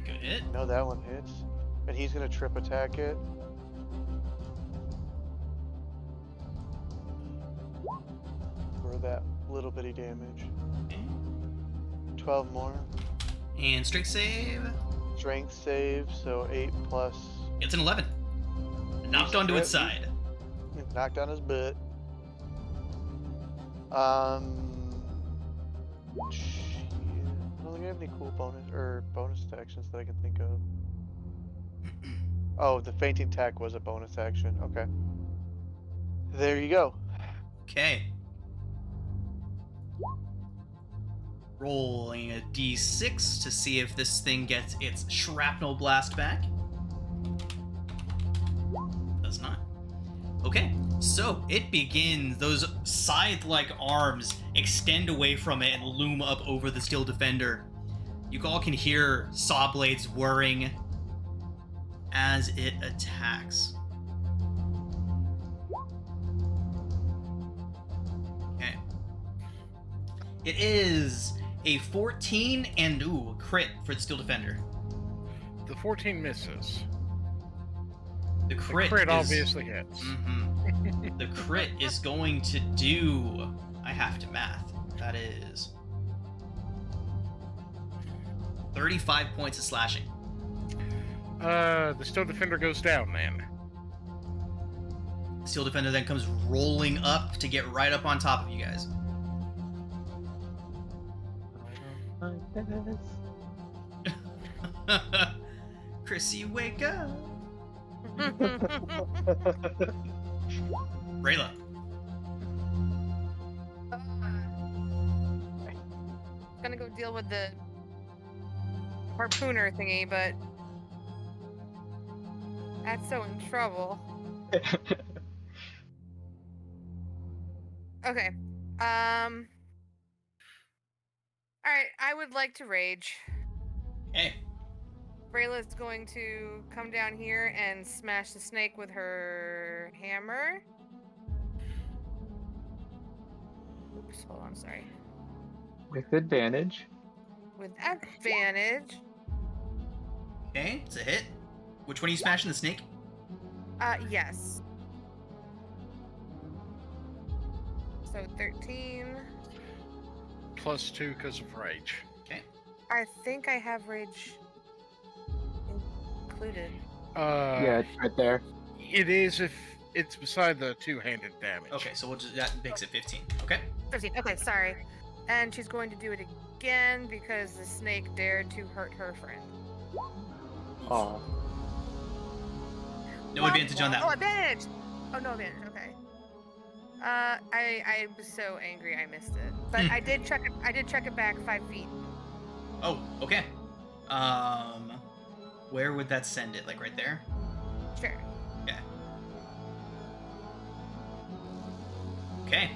Good hit. No, that one hits. And he's gonna trip attack it. For that little bitty damage. Okay. 12 more. And strength save. Strength save, so 8 plus. It's an 11. Knocked onto its Shit. side. Knocked on his butt. Shit. I don't think I have any cool bonus actions that I can think of. Oh, the fainting tag was a bonus action. Okay. There you go. Okay. Rolling a d6 to see if this thing gets its shrapnel blast back. Does not. Okay, so it begins. Those scythe-like arms extend away from it and loom up over the steel defender. You all can hear saw blades whirring as it attacks. Okay. It is a 14 and a crit for the steel defender. The 14 misses. The The crit, crit is, obviously hits. Mhm. The crit is going to do. I have to math. That is 35 points of slashing. The steel defender goes down then. The steel defender then comes rolling up to get right up on top of you guys. Chrissy, wake up. Rayla. Gonna go deal with the harpooner thingy, but that's so in trouble. Okay. Alright, I would like to rage. Hey. Brayla's going to come down here and smash the snake with her hammer. Oops, hold on, sorry. With advantage. With advantage. Okay, it's a hit. Which one are you smashing, the snake? Yes. So 13. +2 because of rage. Okay. I think I have rage included. Yeah, it's right there. It is if it's beside the two-handed damage. Okay, so that makes it 15. Okay. 13. Okay, sorry. And she's going to do it again because the snake dared to hurt her friend. Oh. No advantage on that Oh, one. advantage! Oh, no advantage. Okay. I was so angry I missed it, but I did check it. I did check it back 5 feet. Oh, okay. Where would that send it? Like right there? Sure. Okay. Okay.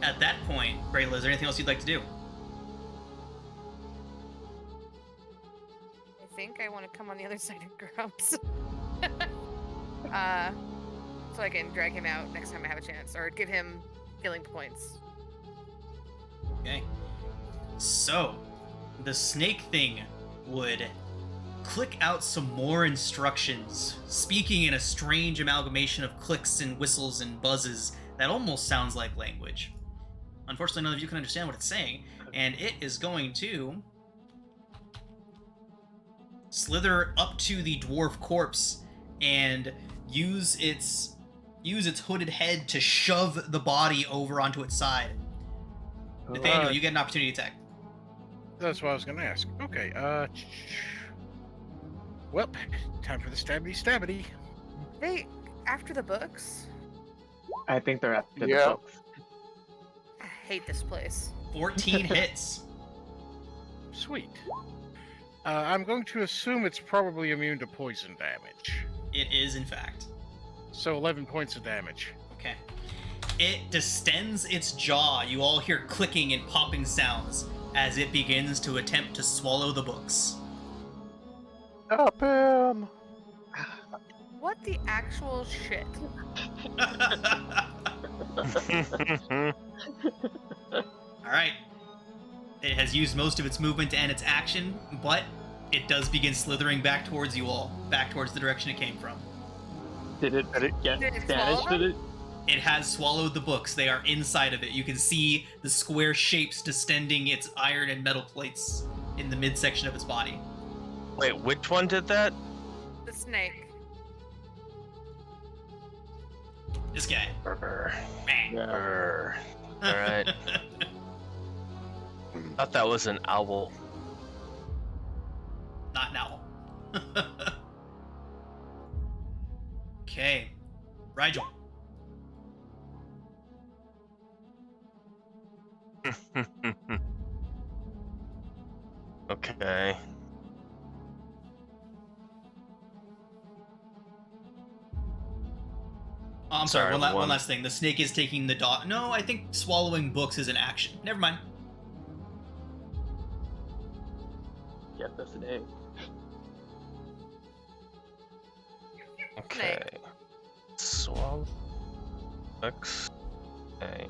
At that point, Brayla, is there anything else you'd like to do? I think I want to come on the other side of Grumps. So I can drag him out next time I have a chance, or give him healing points. Okay. So, the snake thing would click out some more instructions, speaking in a strange amalgamation of clicks and whistles and buzzes that almost sounds like language. Unfortunately, none of you can understand what it's saying, and it is going to slither up to the dwarf corpse and use its hooded head to shove the body over onto its side. Nathaniel, you get an opportunity attack. That's what I was going to ask. Okay, well, time for the stabby. They after the books? I think they're after the Yeah. books. I hate this place. 14 hits. Sweet. I'm going to assume it's probably immune to poison damage. It is, in fact. So 11 points of damage. Okay. It distends its jaw. You all hear clicking and popping sounds as it begins to attempt to swallow the books. Stop him! What the actual shit? Alright. It has used most of its movement and its action, but it does begin slithering back towards you all, back towards the direction it came from. Did it get Did it damaged? swallow Did it? It has swallowed the books. They are inside of it. You can see the square shapes distending its iron and metal plates in the midsection of its body. Wait, which one did that? The snake. This guy. Bang. Yeah. Alright. Thought that was an owl. Not now. Okay. Rigel. Okay. Oh, I'm Sorry, sorry. One one- last thing. The snake is taking the dot. No, I think swallowing books is an action. Never mind. Get this an A. Okay. Swallow. X. Okay.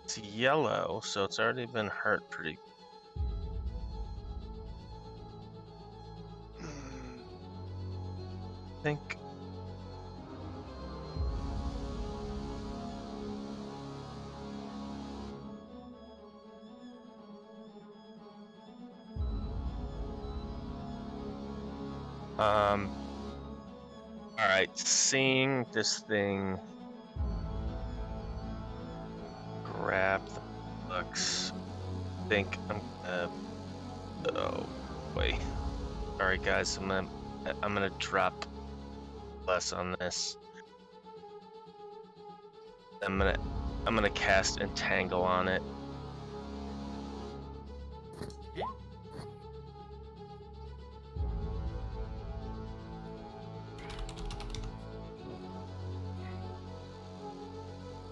It's yellow, so it's already been hurt pretty. I think. All right. Seeing this thing grab the books. I think I'm gonna. Oh, wait. Sorry, guys. I'm gonna drop less on this. I'm gonna cast Entangle on it.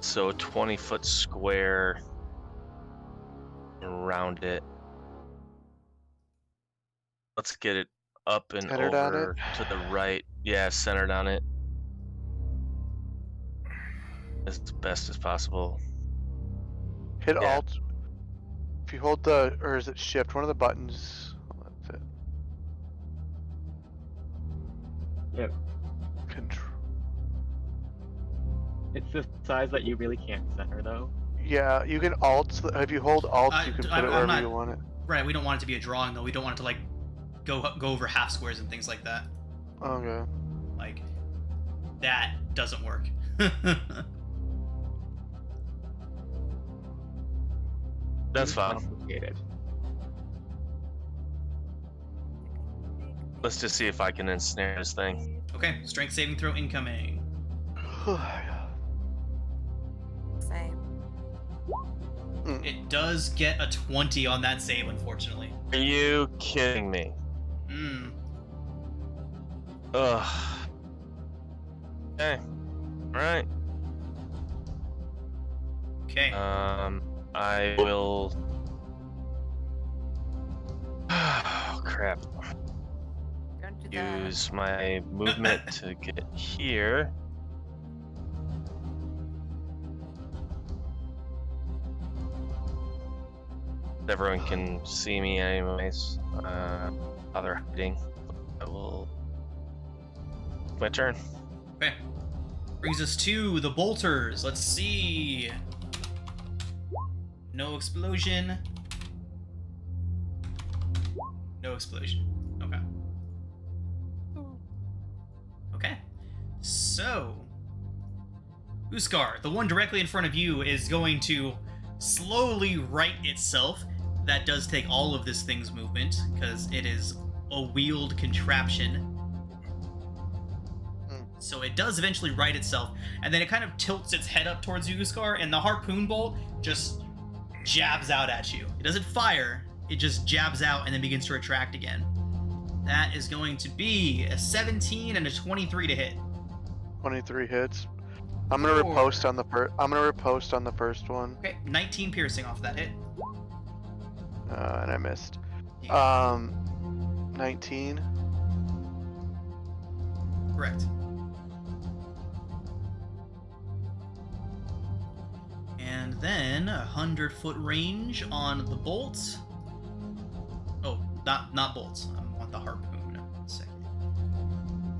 So a 20-foot square around it. Let's get it up and Centered on over to the right. Yeah, centered on it. As best as possible. Hit Yeah. Alt. If you hold the, or is it Shift? One of the buttons. That's it. Yep. Control. It's the size that you really can't center though. Yeah, you can Alt. If you hold Alt, you can put it I'm wherever not- you want it. Right, we don't want it to be a drawing though. We don't want it to like go over half squares and things like that. Okay. Like that doesn't work. That's Too fine. complicated. Let's just see if I can ensnare this thing. Okay, strength saving throw incoming. Same. It does get a 20 on that save, unfortunately. Are you kidding me? Hmm. Ugh. Okay. Alright. Okay. I will. Oh, crap. Don't do that. Use my movement to get here. Everyone can see me anyways. While they're hiding. I will. My turn. Okay. Brings us to the bolters. Let's see. No explosion. No explosion. Okay. Okay. So, Uskar, the one directly in front of you, is going to slowly right itself. That does take all of this thing's movement, because it is a wheeled contraption. So it does eventually right itself, and then it kind of tilts its head up towards you, Uskar, and the harpoon bolt just jabs out at you. It doesn't fire, it just jabs out and then begins to retract again. That is going to be a 17 and a 23 to hit. 23 hits. I'm gonna riposte on the first. I'm gonna riposte on the first one, Okay, 19 piercing off that hit. and I missed. 19. Correct. And then a 100-foot range on the bolt. Oh, not bolts. I want the harpoon. 1 second.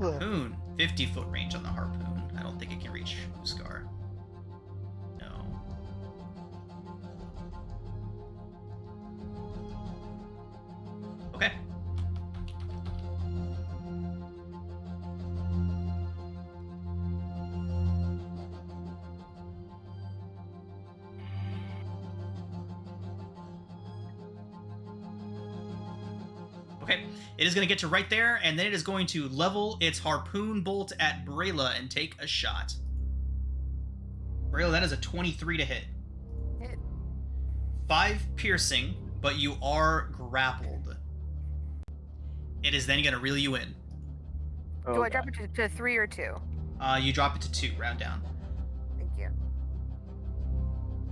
Harpoon. 50-foot range on the harpoon. I don't think it can reach Uskar. No. Okay. Okay, it is going to get to right there, and then it is going to level its harpoon bolt at Brayla and take a shot. Brayla, that is a 23 to hit. Hit. 5 piercing, but you are grappled. It is then going to reel you in. Do I drop it to 3 or 2? You drop it to 2, round down. Thank you.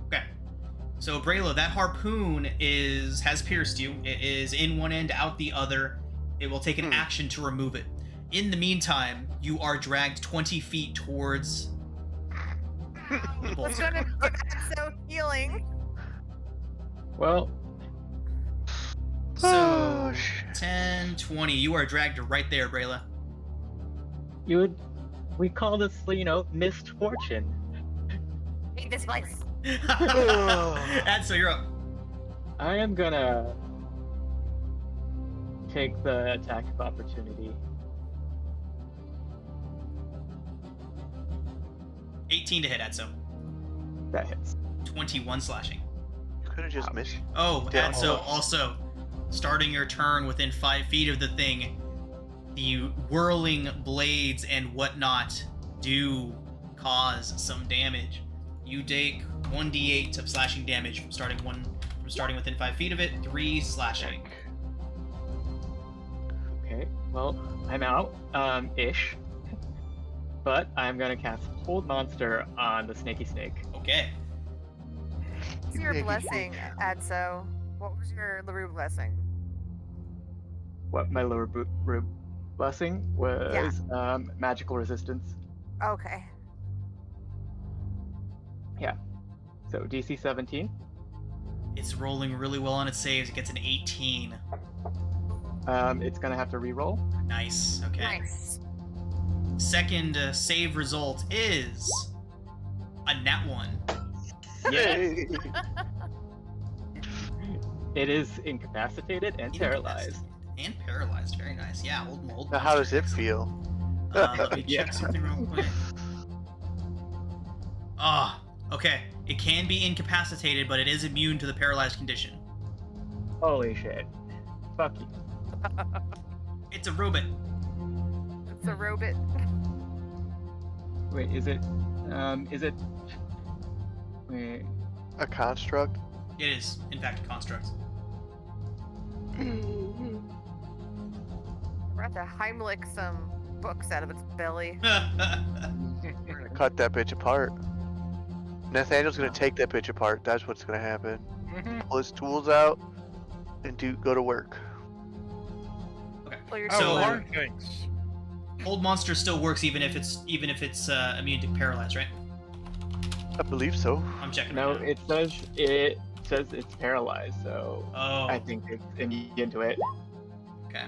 Okay. So Brayla, that harpoon has pierced you. It is in one end, out the other. It will take an action to remove it. In the meantime, you are dragged 20 feet towards the What's bolter. gonna be so healing? Well, So 10, 20. You are dragged right there, Brayla. we call this, missed fortune. Hate this place. And so you're up. I am gonna take the attack of opportunity. 18 to hit, Edzo. That hits. 21 slashing. You could have just missed. Oh, Damn. Edzo, also, starting your turn within 5 feet of the thing, the whirling blades and whatnot do cause some damage. You take 1d8 of slashing damage from starting within 5 feet of it, 3 slashing. Okay, well, I'm out, ish. But I'm gonna cast Hold Monster on the snaky snake. Okay. What's your blessing, Adso? What was your LaRue blessing? What my lower blessing was magical resistance. Okay. Yeah. So DC 17. It's rolling really well on its saves. It gets an 18. It's gonna have to re-roll. Nice. Okay. Nice. Second save result is a nat 1. Yes. It is incapacitated and paralyzed. And paralyzed. Very nice. Yeah. Old Now, how does it feel? Let me check Yeah. something real quick. Okay. It can be incapacitated, but it is immune to the paralyzed condition. Holy shit. Fuck you. It's a robot. It's a robot. Wait, is it? Wait. A construct? It is, in fact, a construct. We're about to Heimlich some books out of its belly. We're gonna cut that bitch apart. Nathaniel's gonna take that bitch apart. That's what's gonna happen. Pull his tools out and go to work. Okay. Well, you're Oh, So- learn things. Old monster still works even if it's immune to paralyze, right? I believe so. I'm checking. No, right now. it says it's paralyzed, so Oh. I think it's immune to it. Okay.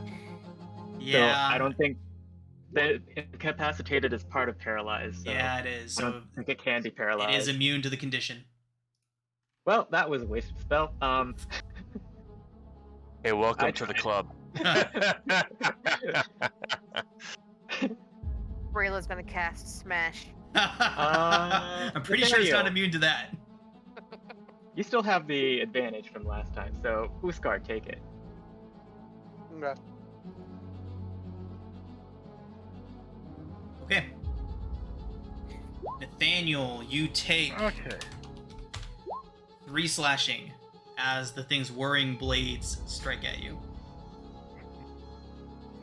So Yeah. I don't think that incapacitated is part of paralyzed. So Yeah, it is. I So don't think it can be it paralyzed. is immune to the condition. Well, that was a wasted spell. Hey, welcome I to the tried. club. Brayla's gonna cast Smash. I'm pretty sure it's not Nathaniel. immune to that. You still have the advantage from last time, so Uskar, take it. Okay. Okay. Nathaniel, you take Okay. 3 slashing as the thing's whirring blades strike at you.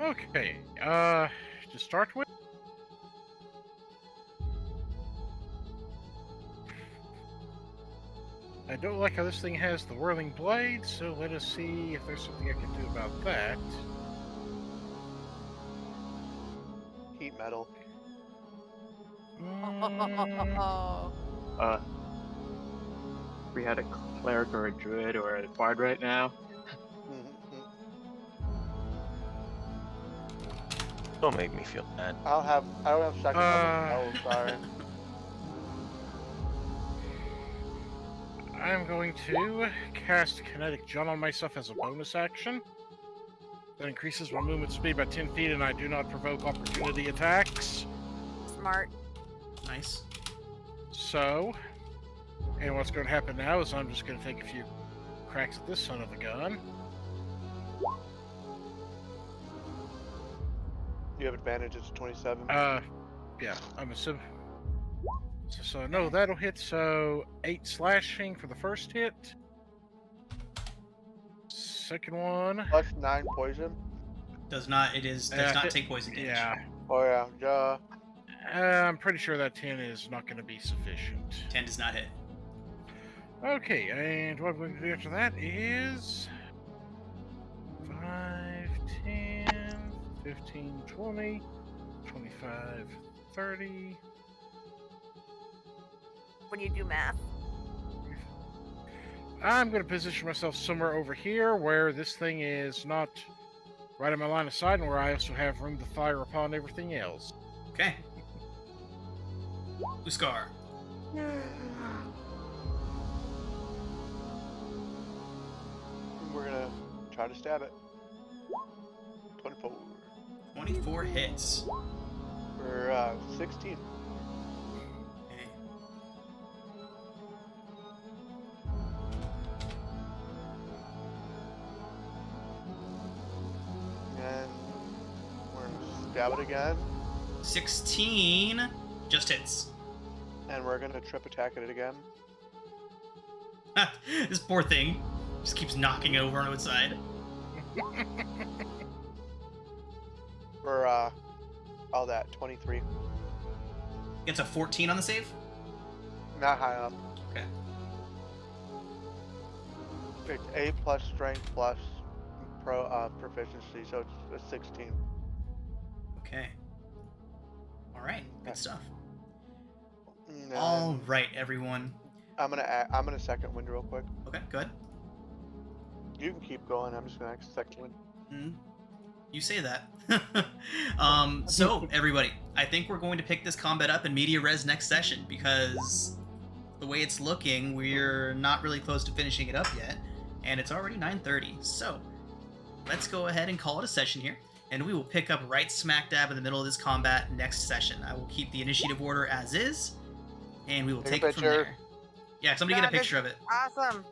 Okay. To start with. I don't like how this thing has the whirling blade, so let us see if there's something I can do about that. Heat metal. Mm, We had a cleric or a druid or a bard right now. Don't make me feel bad. I don't have second level spell, sorry. I'm going to cast Kinetic Jump on myself as a bonus action. That increases my movement speed by 10 feet, and I do not provoke opportunity attacks. Smart. Nice. So, and what's going to happen now is I'm just going to take a few cracks at this son of a gun. You have advantage. It's 27. Yeah, I'm assuming. So no, that'll hit. So 8 slashing for the first hit. Second one. Plus 9 poison. Does not take poison damage. Yeah. Oh yeah. Duh. I'm pretty sure that 10 is not going to be sufficient. 10 does not hit. Okay, and what I'm going to do after that is 5, 10, 15, 20, 25, 30. When you do math. I'm going to position myself somewhere over here where this thing is not right in my line of sight and where I also have room to fire upon everything else. Okay. Uskar. We're gonna try to stab it. 24. 24 hits. For 16. Okay. And we're gonna stab it again. 16 just hits. And we're gonna trip attack at it again. This poor thing just keeps knocking over on its side. For all that 23. Gets a 14 on the save. Not high enough. Okay. It's 8 plus strength plus proficiency, so it's a 16. Okay. All right. Good Okay. stuff. And All right, everyone. I'm gonna second wind real quick. Okay. Good. You can keep going. I'm just gonna second wind. Mm, you say that. So everybody, I think we're going to pick this combat up in media res next session because the way it's looking, we're not really close to finishing it up yet, and it's already 9:30. So let's go ahead and call it a session here, and we will pick up right smack dab in the middle of this combat next session. I will keep the initiative order as is, and we will Take a take it from picture. there. Yeah, somebody get a God, this picture of it. Awesome.